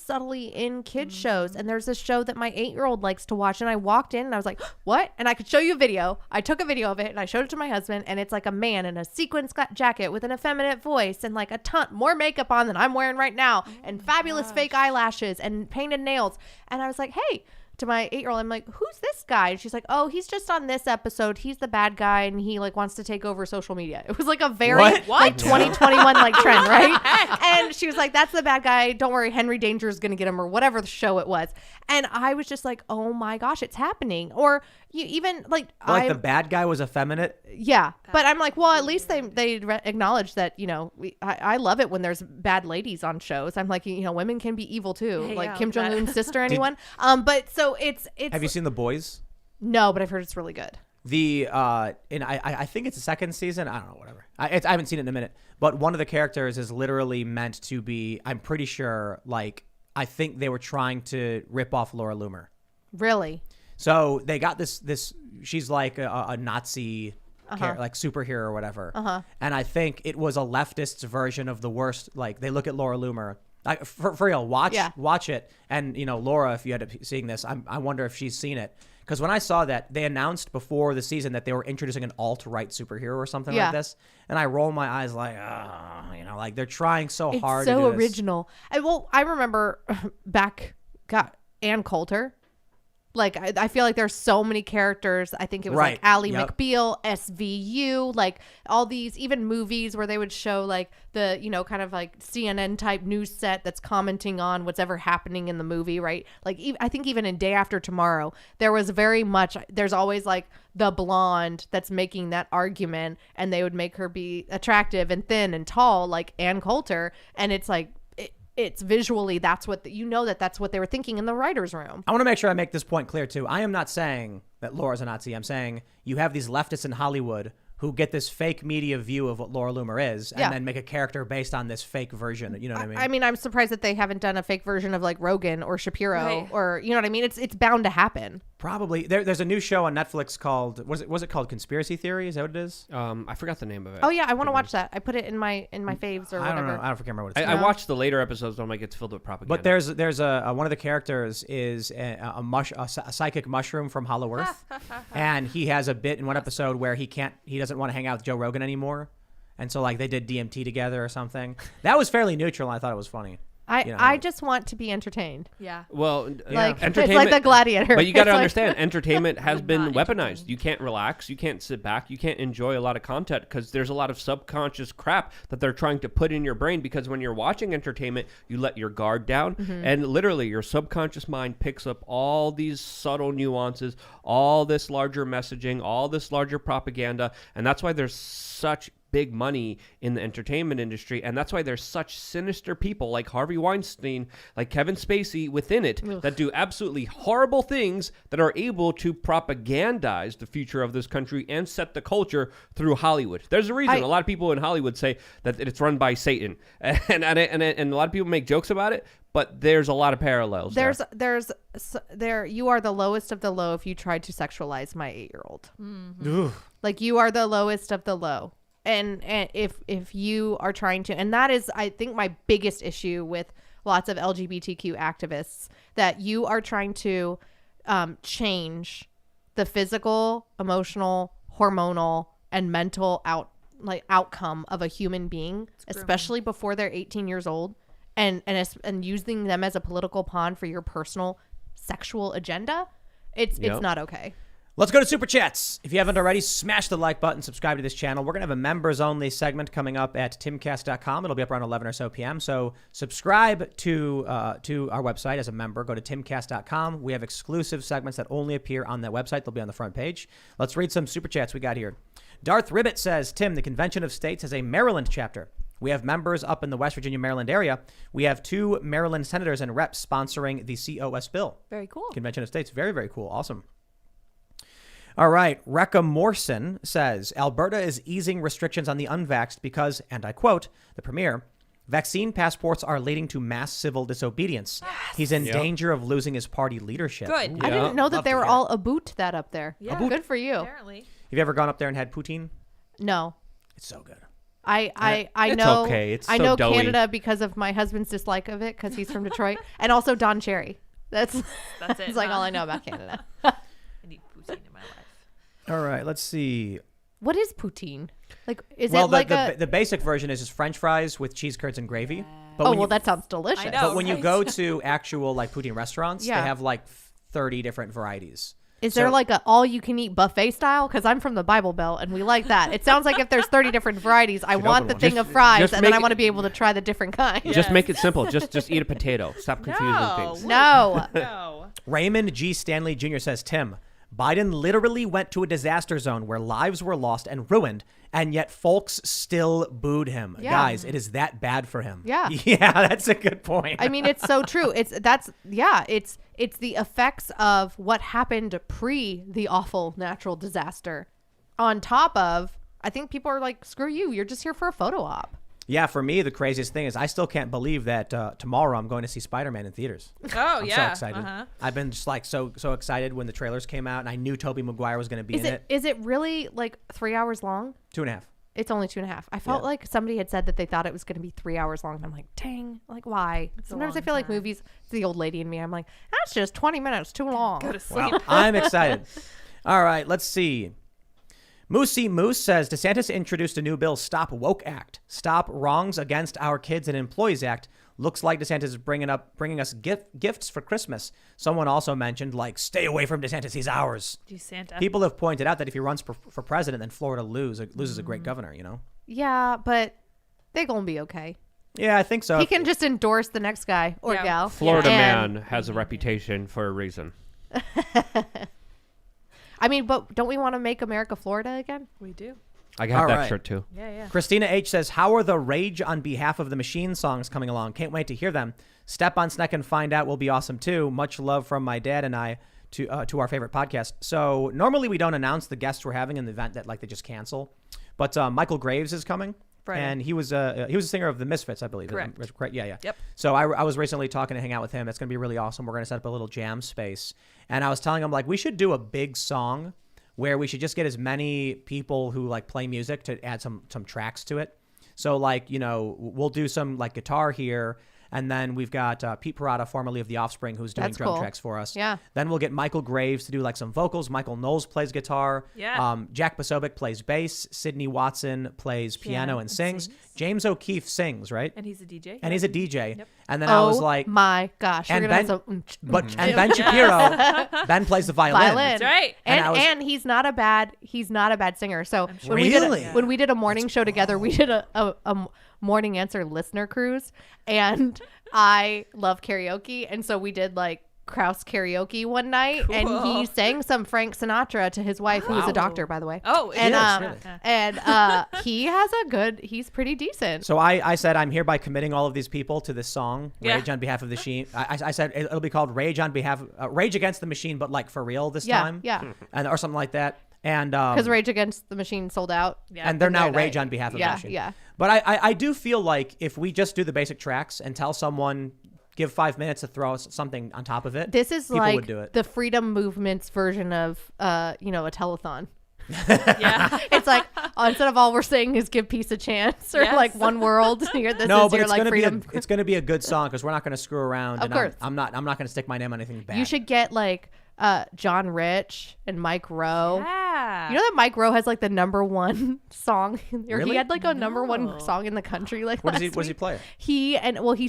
subtly in kids shows. And there's this show that my 8-year-old likes to watch, and I walked in and I was like, what? And I could show you a video. I took a video of it and I showed it to my husband, and it's like a man in a sequin jacket with an effeminate voice and like a ton more makeup on than I'm wearing right now, and fabulous fake eyelashes and painted nails. And I was like, hey, to my 8-year-old, I'm like, who's this guy? And she's like, oh, he's just on this episode. He's the bad guy, and he like wants to take over social media. It was like a very like 2021 like trend, right? And she was like, that's the bad guy. Don't worry, Henry Danger is gonna get him, or whatever the show it was. And I was just like, oh my gosh, it's happening. Or you even like the bad guy was effeminate. Yeah, but I'm like, well, at least they acknowledge that, I love it when there's bad ladies on shows. I'm like, women can be evil too, like Kim Jong Un's sister, anyone. But so it's. Have you seen The Boys? No, but I've heard it's really good. And I think it's the 2nd season. I don't know, whatever. I haven't seen it in a minute. But one of the characters is literally meant to be. I'm pretty sure. Like, I think they were trying to rip off Laura Loomer. Really? So they got this. She's like a Nazi, like superhero or whatever. And I think it was a leftist's version of the worst. Like, they look at Laura Loomer. Like, for real, watch it. And Laura, if you had to seeing this, I wonder if she's seen it. Because when I saw that, they announced before the season that they were introducing an alt-right superhero or something like this, and I roll my eyes like, like they're trying so hard. It's so to do this. original. I remember Ann Coulter. Like, I feel like there's so many characters. I think it was like Ally McBeal, SVU, like all these, even movies where they would show like the, kind of like CNN type news set that's commenting on what's ever happening in the movie, right? Like, I think even in Day After Tomorrow, there's always like the blonde that's making that argument, and they would make her be attractive and thin and tall, like Ann Coulter. And it's like, it's visually, that's what that's what they were thinking in the writer's room. I want to make sure I make this point clear too. I am not saying that Laura's a Nazi. I'm saying you have these leftists in Hollywood who get this fake media view of what Laura Loomer is and then make a character based on this fake version. You know what I mean? I mean, I'm surprised that they haven't done a fake version of like Rogan or Shapiro Right. or, you know what I mean? It's bound to happen. Probably. There's a new show on Netflix called, was it called Conspiracy Theory? Is that what it is? I forgot the name of it. Oh yeah, I want to watch that. I put it in my faves or I whatever. don't know. I don't remember what it's I called. watched the later episodes, but I'm like, it's filled with propaganda. But there's a one of the characters is a psychic mushroom from Hollow Earth, and he has a bit in one episode where he doesn't want to hang out with Joe Rogan anymore, and so like they did DMT together or something. That was fairly neutral, and I thought it was funny. I just want to be entertained. Yeah. Well, Like entertainment, it's like the Gladiator. But you got to It's like- understand, entertainment has been Not weaponized. entertaining. You can't relax. You can't sit back. You can't enjoy a lot of content because there's a lot of subconscious crap that they're trying to put in your brain. Because when you're watching entertainment, you let your guard down, and literally your subconscious mind picks up all these subtle nuances, all this larger messaging, all this larger propaganda, and that's why there's such big money in the entertainment industry, and that's why there's such sinister people like Harvey Weinstein, like Kevin Spacey within it that do absolutely horrible things that are able to propagandize the future of this country and set the culture through Hollywood. There's a reason a lot of people in Hollywood say that it's run by Satan, and a lot of people make jokes about it, but there's a lot of parallels. There you are the lowest of the low if you tried to sexualize my 8-year-old. Ugh. Like you are the lowest of the low. And if you are trying to, and that is, I think, my biggest issue with lots of LGBTQ activists, that you are trying to change the physical, emotional, hormonal, and mental outcome of a human being, especially before they're 18 years old, and using them as a political pawn for your personal sexual agenda. It's not okay. Let's go to Super Chats. If you haven't already, smash the like button, subscribe to this channel. We're going to have a members-only segment coming up at timcast.com. It'll be up around 11 or so p.m. So subscribe to our website as a member. Go to timcast.com. We have exclusive segments that only appear on that website. They'll be on the front page. Let's read some Super Chats we got here. Darth Ribbit says, Tim, the Convention of States has a Maryland chapter. We have members up in the West Virginia, Maryland area. We have 2 Maryland senators and reps sponsoring the COS bill. Very cool. Convention of States. Very, very cool. Awesome. All right. Rekha Morrison says, Alberta is easing restrictions on the unvaxxed because, and I quote, the premier, vaccine passports are leading to mass civil disobedience. Yes. He's in danger of losing his party leadership. Good. Ooh. I didn't know that they were all about that up there. Yeah. Good for you. Apparently. Have you ever gone up there and had poutine? No. It's so good. I It's know okay. It's I so know doughy. Canada because of my husband's dislike of it because he's from Detroit, and also Don Cherry. That's it. It's like all I know about Canada. I need poutine in my life. All right. Let's see. What is poutine? Like, is Well, it like the basic version is just French fries with cheese curds and gravy. But Oh when well, you, that sounds delicious. I know. but when you right? go to actual like poutine restaurants, Yeah. they have like 30 different varieties. Is there like a all-you-can-eat buffet style? Because I'm from the Bible Belt, and we like that. It sounds like if there's 30 different varieties, I want the one. thing of fries, just and then make I want to it- be able to try the different kinds. Just make it simple. Just eat a potato. Stop confusing things. No. No. Raymond G. Stanley Jr. says, Tim, Biden literally went to a disaster zone where lives were lost and ruined, and yet folks still booed him. Yeah. Guys, it is that bad for him. Yeah. Yeah, that's a good point. I mean, it's so true. It's the effects of what happened pre the awful natural disaster. On top of, I think people are like, screw you. You're just here for a photo op. Yeah, for me, the craziest thing is I still can't believe that tomorrow I'm going to see Spider-Man in theaters. Oh, I'm yeah. so excited. Uh-huh. I've been just like so excited when the trailers came out, and I knew Tobey Maguire was going to be in it. Is it really like 3 hours long? 2.5. It's only 2.5. I felt like somebody had said that they thought it was going to be 3 hours long. And I'm like, dang, like why? Sometimes I long feel like time. movies, it's the old lady in me. I'm like, that's just 20 minutes too long. Go to sleep. Wow, I'm excited. All right, let's see. Moosey Moose says DeSantis introduced a new bill, Stop Woke Act, Stop Wrongs Against Our Kids and Employees Act. Looks like DeSantis is bringing us gifts for Christmas. Someone also mentioned, like, stay away from DeSantis, he's ours. Gee, Santa. People have pointed out that if he runs for president, then Florida loses a great governor, you know? Yeah, but they're going to be okay. Yeah, I think so. He can just endorse the next guy or Yeah. gal. Florida And- man has a reputation for a reason. I mean, but don't we want to make America Florida again? We do. I got All that right. shirt too. Yeah. Christina H says, how are the Rage on Behalf of the Machine songs coming along? Can't wait to hear them. Step on Sneck and Find Out will be awesome too. Much love from my dad and I to our favorite podcast. So normally we don't announce the guests we're having in the event that like they just cancel. But Michael Graves is coming. Friday. And he was a singer of the Misfits, I believe. Correct. Yeah. Yep. So I was recently talking to hang out with him. It's going to be really awesome. We're going to set up a little jam space. And I was telling him, like, we should do a big song where we should just get as many people who, like, play music to add some tracks to it. So, like, you know, we'll do some, like, guitar here. And then we've got Pete Parada, formerly of The Offspring, who's doing That's drum cool. tracks for us. Yeah. Then we'll get Michael Graves to do like some vocals. Michael Knowles plays guitar. Yeah. Jack Posobiec plays bass. Sydney Watson plays piano and sings. James O'Keefe sings, right? And he's a DJ. And he's a DJ. Yep. And then I was Oh like, my gosh. and You're gonna have Ben- some and Ben Shapiro, Ben plays the violin. That's right. And And, I was- and he's not a bad singer. So sure. Really? when we did a morning show together, we did a morning answer listener cruise, and I love karaoke, and so we did like Krauss karaoke one night, and he Cool. sang some Frank Sinatra to his wife, who's Wow. a doctor, by the way. Oh, and is, really? he's pretty decent. So I said, I'm hereby committing all of these people to this song, Yeah. Rage on Behalf of the Machine. I said it'll be called Rage Against the Machine, but like for real this time. Yeah. And or something like that. And Because Rage Against the Machine sold out. Yeah. and they're now They're Rage not- on Behalf of yeah, the Machine. yeah. But I do feel like if we just do the basic tracks and tell someone, give 5 minutes to throw something on top of it, This is people like would do it. the freedom movement's version of, a telethon. Yeah. It's like instead of all we're saying is give peace a chance or Yes. like one world. Here, this No, is but your it's like gonna freedom. it's gonna be a good song because we're not gonna screw around. Of and course. I'm not gonna stick my name on anything bad. You should get like John Rich and Mike Rowe. Yeah. You know that Mike Rowe has like the #1 song, or Really? he had like a #1 song in the country. Like What does last he week. play? He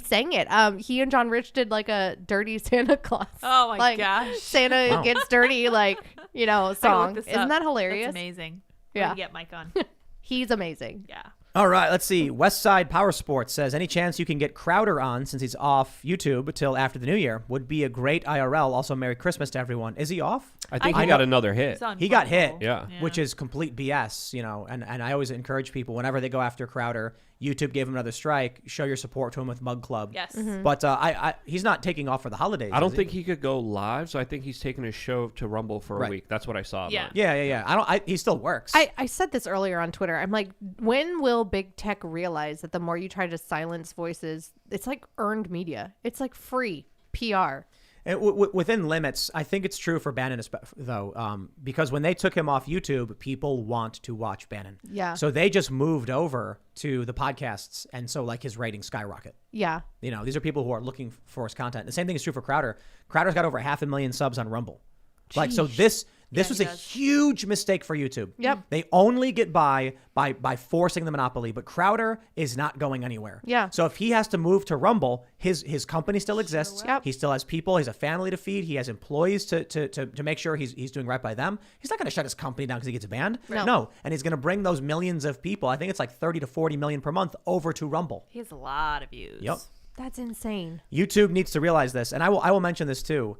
sang it. He and John Rich did like a dirty Santa Claus. Oh my like, gosh. Santa Wow. gets dirty, like I gotta look song. this Isn't up. that hilarious? That's amazing. Yeah. We get Mike on. He's amazing. Yeah. All right, let's see. West Side Power Sports says, any chance you can get Crowder on since he's off YouTube till after the new year? Would be a great IRL. Also, Merry Christmas to everyone. Is he off? I think I he know- got another hit. He's on He got hit, Rumble. Yeah. which is complete BS, and I always encourage people whenever they go after Crowder, YouTube gave him another strike, show your support to him with Mug Club. Yes. But he's not taking off for the holidays. I don't is think he could go live, so I think he's taking his show to Rumble for Right. a week. That's what I saw. Yeah. about it. Yeah. He still works. I said this earlier on Twitter. I'm like, when will big tech realize that the more you try to silence voices, it's like earned media. It's like free PR. And within limits, I think it's true for Bannon, though, because when they took him off YouTube, people want to watch Bannon. Yeah. So they just moved over to the podcasts, and so like his ratings skyrocket. Yeah. These are people who are looking for his content. The same thing is true for Crowder. Crowder's got over 500,000 subs on Rumble. Like, so this was he a does. huge mistake for YouTube. Yep. They only get by forcing the monopoly, but Crowder is not going anywhere. Yeah. So if he has to move to Rumble, his company still exists. Yep. He still has people. He has a family to feed. He has employees to make sure he's doing right by them. He's not going to shut his company down because he gets banned. No. And he's going to bring those millions of people, I think it's like 30 to 40 million per month, over to Rumble. He has a lot of views. Yep. That's insane. YouTube needs to realize this, and I will mention this too.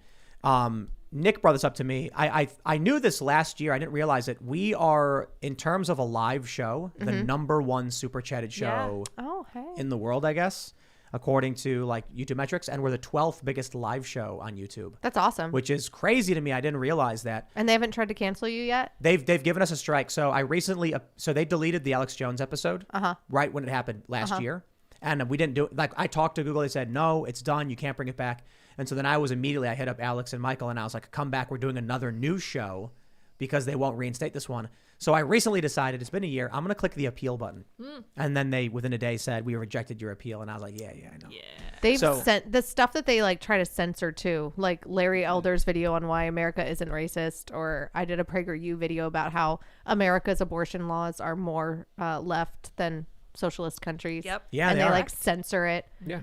Nick brought this up to me. I knew this last year. I didn't realize it. We are, in terms of a live show, the #1 super chatted show Oh, hey. in the world, I guess, according to like YouTube metrics, and we're the 12th biggest live show on YouTube, That's awesome. which is crazy to me. I didn't realize that. And they haven't tried to cancel you yet? They've given us a strike. So I recently, so they deleted the Alex Jones episode right when it happened last year. And we didn't do it. Like, I talked to Google. They said, no, it's done. You can't bring it back. And so then I hit up Alex and Michael, and I was like, come back. We're doing another new show because they won't reinstate this one. So I recently decided, it's been a year, I'm going to click the appeal button. And then they, within a day, said, we rejected your appeal. And I was like, yeah, I know. Yeah. They've So- sent the stuff that they like try to censor too, like Larry Elder's video on why America isn't racist, or I did a PragerU video about how America's abortion laws are more left than socialist countries. Yep. Yeah, and they they are. like censor it. Yeah.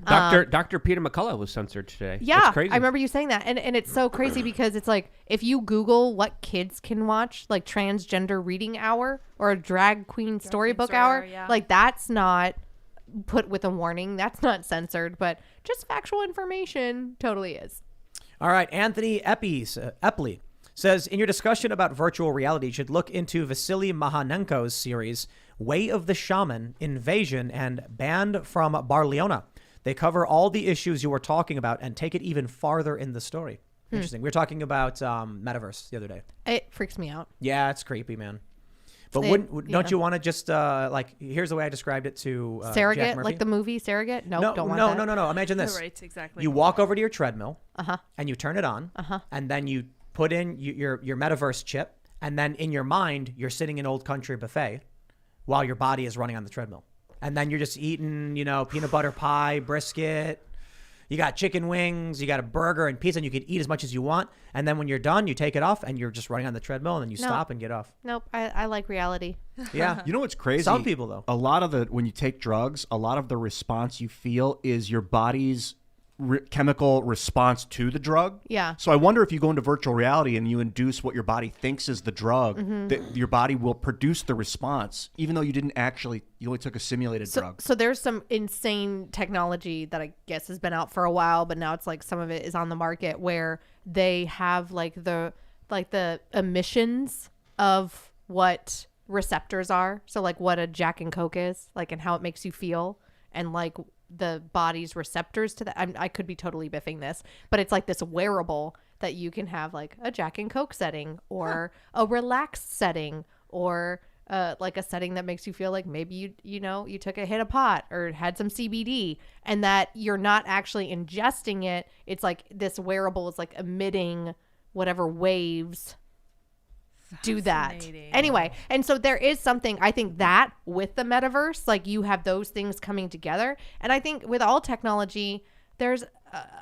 Dr. Peter McCullough was censored today. Yeah, It's crazy. I remember you saying that, and it's so crazy because it's like if you Google what kids can watch, like transgender reading hour or a drag queen storybook story hour, hour, yeah. like that's not put with a warning, that's not censored, but just factual information totally is. All right, Anthony Epley Says, in your discussion about virtual reality, you should look into Vasily Mahanenko's series, Way of the Shaman, Invasion, and Banned from Barleona. They cover all the issues you were talking about and take it even farther in the story. Interesting. We were talking about metaverse the other day. It freaks me out. Yeah, it's creepy, man. But don't you want to just here's the way I described it to Jack Surrogate, Murphy. like the movie Surrogate? Nope, No, don't want that. no. Imagine this. Right, exactly. You walk over to your treadmill, Uh-huh. and you turn it on, and then you put in your metaverse chip, and then in your mind, you're sitting in Old Country Buffet while your body is running on the treadmill. And then you're just eating, peanut butter pie, brisket. You got chicken wings, you got a burger and pizza, and you can eat as much as you want. And then when you're done, you take it off, and you're just running on the treadmill, and then you stop and get off. Nope, I like reality. Yeah. You know what's crazy? Some people, though. A lot of when you take drugs, a lot of the response you feel is your body's chemical response to the drug. Yeah. So I wonder if you go into virtual reality and you induce what your body thinks is the drug, that your body will produce the response, even though you only took a simulated drug. So there's some insane technology that I guess has been out for a while, but now it's like some of it is on the market where they have like the emissions of what receptors are. So like what a Jack and Coke is, like, and how it makes you feel, and like the body's receptors to that. I could be totally biffing this, but it's like this wearable that you can have like a Jack and Coke setting, or a relaxed setting, or like a setting that makes you feel like maybe you took a hit of pot or had some CBD, and that you're not actually ingesting it. It's like this wearable is like emitting whatever waves do that anyway. And so there is something, I think, that with the metaverse, like you have those things coming together. And I think with all technology, there's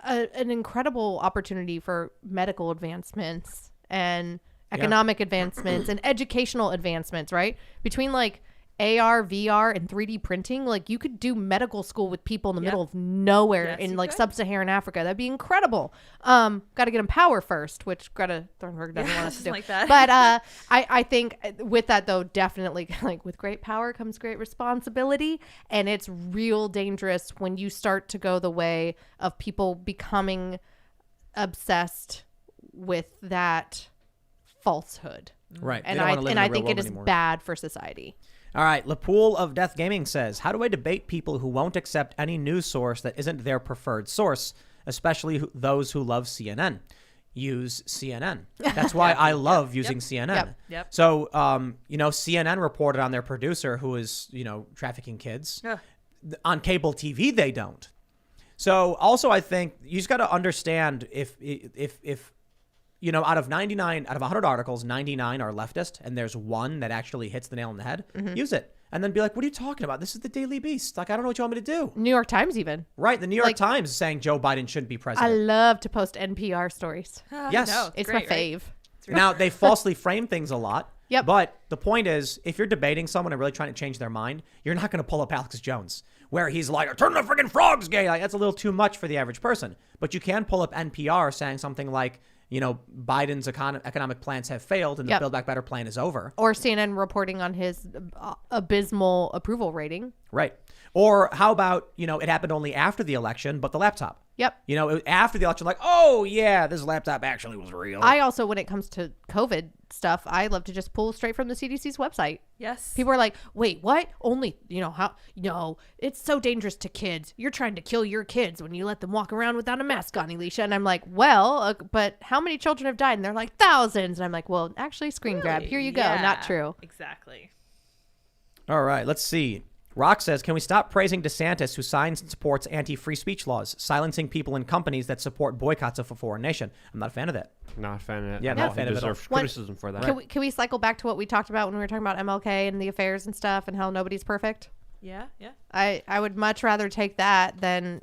an incredible opportunity for medical advancements and economic advancements and educational advancements, right? Between like AR, VR, and 3D printing, like you could do medical school with people in the middle of nowhere in like sub-Saharan Africa. That'd be incredible. Got to get them power first, which Greta Thunberg doesn't want us to do. Like that. But I think with that though, definitely like with great power comes great responsibility, and it's real dangerous when you start to go the way of people becoming obsessed with that falsehood. Right. And I think it is bad for society. All right. Lapool of Death Gaming says, how do I debate people who won't accept any news source that isn't their preferred source, especially those who love CNN? Use CNN. That's why I love using CNN. Yep. So, CNN reported on their producer who is, trafficking kids. On cable TV, they don't. So also, I think you just got to understand if out of 100 articles, 99 are leftist, and there's one that actually hits the nail on the head, use it. And then be like, what are you talking about? This is the Daily Beast. Like, I don't know what you want me to do. New York Times even. Right. The New York Times is saying Joe Biden shouldn't be I president. love to post NPR stories. Yes. No, It's great, my right? fave. Now, they falsely frame things a lot. Yep. But the point is, if you're debating someone and really trying to change their mind, you're not going to pull up Alex Jones, where he's like, turn the friggin' frogs gay. Like, that's a little too much for the average person. But you can pull up NPR saying something like, Biden's economic plans have failed and the Build Back Better plan is over. Or CNN reporting on his abysmal approval rating. Right. Or how about, it happened only after the election, but the laptop. Yep. After the election, like, oh, yeah, this laptop actually was real. I also, when it comes to COVID stuff, I love to just pull straight from the CDC's website. Yes. People are like, wait, what? Only, it's so dangerous to kids. You're trying to kill your kids when you let them walk around without a mask on, Elisha. And I'm like, well, but how many children have died? And they're like, thousands. And I'm like, well, actually, screen grab. Here you go. Not true. Exactly. All right, let's see. Rock says, can we stop praising DeSantis, who signs and supports anti-free speech laws, silencing people and companies that support boycotts of a foreign nation? I'm not a fan of that. Not a fan of it. Yeah, not a fan of it at all. Deserves criticism for that. Can we cycle back to what we talked about when we were talking about MLK and the affairs and stuff and how nobody's perfect? Yeah. I would much rather take that than,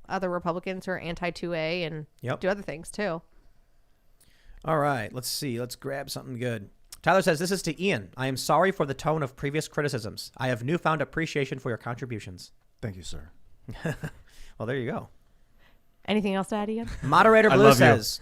other Republicans who are anti-2A and do other things too. All right, let's see. Let's grab something good. Tyler says, this is to Ian. I am sorry for the tone of previous criticisms. I have newfound appreciation for your contributions. Thank you, sir. Well, there you go. Anything else to add, Ian? Moderator I Blue love you. says,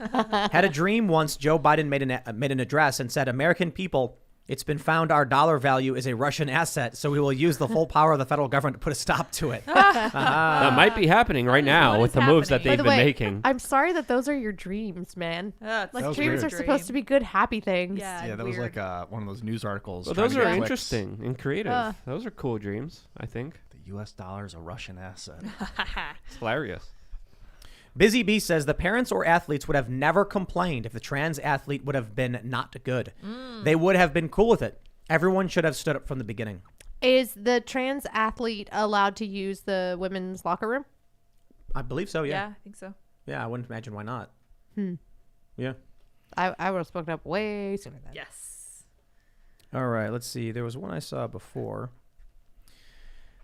had a dream once Joe Biden made an address and said, American people, It's been found our dollar value is a Russian asset, so we will use the full power of the federal government to put a stop to it. That might be happening right now What with is the moves that happening? they've By the been way, making. I'm sorry that those are your dreams, man. That's Like was dreams weird. are supposed to be good, happy things. Yeah, that was weird. like one of those news articles. Well, trying those to are get clicks. interesting and creative. Those are cool dreams, I think. The U.S. dollar is a Russian asset. It's hilarious. Busy Bee says the parents or athletes would have never complained if the trans athlete would have been not good. They would have been cool with it. Everyone should have stood up from the beginning. Is the trans athlete allowed to use the women's locker room? I believe so, Yeah, yeah. I think so. Yeah, I wouldn't imagine why not. Yeah. I would have spoken up way sooner than that. Yes. All right, let's see. There was one I saw before.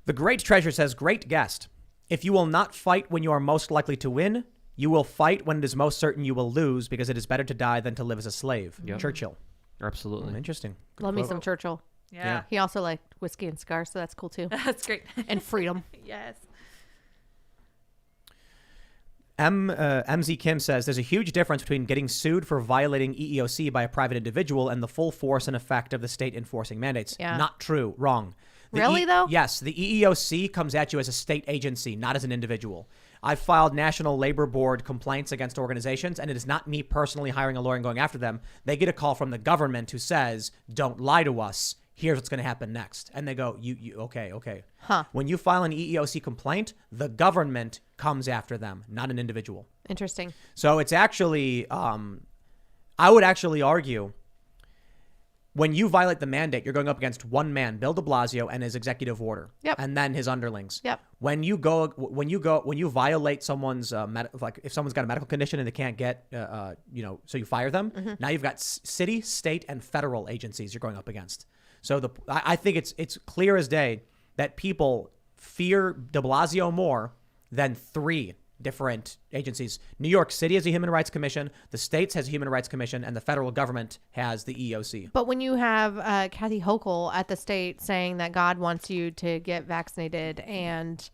The Great Treasure says, great guest. If you will not fight when you are most likely to win, you will fight when it is most certain you will lose because it is better to die than to live as a slave. Yep. Churchill. Absolutely. Interesting. Good Love me quote. some Churchill. Yeah. He also liked whiskey and cigars, so that's cool too. That's great. And freedom. Yes. MZ Kim says there's a huge difference between getting sued for violating EEOC by a private individual and the full force and effect of the state enforcing mandates. Yeah. Not true. Wrong. Really, though? Yes. The EEOC comes at you as a state agency, not as an individual. I've filed National Labor Board complaints against organizations, and it is not me personally hiring a lawyer and going after them. They get a call from the government who says, don't lie to us. Here's what's going to happen next. And they go, okay. Huh. When you file an EEOC complaint, the government comes after them, not an individual. Interesting. So it's actually, I would actually argue, when you violate the mandate, you're going up against one man, Bill de Blasio, and his executive order, Yep. and then his underlings. Yep. When you violate someone's, like if someone's got a medical condition and they can't get, so you fire them. Mm-hmm. Now you've got city, state, and federal agencies you're going up against. So I think it's clear as day that people fear de Blasio more than three different agencies. New York City has a Human Rights Commission, the states has a Human Rights Commission, and the federal government has the EEOC. But when you have Kathy Hochul at the state saying that God wants you to get vaccinated and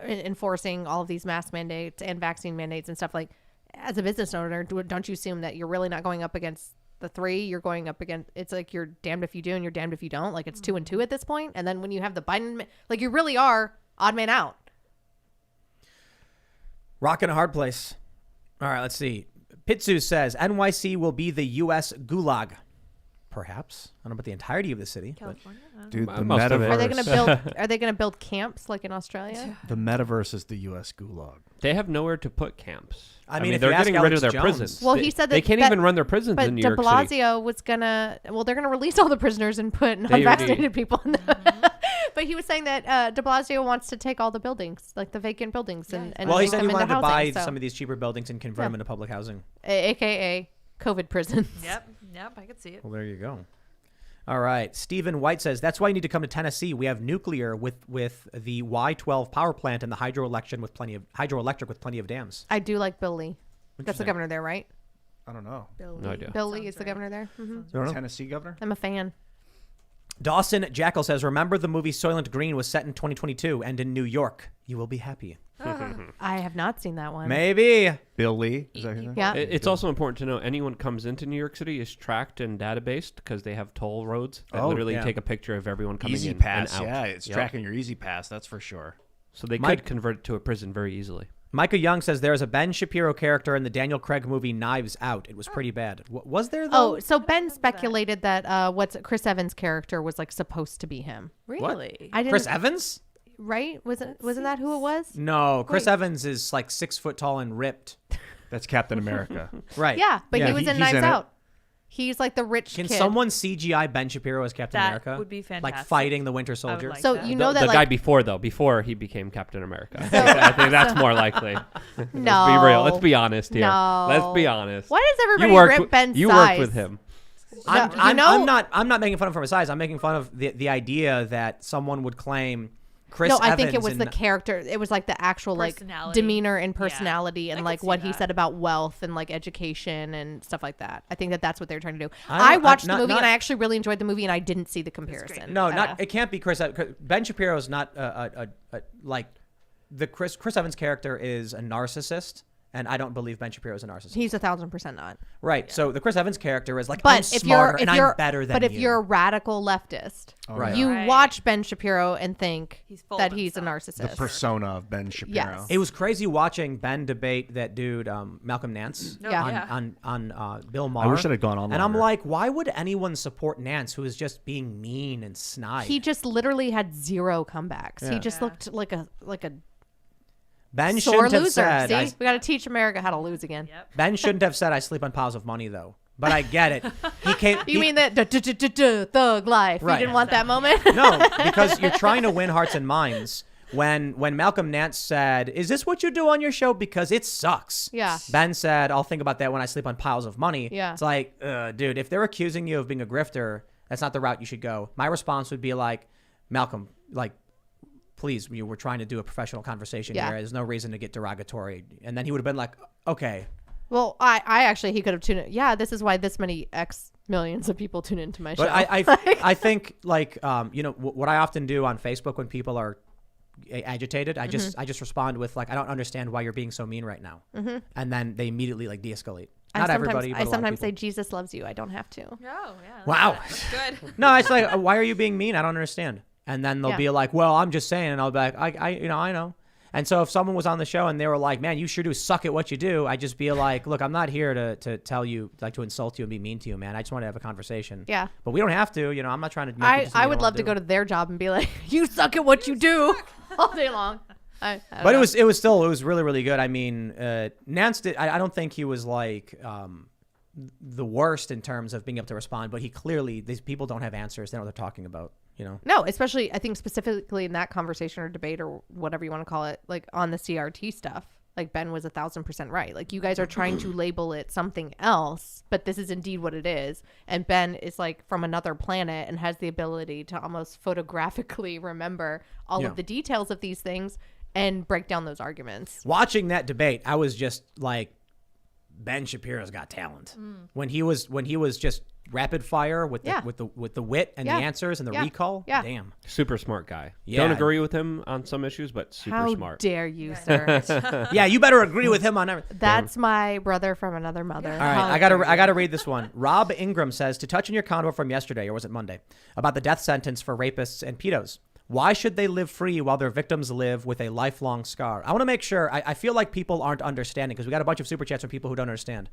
enforcing all of these mask mandates and vaccine mandates and stuff, like, as a business owner, don't you assume that you're really not going up against the three? You're going up against, it's like you're damned if you do and you're damned if you don't. Like, it's 2 and 2 at this point. And then when you have the Biden, like, you really are odd man out. Rock in a hard place. All right, let's see. Pitsu says NYC will be the U.S. gulag. Perhaps. I don't know about the entirety of the city. But California. I don't know. Dude, the Most of it. Are they metaverse. going to build? Are they going to build camps like in Australia? The metaverse is the U.S. gulag. They have nowhere to put camps. I mean, if they're you ask getting rid Alex of their Jones- prisons. Well, They- he said they that- can't that- even run their prisons But in New de York City. Blasio was gonna. Well, they're gonna release all the prisoners and put already- unvaccinated people in them. But he was saying that de Blasio wants to take all the buildings, like the vacant buildings, and well, he make said them he into wanted to housing. buy So, some of these cheaper buildings and convert Yeah. them into public housing. AKA COVID prisons. Yep. I could see it. Well, there you go. All right. Stephen White says, that's why you need to come to Tennessee. We have nuclear with the Y12 power plant and the hydroelectric with plenty of dams. I do like Bill Lee. That's the Interesting. governor there, right? I don't know. No idea. Bill Lee is the governor there. Tennessee governor? I'm a fan. Dawson Jackal says, remember the movie Soylent Green was set in 2022 and in New York. You will be happy. I have not seen that one. Maybe. Bill Lee? Is that his name? Yeah. It's also important to know anyone comes into New York City is tracked and databased because they have toll roads that Oh, literally yeah. take a picture of everyone coming Easy in Pass. and out. Yeah, it's Yep. tracking your Easy Pass. That's for sure. So they Mike- could convert it to a prison very easily. Micah Young says there is a Ben Shapiro character in the Daniel Craig movie Knives Out. It was pretty bad. Was there, though? Oh, so Ben speculated that what's Chris Evans' character was like supposed to be him. Really? I didn't. Chris Evans? Right? Wasn't that who it was? No, Chris Wait. Evans is like 6 foot tall and ripped. That's Captain America. Right. Yeah, but Yeah, he was in he's Knives in it. Out. He's like the rich Can kid. someone CGI Ben Shapiro as Captain That America? would be Like fantastic. fighting the Winter I would Soldier? like So that. you know the that guy like before he became Captain America. I think that's more likely. Let's be No. real. Let's be honest here. No. Let's be honest. Why does everybody you worked rip with, Ben's You size? worked with him. I'm know- I'm not making fun of him for his size. I'm making fun of the idea that someone would claim Chris No, Evans. I think it was and- the character. It was like the actual like Personality. demeanor and Yeah. personality I and could like see what he that. said about wealth and like education and stuff like that. I think that that's what they're trying to do. I- I watched not- the movie not- and I actually really enjoyed the movie and I didn't see the comparison. No, not it can't be Chris. Ben Shapiro is not like the Chris Evans character is a narcissist And I don't believe Ben Shapiro is a narcissist. He's 1,000% not. Right. So the Chris Evans character is like, But I'm if smarter you're, and I'm better than you. but if you're a radical leftist, Right. you Right. watch Ben Shapiro and think He's full that of he's a himself. narcissist. The persona of Ben Shapiro. Yes. It was crazy watching Ben debate that dude, Malcolm Nance, Oh, Yeah. on Bill Maher. I wish it had gone on And I'm longer. like, why would anyone support Nance, who is just being mean and snide? He just literally had 0 comebacks. He Yeah. just Yeah. looked like a Ben sore shouldn't have loser. said. See, we got to teach America how to lose again. Yep. Ben shouldn't have said I sleep on piles of money though. But I get it. He came. You mean that thug life? Right. You didn't want that moment? No, because you're trying to win hearts and minds. When Malcolm Nance said, "Is this what you do on your show? Because it sucks." Yeah. Ben said, "I'll think about that when I sleep on piles of money." Yeah. It's like, dude, if they're accusing you of being a grifter, that's not the route you should go. My response would be like, Malcolm, like, please, we're trying to do a professional conversation Yeah. here. There's no reason to get derogatory. And then he would have been like, okay. Well, I actually, he could have tuned in. Yeah, this is why this many X millions of people tune into my show. But I think like what I often do on Facebook when people are agitated, I just respond with like, I don't understand why you're being so mean right now, and then they immediately like de-escalate. Not everybody, but I a lot of sometimes say people. Jesus loves you. I don't have to. Oh, yeah. Wow. That's good. No, it's like, why are you being mean? I don't understand. And then they'll Yeah. be like, well, I'm just saying, and I'll be like, I know. And so if someone was on the show and they were like, man, you sure do suck at what you do, I'd just be like, look, I'm not here to tell you, like, to insult you and be mean to you, man. I just want to have a conversation. Yeah. But we don't have to, I'm not trying to make you I would love to go to their job and be like, you suck at what you do all day long. I don't But know. it was really, really good. I mean, Nance did, I don't think he was like the worst in terms of being able to respond, but he clearly, these people don't have answers. They know what they're talking about, No, especially I think specifically in that conversation or debate or whatever you want to call it, like on the CRT stuff. Like Ben was 1,000% right. Like you guys are trying to label it something else, but this is indeed what it is. And Ben is like from another planet and has the ability to almost photographically remember all Yeah. of the details of these things and break down those arguments. Watching that debate, I was just like, Ben Shapiro's got talent. When he was just rapid fire with the Yeah. with the wit and Yeah. the answers and the Yeah. recall. Yeah. Damn. Super smart guy. Yeah. Don't agree with him on some issues, but super How smart. dare you, sir? Yeah, you better agree with him on everything. That's my brother from another mother. All right, I gotta read this one. Rob Ingram says, to touch on your convo from yesterday, or was it Monday, about the death sentence for rapists and pedos. Why should they live free while their victims live with a lifelong scar? I want to make sure. I feel like people aren't understanding because we got a bunch of super chats from people who don't understand.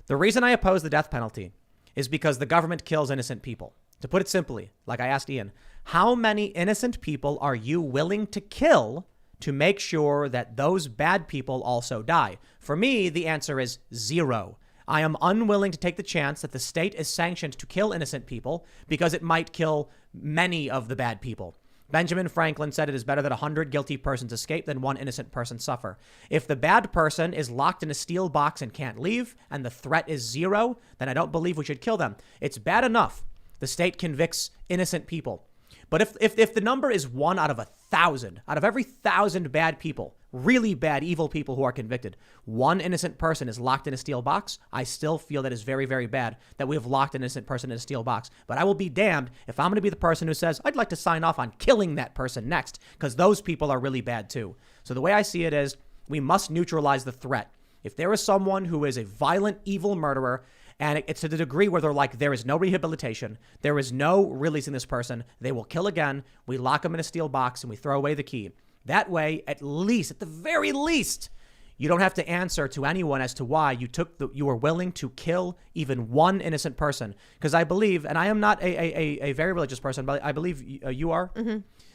The reason I oppose the death penalty is because the government kills innocent people. To put it simply, like I asked Ian, how many innocent people are you willing to kill to make sure that those bad people also die? For me, the answer is 0. I am unwilling to take the chance that the state is sanctioned to kill innocent people because it might kill many of the bad people. Benjamin Franklin said it is better that 100 guilty persons escape than 1 innocent person suffer. If the bad person is locked in a steel box and can't leave, and the threat is 0, then I don't believe we should kill them. It's bad enough the state convicts innocent people. But if the number is 1 out of 1,000, out of every 1,000 bad people, really bad, evil people who are convicted, 1 innocent person is locked in a steel box, I still feel that is very, very bad that we have locked an innocent person in a steel box. But I will be damned if I'm going to be the person who says, I'd like to sign off on killing that person next, because those people are really bad too. So the way I see it is we must neutralize the threat. If there is someone who is a violent, evil murderer, and it's to the degree where they're like, there is no rehabilitation, there is no releasing this person, they will kill again, we lock them in a steel box and we throw away the key. That way, at the very least, you don't have to answer to anyone as to why you were willing to kill even 1 innocent person. Because I believe, and I am not a very religious person, but I believe you are,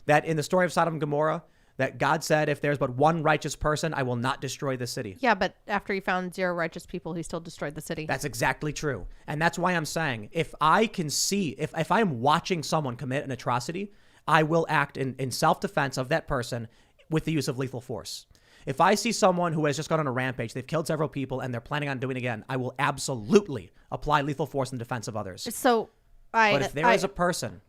that in the story of Sodom and Gomorrah, that God said, if there's but 1 righteous person, I will not destroy the city. Yeah, but after he found 0 righteous people, he still destroyed the city. That's exactly true. And that's why I'm saying, if I can see, if I am watching someone commit an atrocity, I will act in self-defense of that person with the use of lethal force. If I see someone who has just gone on a rampage, they've killed several people, and they're planning on doing it again, I will absolutely apply lethal force in defense of others. So, But if there is a person,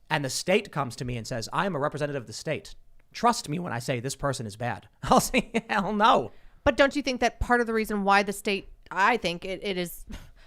and the state comes to me and says, I am a representative of the state, trust me when I say this person is bad, I'll say, hell no. But don't you think that part of the reason why the state, I think it is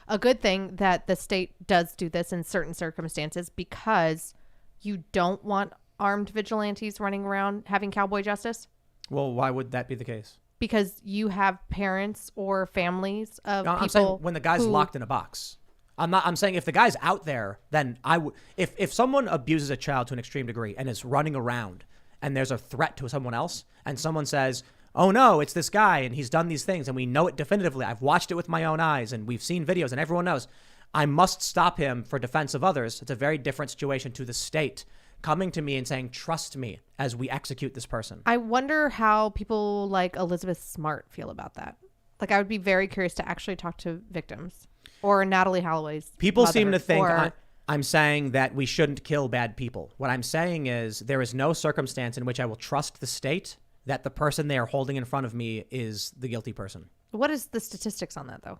a good thing that the state does do this in certain circumstances, because you don't want armed vigilantes running around having cowboy justice? Well, why would that be the case? because you have parents or families of No, people I'm saying when the guy's who- locked in a box. I'm saying if the guy's out there, then I would. If someone abuses a child to an extreme degree and is running around, and there's a threat to someone else, and someone says, "Oh no, it's this guy, and he's done these things, and we know it definitively. I've watched it with my own eyes, and we've seen videos, and everyone knows." I must stop him for defense of others. It's a very different situation to the state coming to me and saying, "Trust me as we execute this person." I wonder how people like Elizabeth Smart feel about that. Like, I would be very curious to actually talk to victims or Natalie Holloway's People mother, seem to think or- I'm saying that we shouldn't kill bad people. What I'm saying is there is no circumstance in which I will trust the state that the person they are holding in front of me is the guilty person. What is the statistics on that, though?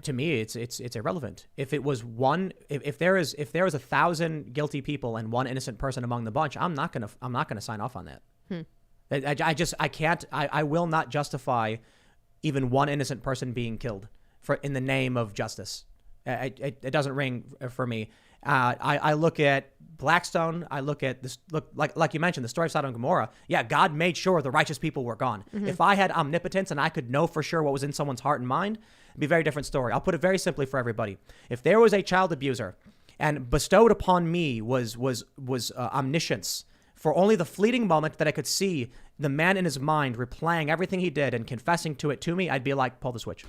To me, it's irrelevant. If it was one, if there is 1,000 guilty people and one innocent person among the bunch, I'm not gonna sign off on that. I can't. I will not justify even one innocent person being killed in the name of justice. It doesn't ring for me. I look at Blackstone. I look at this. Like you mentioned, the story of Sodom and Gomorrah. Yeah, God made sure the righteous people were gone. If I had omnipotence and I could know for sure what was in someone's heart and mind, it'd be a very different story. I'll put it very simply for everybody. If there was a child abuser, and bestowed upon me was omniscience for only the fleeting moment that I could see the man in his mind replaying everything he did and confessing to it to me, I'd be like, pull the switch.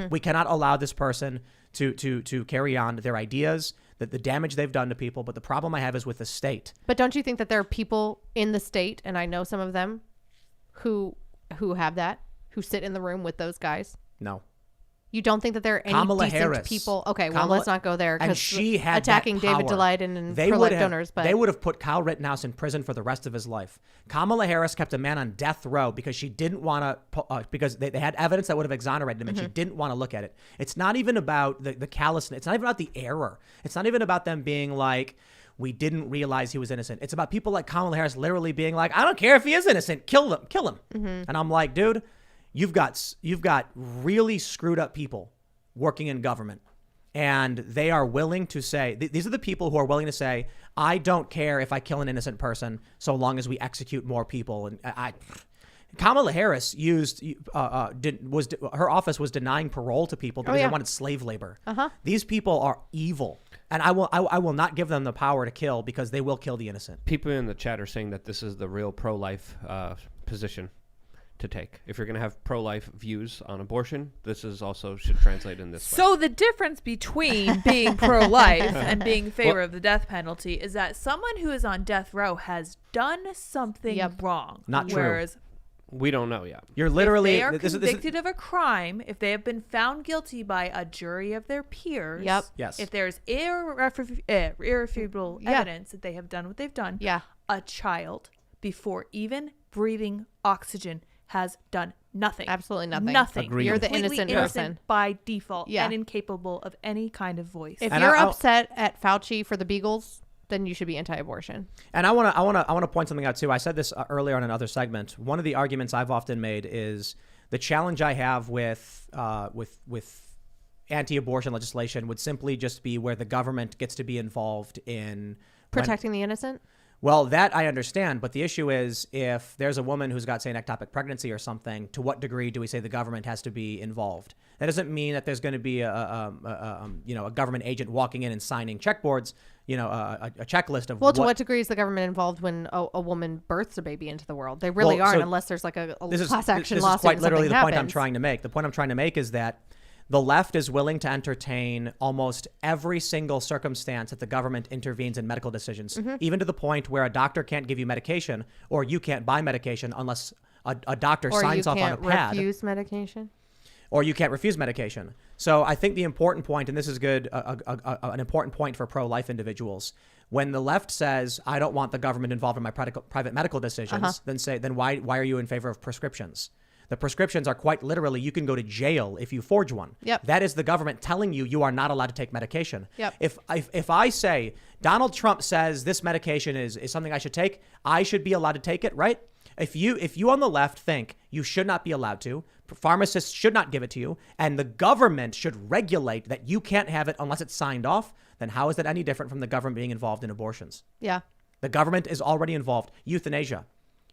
We cannot allow this person to carry on their ideas, that the damage they've done to people. But the problem I have is with the state. But don't you think that there are people in the state, and I know some of them, who have that, who sit in the room with those guys? No. You don't think that there are any Kamala decent Harris. people? Okay, well, let's not go there, And because she had attacking that power. David Daleiden and They pro-life would have, donors. But they would have put Kyle Rittenhouse in prison for the rest of his life. Kamala Harris kept a man on death row because she didn't want to, because they had evidence that would have exonerated him, and she didn't want to look at it. It's not even about the callousness. It's not even about the error. It's not even about them being like, we didn't realize he was innocent. It's about people like Kamala Harris literally being like, I don't care if he is innocent. Kill him. And I'm like, dude, you've got really screwed up people working in government, and they are willing to say, these are the people who are willing to say, I don't care if I kill an innocent person so long as we execute more people. And Kamala Harris her office was denying parole to people because they wanted slave labor. These people are evil, and I will not give them the power to kill, because they will kill the innocent. People in the chat are saying that this is the real pro-life position to take. If you're going to have pro-life views on abortion, this is also should translate in this way. So the difference between being pro-life and being in favor of the death penalty is that someone who is on death row has done something wrong. Not true. Whereas We don't know yet. You're literally if they are this is- convicted of a crime, if they have been found guilty by a jury of their peers, Yes. if there's irrefutable evidence that they have done what they've done, a child, before even breathing oxygen, has done nothing. Absolutely nothing. Nothing. Agreed. You're the Completely innocent person. by default Yeah. and incapable of any kind of voice. If And you're I'll- upset at Fauci for the Beagles, then you should be anti-abortion. And I want to point something out too. I said this earlier on another segment. One of the arguments I've often made is the challenge I have with anti-abortion legislation would simply just be where the government gets to be involved in Protecting the innocent? Well, that I understand, but the issue is if there's a woman who's got, say, an ectopic pregnancy or something, to what degree do we say the government has to be involved? That doesn't mean that there's going to be a government agent walking in and signing checkboards, a checklist of To what degree is the government involved when a woman births a baby into the world? They really Well, aren't, so unless there's like a this class action this lawsuit. is quite and literally the something point I'm happens. trying to make. The point I'm trying to make is that the left is willing to entertain almost every single circumstance that the government intervenes in medical decisions, even to the point where a doctor can't give you medication or you can't buy medication unless a doctor signs off on a pad. Refuse medication. Or you can't refuse medication. So I think the important point, and this is good, an important point for pro-life individuals, when the left says, I don't want the government involved in my private medical decisions, then why are you in favor of prescriptions? The prescriptions are quite literally, you can go to jail if you forge one. Yep. That is the government telling you you are not allowed to take medication. Yep. If I say, Donald Trump says this medication is something I should take, I should be allowed to take it, right? If you on the left think you should not be allowed to, pharmacists should not give it to you, and the government should regulate that you can't have it unless it's signed off, then how is that any different from the government being involved in abortions? Yeah. The government is already involved. Euthanasia.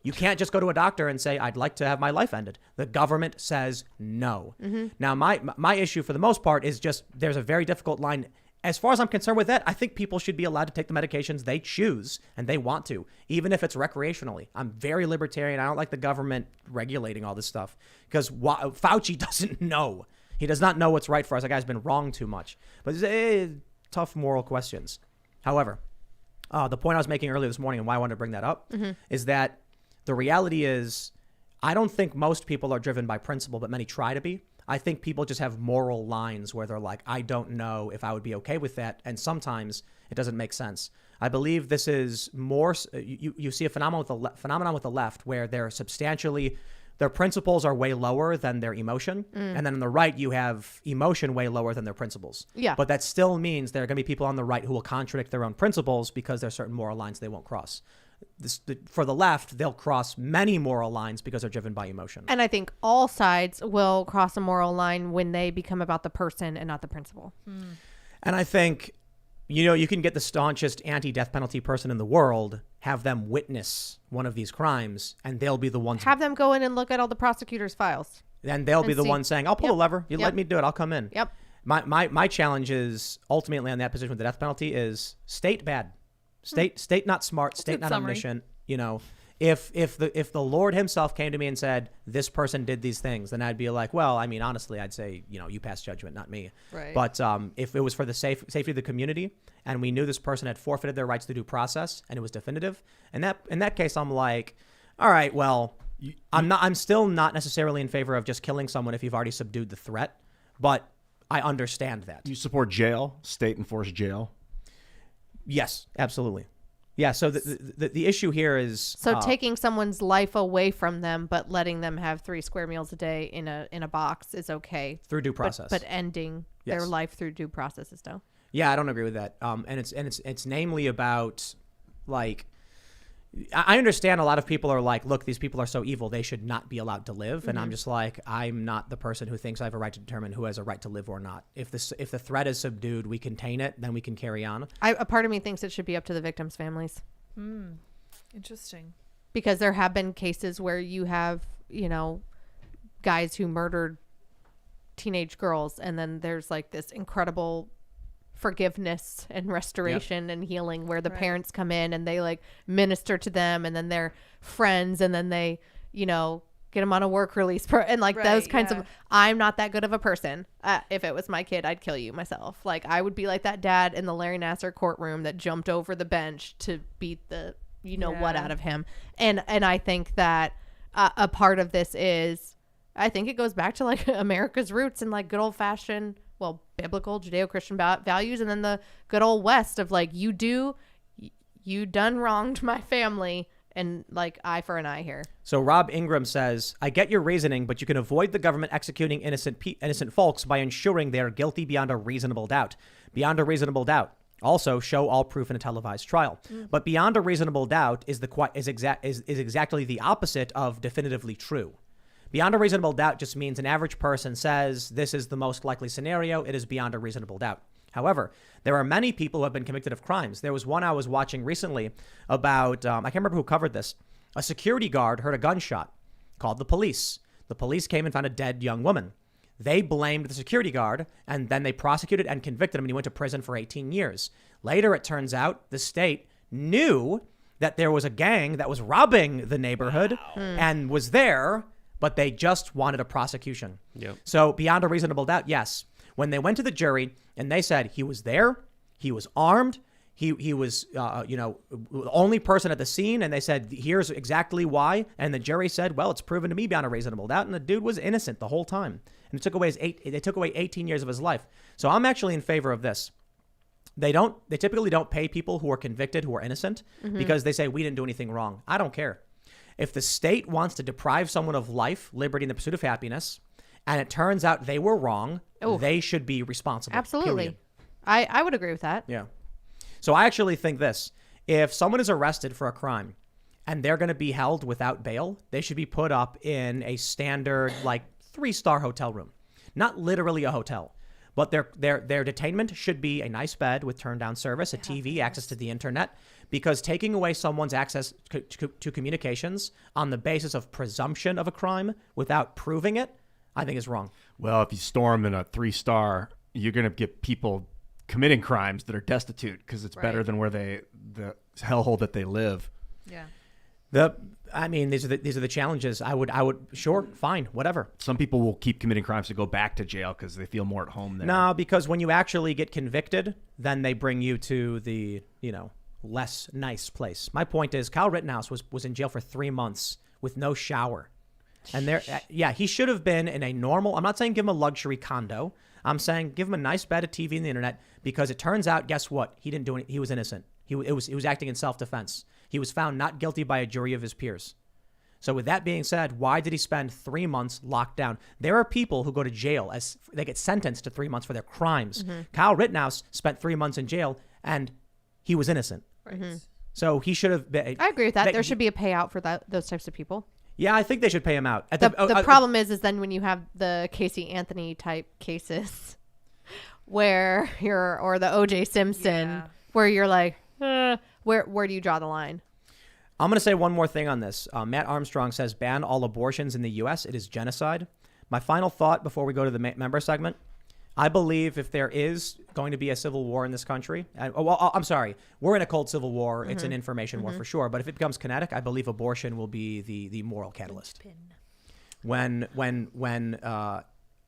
You can't just go to a doctor and say, I'd like to have my life ended. The government says no. Now, my issue for the most part is just there's a very difficult line. As far as I'm concerned with that, I think people should be allowed to take the medications they choose and they want to, even if it's recreationally. I'm very libertarian. I don't like the government regulating all this stuff because Fauci doesn't know. He does not know what's right for us. That guy's been wrong too much. But it's tough moral questions. However, the point I was making earlier this morning and why I wanted to bring that up is that the reality is, I don't think most people are driven by principle, but many try to be. I think people just have moral lines where they're like, I don't know if I would be okay with that. And sometimes it doesn't make sense. I believe this is more, you see a phenomenon with the left where their principles are way lower than their emotion. And then on the right, you have emotion way lower than their principles. Yeah. But that still means there are going to be people on the right who will contradict their own principles because there are certain moral lines they won't cross. For the left, they'll cross many moral lines because they're driven by emotion. And I think all sides will cross a moral line when they become about the person and not the principle. And I think, you can get the staunchest anti-death penalty person in the world, have them witness one of these crimes, and they'll be the ones. Have them go in and look at all the prosecutor's files. And they'll be the see. one saying, I'll pull the lever. You Yep. let me do it. I'll come in. Yep. My challenge is ultimately on that position with the death penalty is state bad. State not smart, state not omniscient. If the Lord himself came to me and said, this person did these things, then I'd be like, well, I mean, honestly, I'd say, you pass judgment, not me. Right. But if it was for the safety of the community and we knew this person had forfeited their rights to due process and it was definitive, and in that case, I'm like, all right, well, I'm still not necessarily in favor of just killing someone if you've already subdued the threat, but I understand that. Do you support jail, state-enforced jail? Yes, absolutely. Yeah. So the issue here is taking someone's life away from them, but letting them have 3 square meals a day in a box is okay through due process. But ending their Yes. life through due process is no. Yeah, I don't agree with that. And it's namely about like. I understand a lot of people are like, look, these people are so evil, they should not be allowed to live. And I'm just like, I'm not the person who thinks I have a right to determine who has a right to live or not. If the threat is subdued, we contain it, then we can carry on. A part of me thinks it should be up to the victims' families. Interesting. Because there have been cases where you have, guys who murdered teenage girls, and then there's like this incredible forgiveness and restoration and healing where the parents come in and they like minister to them, and then they're friends, and then they get them on a work release and like those kinds of. I'm not that good of a person. If it was my kid, I'd kill you myself. Like I would be like that dad in the Larry Nassar courtroom that jumped over the bench to beat the what out of him. And I think that a part of this is, I think it goes back to like America's roots and like good old fashioned, biblical Judeo-Christian values, and then the good old West of like, you done wronged my family, and like eye for an eye here. So Rob Ingram says, I get your reasoning, but you can avoid the government executing innocent folks by ensuring they are guilty beyond a reasonable doubt. Beyond a reasonable doubt. Also, show all proof in a televised trial. But beyond a reasonable doubt is exactly the opposite of definitively true. Beyond a reasonable doubt just means an average person says this is the most likely scenario. It is beyond a reasonable doubt. However, there are many people who have been convicted of crimes. There was one I was watching recently about, I can't remember who covered this. A security guard heard a gunshot, called the police. The police came and found a dead young woman. They blamed the security guard, and then they prosecuted and convicted him, and he went to prison for 18 years. Later, it turns out the state knew that there was a gang that was robbing the neighborhood and was there, but they just wanted a prosecution. Yep. So beyond a reasonable doubt, yes. When they went to the jury and they said he was there, he was armed, he was, the only person at the scene, and they said, here's exactly why. And the jury said, well, it's proven to me beyond a reasonable doubt. And the dude was innocent the whole time. And they took away 18 years of his life. So I'm actually in favor of this. They typically don't pay people who are convicted, who are innocent, because they say we didn't do anything wrong. I don't care. If the state wants to deprive someone of life, liberty, and the pursuit of happiness, and it turns out they were wrong, they should be responsible. Absolutely. I would agree with that. Yeah. So I actually think this. If someone is arrested for a crime and they're going to be held without bail, they should be put up in a standard, 3-star hotel room. Not literally a hotel, but their detainment should be a nice bed with turn-down service, a TV, access to the internet, because taking away someone's access to communications on the basis of presumption of a crime without proving it, I think is wrong. Well, if you storm in a 3-star, you're going to get people committing crimes that are destitute because it's better than where the hellhole that they live. Yeah. These are the challenges. I would sure, fine, whatever. Some people will keep committing crimes to go back to jail because they feel more at home there. No, because when you actually get convicted, then they bring you to the, less nice place. My point is Kyle Rittenhouse was in jail for 3 months with no shower. And he should have been in a normal, I'm not saying give him a luxury condo. I'm saying give him a nice bed of TV and the internet, because it turns out, guess what? He didn't do it. He was innocent. He was acting in self-defense. He was found not guilty by a jury of his peers. So with that being said, why did he spend 3 months locked down? There are people who go to jail as they get sentenced to 3 months for their crimes. Mm-hmm. Kyle Rittenhouse spent 3 months in jail and he was innocent. Right. Mm-hmm. So he should have been. I agree with that. There should be a payout for those types of people. Yeah, I think they should pay him out. The problem is then when you have the Casey Anthony type cases where or the O.J. Simpson, where you're like, where do you draw the line? I'm going to say one more thing on this. Matt Armstrong says ban all abortions in the U.S. It is genocide. My final thought before we go to the member segment. I believe if there is going to be a civil war in this country, I'm sorry, we're in a cold civil war. Mm-hmm. It's an information war for sure. But if it becomes kinetic, I believe abortion will be the moral catalyst. When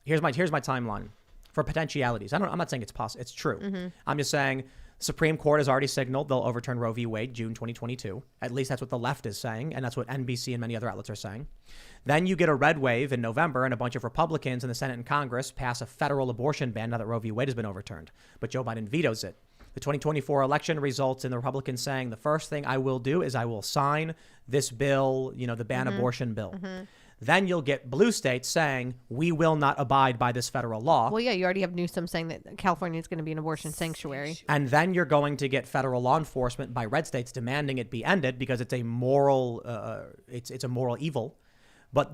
here's my timeline for potentialities. I'm not saying it's possible. It's true. Mm-hmm. I'm just saying Supreme Court has already signaled they'll overturn Roe v. Wade June 2022. At least that's what the left is saying, and that's what NBC and many other outlets are saying. Then you get a red wave in November, and a bunch of Republicans in the Senate and Congress pass a federal abortion ban now that Roe v. Wade has been overturned. But Joe Biden vetoes it. The 2024 election results in the Republicans saying the first thing I will do is I will sign this bill, the ban abortion bill. Mm-hmm. Then you'll get blue states saying, we will not abide by this federal law. Well, yeah, you already have Newsom saying that California is going to be an abortion sanctuary. And then you're going to get federal law enforcement by red states demanding it be ended because it's a moral, it's a moral evil. But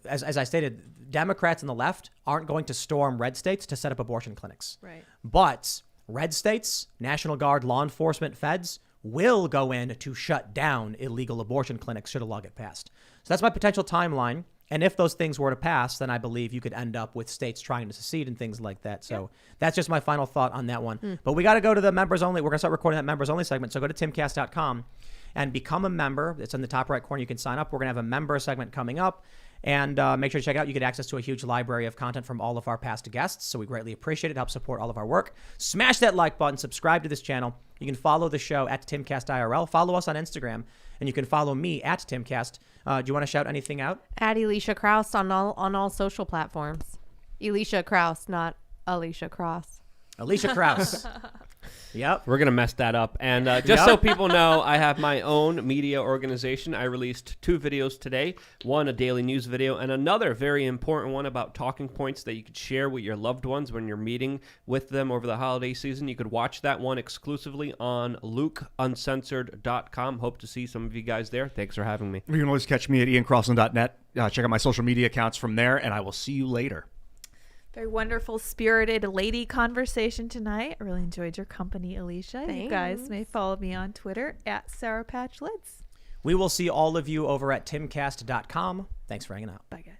as I stated, Democrats and the left aren't going to storm red states to set up abortion clinics. Right. But red states, National Guard, law enforcement, feds will go in to shut down illegal abortion clinics should a law get passed. So that's my potential timeline. And if those things were to pass, then I believe you could end up with states trying to secede and things like that. So that's just my final thought on that one. But we got to go to the members only. We're going to start recording that members only segment. So go to timcast.com and become a member. It's in the top right corner. You can sign up. We're going to have a member segment coming up. And make sure to check out. You get access to a huge library of content from all of our past guests. So we greatly appreciate it. Help support all of our work. Smash that like button. Subscribe to this channel. You can follow the show at Timcast IRL. Follow us on Instagram. And you can follow me at Timcast. Do you want to shout anything out? At Elisha Krauss on all social platforms. Elisha Krauss, not Elisha Krauss. Elisha Krauss. Yep. We're going to mess that up. And just so people know, I have my own media organization. I released 2 videos today. One, a daily news video, and another very important one about talking points that you could share with your loved ones when you're meeting with them over the holiday season. You could watch that one exclusively on LukeUncensored.com. Hope to see some of you guys there. Thanks for having me. You can always catch me at iancrosland.net. Check out my social media accounts from there, and I will see you later. Very wonderful, spirited lady conversation tonight. I really enjoyed your company, Elisha. Thanks. You guys may follow me on Twitter at Sour Patch Lids. We will see all of you over at timcast.com. Thanks for hanging out. Bye, guys.